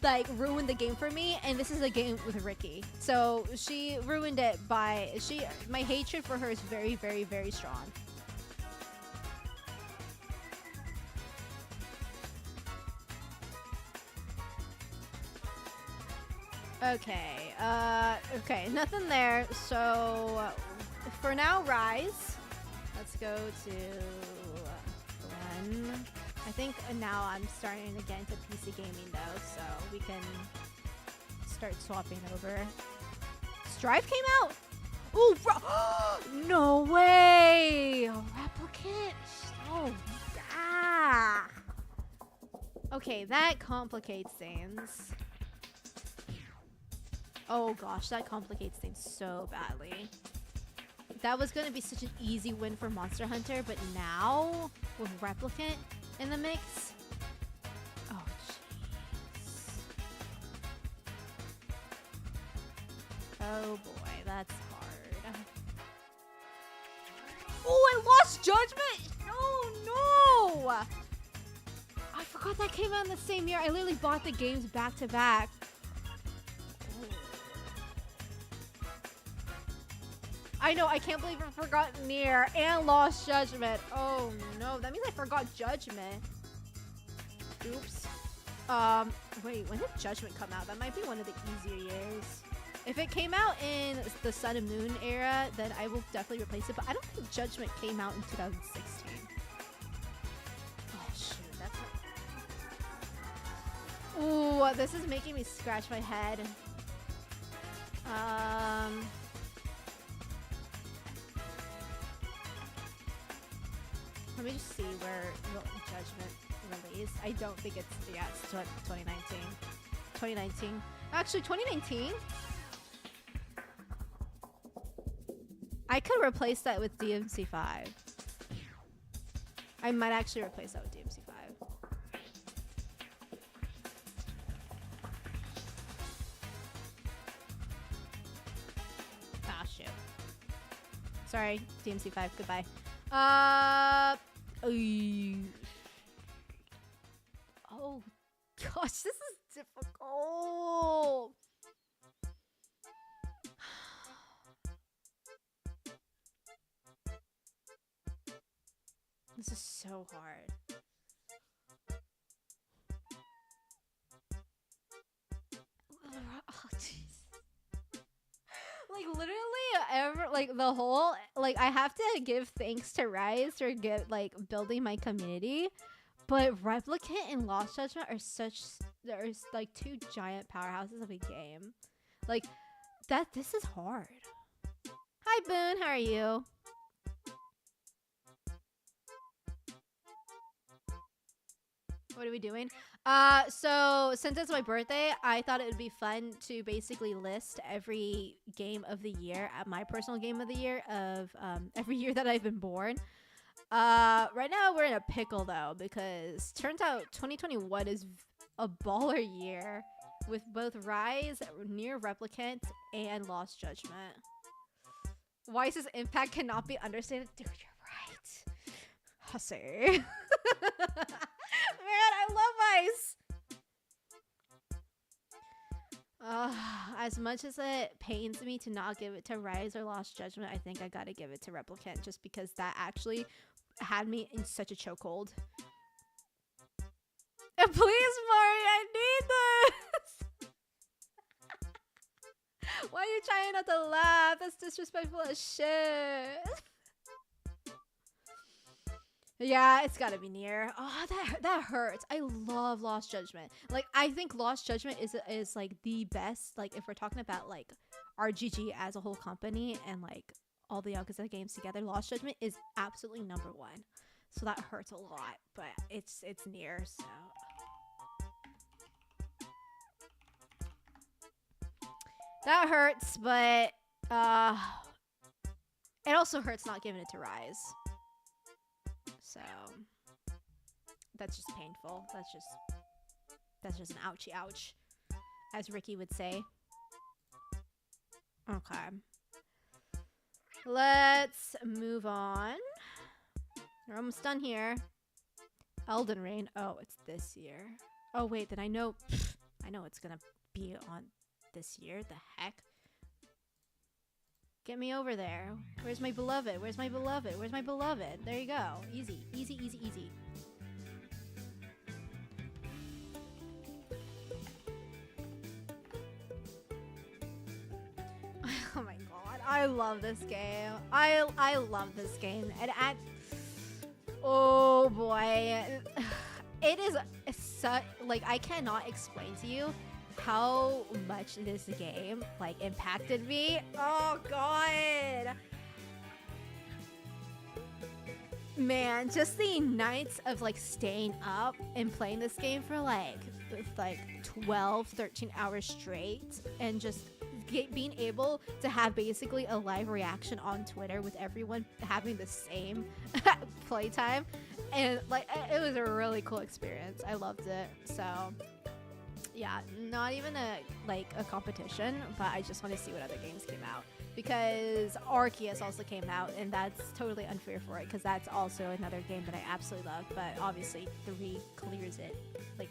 like ruined the game for me, and this is a game with Ricky. So she ruined it by my hatred for her is very, very, very strong. Okay, okay, nothing there. So for now, Rise. Let's go to Glenn. I think now I'm starting to get into PC gaming though, so we can start swapping over. Strive came out? Ooh, no way! A replicant? Oh, ah. Okay, that complicates things. Oh gosh, that complicates things so badly. That was going to be such an easy win for Monster Hunter, but now with Replicant in the mix? Oh jeez. Oh boy, that's hard. Oh, I lost Judgment! Oh no! I forgot that came out in the same year. I literally bought the games back to back. I know, I can't believe I forgot Nier and lost Judgment. Oh no, that means I forgot Judgment. Oops. Wait, when did Judgment come out? That might be one of the easier years. If it came out in the Sun and Moon era, then I will definitely replace it, but I don't think Judgment came out in 2016. Oh shoot, that's not... Ooh, this is making me scratch my head. Um, Let me just see where Judgment released. I don't think it's, yeah, it's 2019. 2019. Actually, 2019? I could replace that with DMC5. I might actually replace that with DMC5. Ah, shoot. Sorry, DMC5, goodbye. Oh, gosh, this is difficult. This is so hard. Oh, jeez. Like literally like the whole, like I have to give thanks to Rise for building my community, but Replicant and Lost Judgment are there's like two giant powerhouses of a game. Like this is hard. Hi Boone, how are you? What are we doing? So since it's my birthday, I thought it would be fun to basically list every game of the year, my personal game of the year of every year that I've been born. Right now we're in a pickle though, because turns out 2021 is a baller year with both Rise, Near Replicant, and Lost Judgment. Wise's impact cannot be understated. Dude, you're right. Hussy. Man, I love Ice. As much as it pains me to not give it to Rise or Lost Judgment, I think I gotta give it to Replicant just because that actually had me in such a chokehold. And please, Mari, I need this. Why are you trying not to laugh? That's disrespectful as shit. Yeah, it's gotta be Near. Oh, that hurts. I love Lost Judgment. Like, I think Lost Judgment is like the best. Like, if we're talking about like RGG as a whole company and like all the Yakuza games together, Lost Judgment is absolutely number one. So that hurts a lot, but it's Near. So that hurts, but it also hurts not giving it to Rise. So that's just painful. That's just an ouchie ouch, as Ricky would say. Okay. Let's move on. We're almost done here. Elden Ring. Oh, it's this year. Oh wait, then I know it's gonna be on this year. The heck? Get me over there. Where's my beloved? Where's my beloved? Where's my beloved? There you go. Easy, easy, easy, easy. Oh my god, I love this game. I love this game. And oh boy, it is such, like, I cannot explain to you how much this game like impacted me. Oh god, man, just the nights of like staying up and playing this game for like 12-13 hours straight, and just being able to have basically a live reaction on Twitter with everyone having the same playtime, and like it was a really cool experience. I loved it. So yeah, not even a competition, but I just want to see what other games came out, because Arceus also came out, and that's totally unfair for it because that's also another game that I absolutely love, but obviously 3 clears it like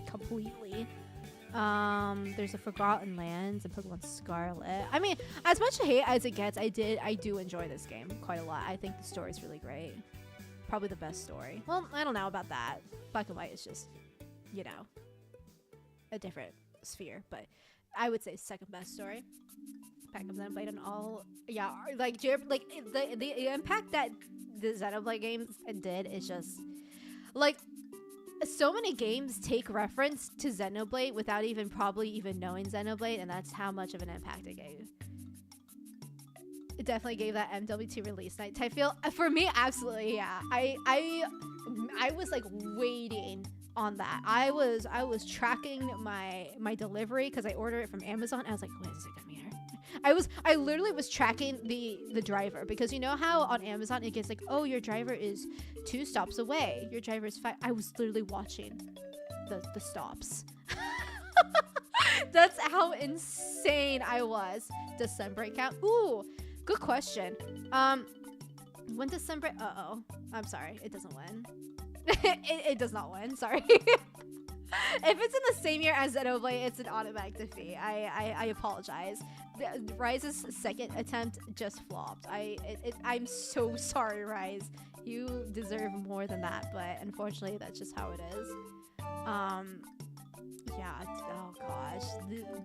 completely. There's a Forgotten Lands and Pokemon Scarlet. I mean, as much hate as it gets, I do enjoy this game quite a lot. I think the story is really great. Probably the best story. Well, I don't know about that. Black and White is just, you know, a different sphere, but I would say second best story. Pack of Xenoblade and all, yeah, like the impact that the Xenoblade games did is just like so many games take reference to Xenoblade without probably even knowing Xenoblade, and that's how much of an impact it gave. It definitely gave that MW2 release night type feel. For me, absolutely, yeah. I was like waiting on that. I was tracking my delivery because I ordered it from Amazon. I was like, when is it coming here? I literally was tracking the driver, because you know how on Amazon it gets like, oh, your driver is 2 stops away. Your driver is 5. I was literally watching the stops. That's how insane I was. December count. Ooh, good question. When December? Uh-oh. I'm sorry. It doesn't win. it does not win. Sorry. If it's in the same year as Xenoblade, it's an automatic defeat. I apologize. Rise's second attempt just flopped. I'm so sorry, Rise. You deserve more than that, but unfortunately, that's just how it is. Yeah. Oh gosh,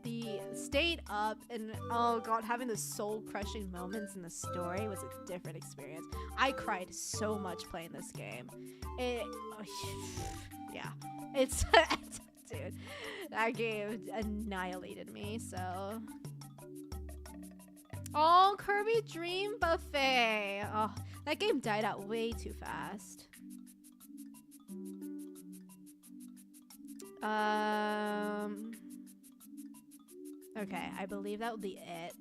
the stayed up and oh god, having the soul crushing moments in the story was a different experience. I cried so much playing this game. Yeah, it's dude, that game annihilated me. So, oh, Kirby Dream Buffet. Oh, that game died out way too fast. Okay, I believe that will be it.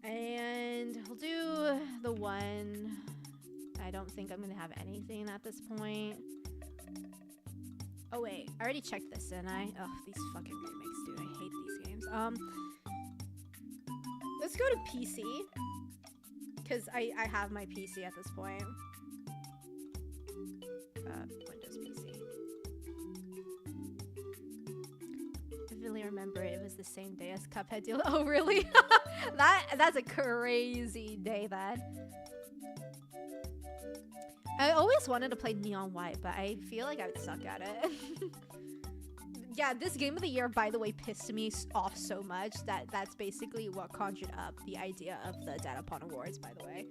And we'll do the one. I don't think I'm gonna have anything at this point. Oh wait, I already checked this, didn't I? Oh, these fucking remakes, dude. I hate these games. Let's go to PC, because I have my PC at this point. Windows PC. I really remember it was the same day as Cuphead deal. Oh really? That's a crazy day then. I always wanted to play Neon White, but I feel like I would suck at it. Yeah, this game of the year, by the way, pissed me off so much that that's basically what conjured up the idea of the Datapon Awards, by the way.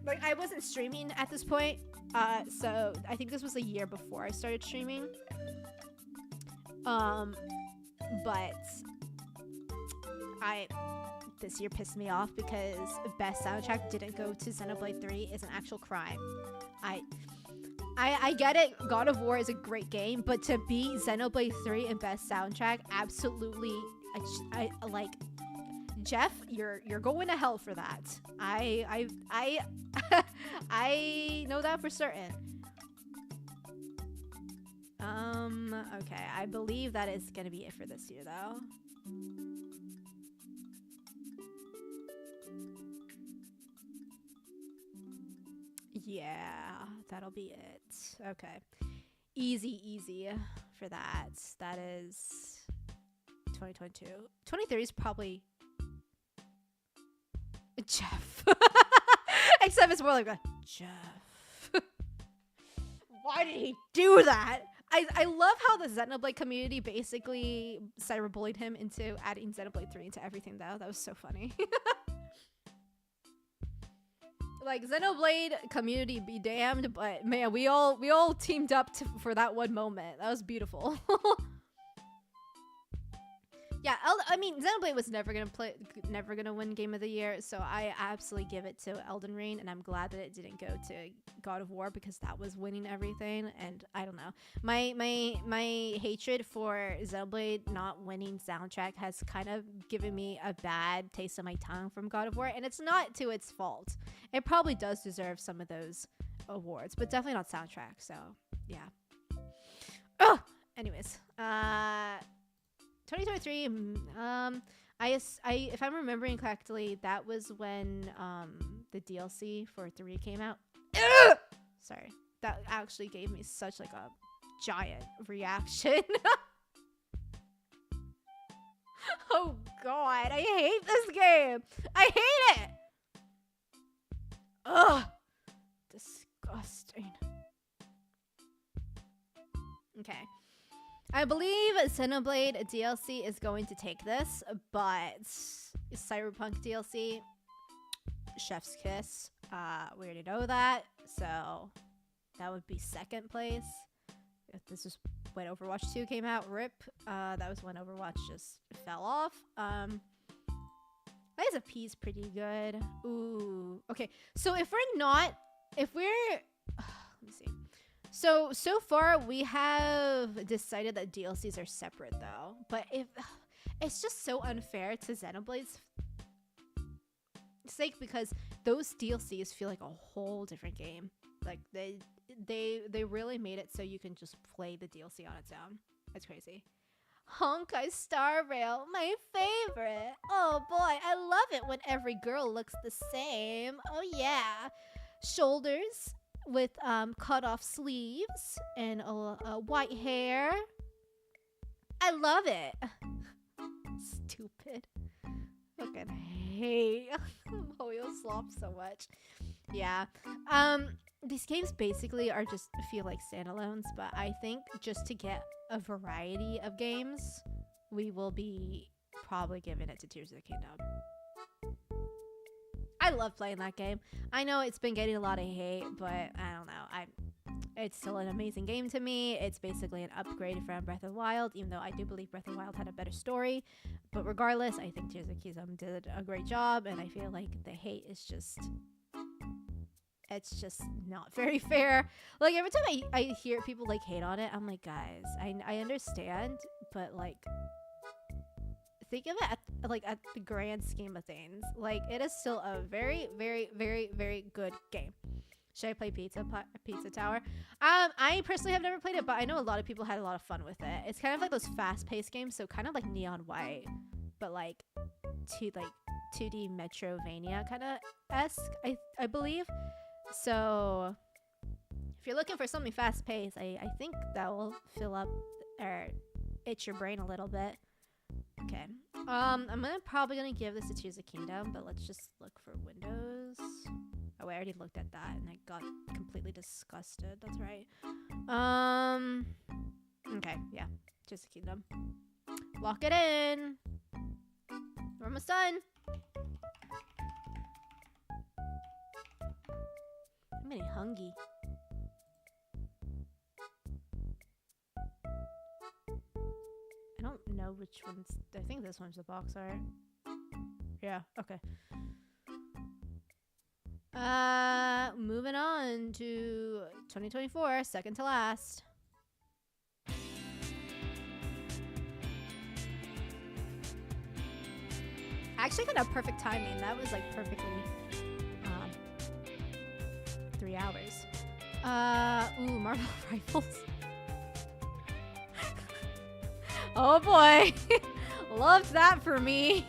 Like, I wasn't streaming at this point, so I think this was a year before I started streaming. But this year pissed me off because best soundtrack didn't go to Xenoblade 3 is an actual crime. I get it, God of War is a great game, but to be Xenoblade 3 in best soundtrack, absolutely, I like, Jeff, you're going to hell for that. I know that for certain. Okay, I believe that is gonna be it for this year, though. Yeah, that'll be it. Okay. Easy for that. That is 2022. 23 is probably Jeff. Except it's more like Jeff. Why did he do that? I love how the Xenoblade community basically cyberbullied him into adding Xenoblade 3 into everything, though. That was so funny. Like, Xenoblade community be damned, but man, we all teamed up for that one moment. That was beautiful. Yeah, I mean, Xenoblade was never gonna win Game of the Year, so I absolutely give it to Elden Ring, and I'm glad that it didn't go to God of War because that was winning everything. And I don't know, my hatred for Xenoblade not winning soundtrack has kind of given me a bad taste in my tongue from God of War, and it's not to its fault. It probably does deserve some of those awards, but definitely not soundtrack. So yeah. Oh, anyways, 2023, if I'm remembering correctly, that was when the DLC for 3 came out. Sorry, that actually gave me such like a giant reaction. Oh god, I hate this game. I hate it. Ugh, disgusting. Okay. I believe Xenoblade DLC is going to take this, but Cyberpunk DLC, chef's kiss. We already know that, so that would be second place. If this is when Overwatch 2 came out, RIP. That was when Overwatch just fell off. I guess a P's pretty good. Ooh, okay. So if we're, let me see. So far we have decided that DLCs are separate though. But if it's just so unfair to Xenoblade's sake because those DLCs feel like a whole different game. Like they really made it so you can just play the DLC on its own. It's crazy. Honkai Star Rail, my favorite. Oh boy, I love it when every girl looks the same. Oh yeah. Shoulders with cut off sleeves and white hair. I love it. Stupid. Fucking hate Moyo Slop so much. Yeah. These games basically are just feel like standalones, but I think just to get a variety of games, we will be probably giving it to Tears of the Kingdom. I love playing that game. I know it's been getting a lot of hate, but I don't know. It's still an amazing game to me. It's basically an upgrade from Breath of the Wild, even though I do believe Breath of the Wild had a better story. But regardless, I think Tears of the Kingdom did a great job, and I feel like the hate is just... it's just not very fair. Like, every time I hear people, like, hate on it, I'm like, guys, I understand, but, like, think of it at the grand scheme of things. Like, it is still a very, very, very, very good game. Should I play Pizza Tower? I personally have never played it, but I know a lot of people had a lot of fun with it. It's kind of like those fast-paced games, so kind of like Neon White, but, like, 2D Metrovania kind of esque, I believe. So if you're looking for something fast paced, I think that will fill up or itch your brain a little bit. Okay. I'm probably gonna give this a Tears of the Kingdom, but let's just look for Windows. Oh, I already looked at that and I got completely disgusted. That's right. Okay, yeah. Tears of the Kingdom. Lock it in. We're almost done. I'm getting hungry. I don't know which one's... I think this one's the box art. Yeah, okay. Moving on to 2024, second to last. Actually got a perfect timing. That was like perfectly 3 hours. Ooh, Marvel Rivals. Oh boy. Loved that for me.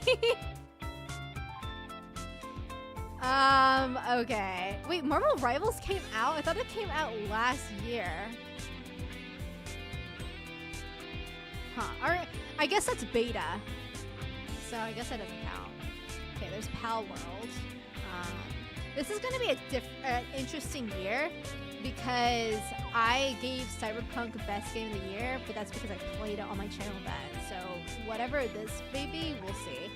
Okay. Wait, Marvel Rivals came out? I thought it came out last year. Huh. I guess that's beta. So I guess that doesn't count. Okay, there's Pal World. This is going to be an interesting year because I gave Cyberpunk Best Game of the Year, but that's because I played it on my channel then. So whatever this may be, we'll see.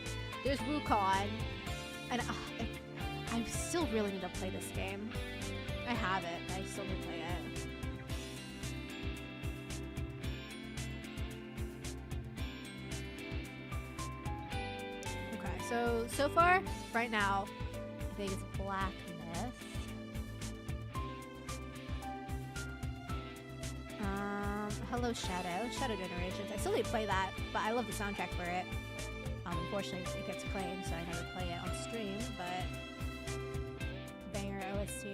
There's Wukong, and I still really need to play this game. I have it, but I still need to play it. Okay, so far, right now, I think it's Black Myth. Hello Shadow Generations. I still need to play that, but I love the soundtrack for it. Unfortunately, it gets claimed, so I never play it on stream, but banger OST.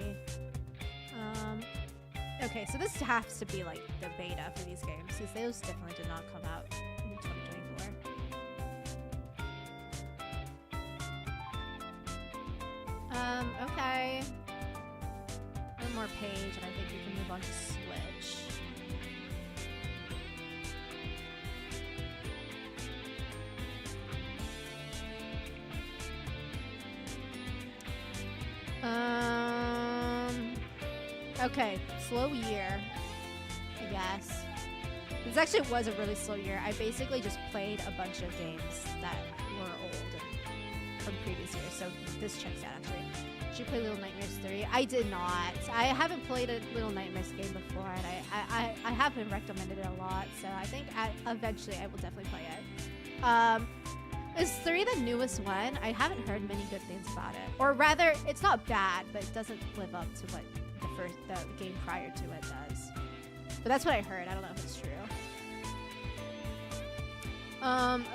Okay, so this has to be like the beta for these games, because those definitely did not come out in 2024. Okay. One more page, and I think we can move on to Switch. Okay, slow year, I guess. This actually was a really slow year. I basically just played a bunch of games that were old and from previous years, so this checks out actually. you play Little Nightmares 3? I did not. I haven't played a Little Nightmares game before, and I have been recommended it a lot, so I think eventually I will definitely play it. Is 3 the newest one? I haven't heard many good things about it. Or rather, it's not bad, but it doesn't live up to what the game prior to it does. But that's what I heard. I don't know if it's true.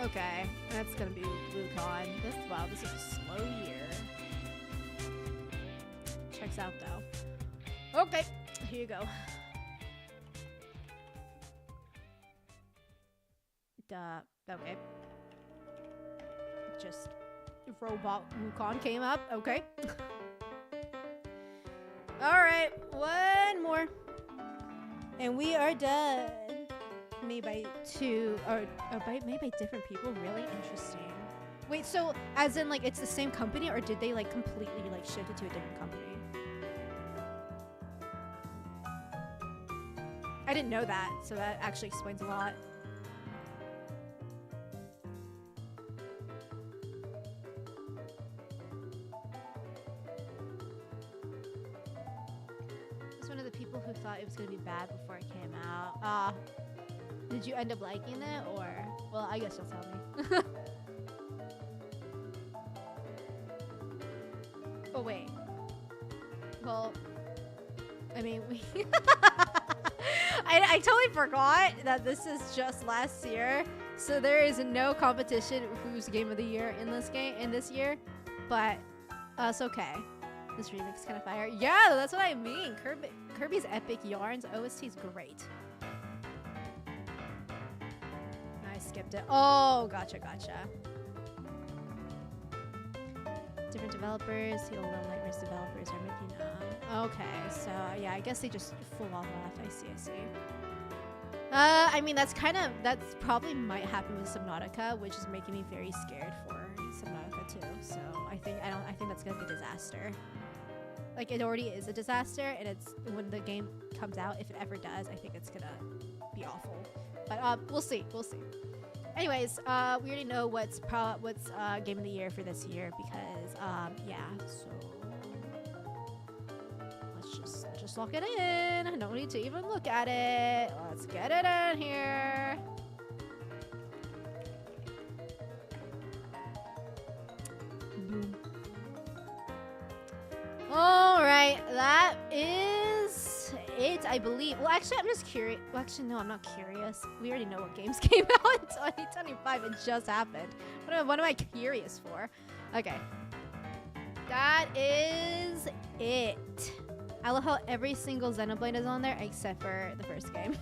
Okay. That's gonna be Wukong. Wow, this is a slow year. Checks out though. Okay, here you go. Okay. Just robot Wukong came up. Okay. Alright, one more. And we are done. Made by two, or made by different people. Really interesting. Wait, so as in like it's the same company, or did they like completely like shift it to a different company? I didn't know that, so that actually explains a lot. It's one of the people who thought it was gonna be bad before it came out. Did you end up liking it, or? Well, I guess you'll tell me. Oh, wait. Well, I mean, I totally forgot that this is just last year, so there is no competition who's game of the year in this year, but it's okay. This remix is kind of fire. Yeah, that's what I mean. Kirby's Epic Yarns OST is great. I skipped it. Oh, gotcha. Different developers, the Little Nightmares developers are making okay, so yeah, I guess they just full on left. I see. I mean that's probably might happen with Subnautica, which is making me very scared for Subnautica too. So I think that's gonna be a disaster. Like it already is a disaster, and it's when the game comes out, if it ever does, I think it's gonna be awful. But we'll see. Anyways, we already know what's game of the year for this year because yeah. So let's just lock it in. No need to even look at it. Let's get it in here. Boom. All right, that is it, I believe. Well, actually, I'm just curious. Well, actually, no, I'm not curious. We already know what games came out in 2025. It just happened. What am I curious for? Okay. That is it. I love how every single Xenoblade is on there except for the first game.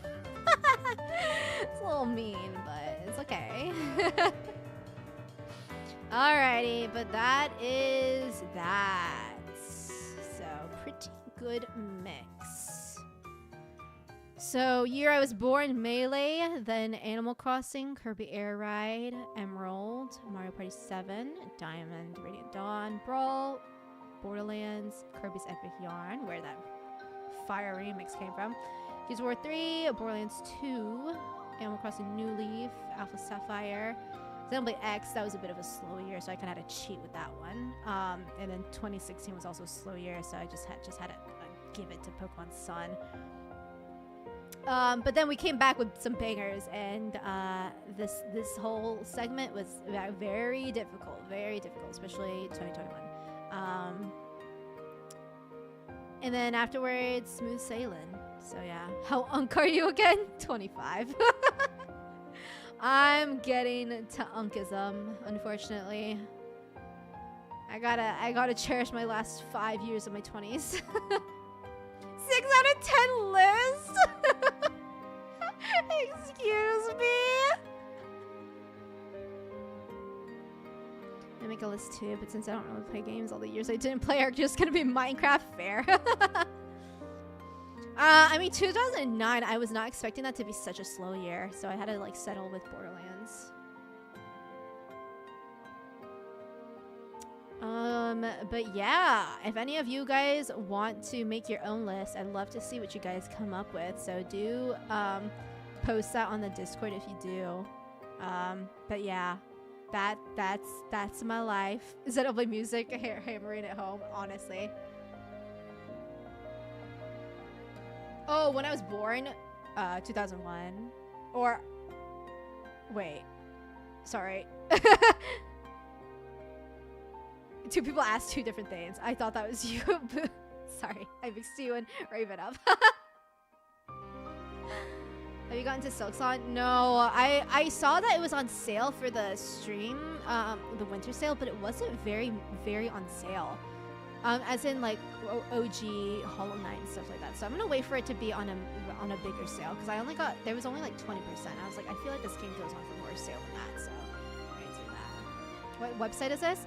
It's a little mean, but it's okay. Alrighty, but that is that. So, pretty good mix. So, year I was born, Melee, then Animal Crossing, Kirby Air Ride, Emerald, Mario Party 7, Diamond, Radiant Dawn, Brawl, Borderlands, Kirby's Epic Yarn, where that fire remix came from, Gears of War 3, Borderlands 2, Animal Crossing New Leaf, Alpha Sapphire, Xenoblade X. That was a bit of a slow year, so I kind of had to cheat with that one. And then 2016 was also a slow year, so I just had to give it to Pokemon Sun. But then we came back with some bangers, and this whole segment was very difficult, especially 2021. And then afterwards, smooth sailing. So yeah, how unk are you again? 25. I'm getting to unkism, unfortunately. I gotta cherish my last 5 years of my 20s. 6 out of 10 list. Excuse me. I make a list too, but since I don't really play games, all the years I didn't play are just gonna be Minecraft fair. I mean, 2009, I was not expecting that to be such a slow year, so I had to like settle with Borderlands. But yeah, if any of you guys want to make your own list, I'd love to see what you guys come up with. So do post that on the Discord if you do. But yeah, That's my life. Xenoblade music, hammering at home, honestly. Oh, when I was born, 2001. Or, wait, sorry. Two people asked two different things. I thought that was you. Sorry, I mixed you and Raven up. Have you gotten to Silksong? No, I saw that it was on sale for the stream, the winter sale, but it wasn't very on sale. As in like OG Hollow Knight and stuff like that. So I'm gonna wait for it to be on a bigger sale because there was only like 20%. I was like, I feel like this game goes on for more sale than that, so I'm gonna do that. What website is this?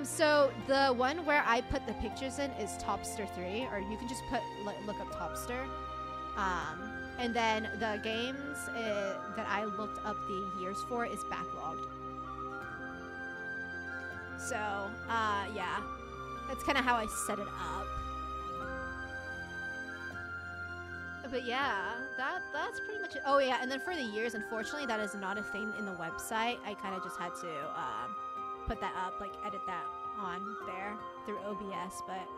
So the one where I put the pictures in is Topster 3, or you can just look up Topster. And then the games that I looked up the years for is backlogged. So, yeah. That's kind of how I set it up. But yeah, that's pretty much it. Oh yeah, and then for the years, unfortunately, that is not a thing in the website. I kind of just had to put that up, like edit that on there through OBS, but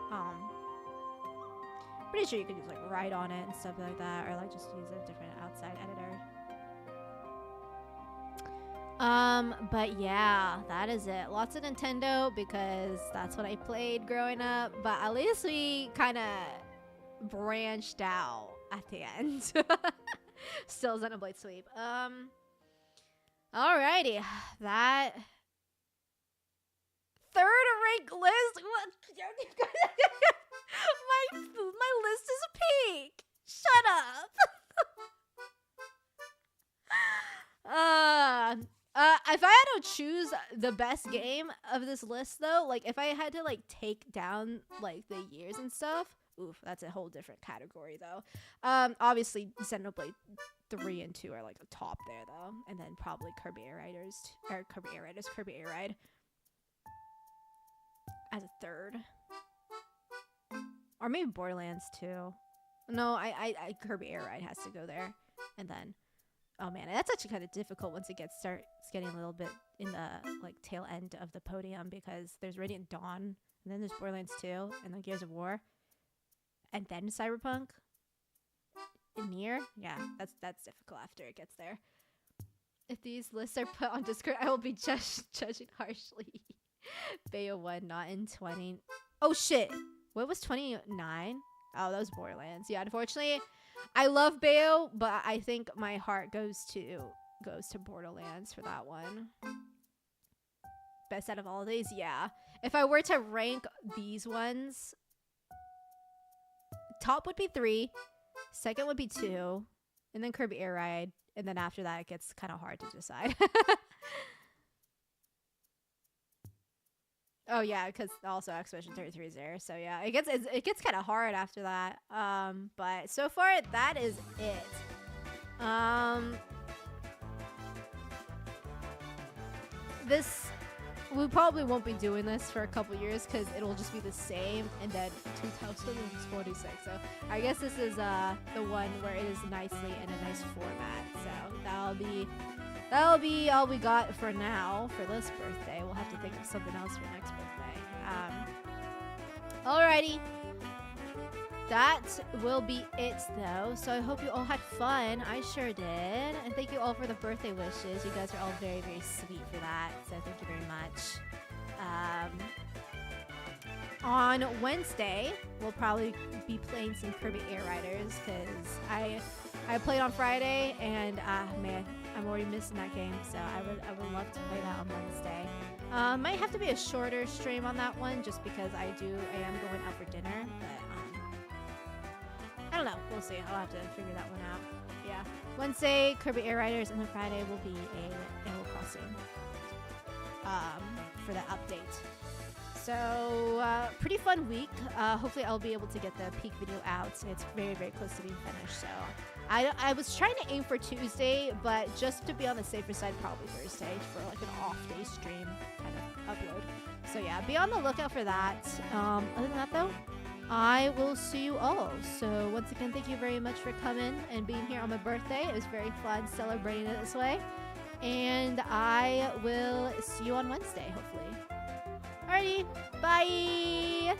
pretty sure you could just like write on it and stuff like that, or like just use a different outside editor. But yeah, that is it. Lots of Nintendo because that's what I played growing up, but at least we kind of branched out at the end. Still Xenoblade Sweep. Alrighty. That third rank list. What? my list is peak. Shut up. If I had to choose the best game of this list, though, like if I had to like take down like the years and stuff, oof, that's a whole different category though. Obviously Xenoblade 3 and 2 are like a top there though, and then probably Kirby Air Ride as a third, or maybe Borderlands 2. No, I Kirby Air Ride has to go there, and then. Oh man, that's actually kind of difficult once it starts getting a little bit in the like tail end of the podium, because there's Radiant Dawn, and then there's Borderlands 2, and then Gears of War, and then Cyberpunk. And Nier, yeah, that's difficult after it gets there. If these lists are put on Discord, I will be judging harshly. Bayo 1, not in 20. Oh shit, what was 29? Oh, that was Borderlands. Yeah, unfortunately. I love Bayo, but I think my heart goes to Borderlands for that one. Best out of all of these, yeah. If I were to rank these ones, top would be 3, second would be 2, and then Kirby Air Ride, and then after that it gets kind of hard to decide. Oh yeah, because also Expedition 33 is there, so yeah, it gets kind of hard after that. But so far that is it. We probably won't be doing this for a couple years because it'll just be the same, and then 2046. So I guess this is the one where it is nicely in a nice format. So that'll be all we got for now for this birthday. We'll have to think of something else for next birthday. Alrighty. That will be it though. So I hope you all had fun. I sure did. And thank you all for the birthday wishes. You guys are all very, very sweet for that. So thank you very much. On Wednesday, we'll probably be playing some Kirby Air Riders because I played on Friday and man, I'm already missing that game. So I would love to play that on Wednesday. Might have to be a shorter stream on that one just because I am going out for dinner. But I don't know. We'll see. I'll have to figure that one out. Yeah. Wednesday, Kirby Air Riders, and then Friday will be Animal Crossing for the update. So, pretty fun week. Hopefully I'll be able to get the peak video out. It's very, very close to being finished. So, I was trying to aim for Tuesday, but just to be on the safer side, probably Thursday for like an off-day stream kind of upload. So yeah, be on the lookout for that. Other than that though, I will see you all. So once again, thank you very much for coming and being here on my birthday. It was very fun celebrating it this way. And I will see you on Wednesday, hopefully. Alrighty, bye.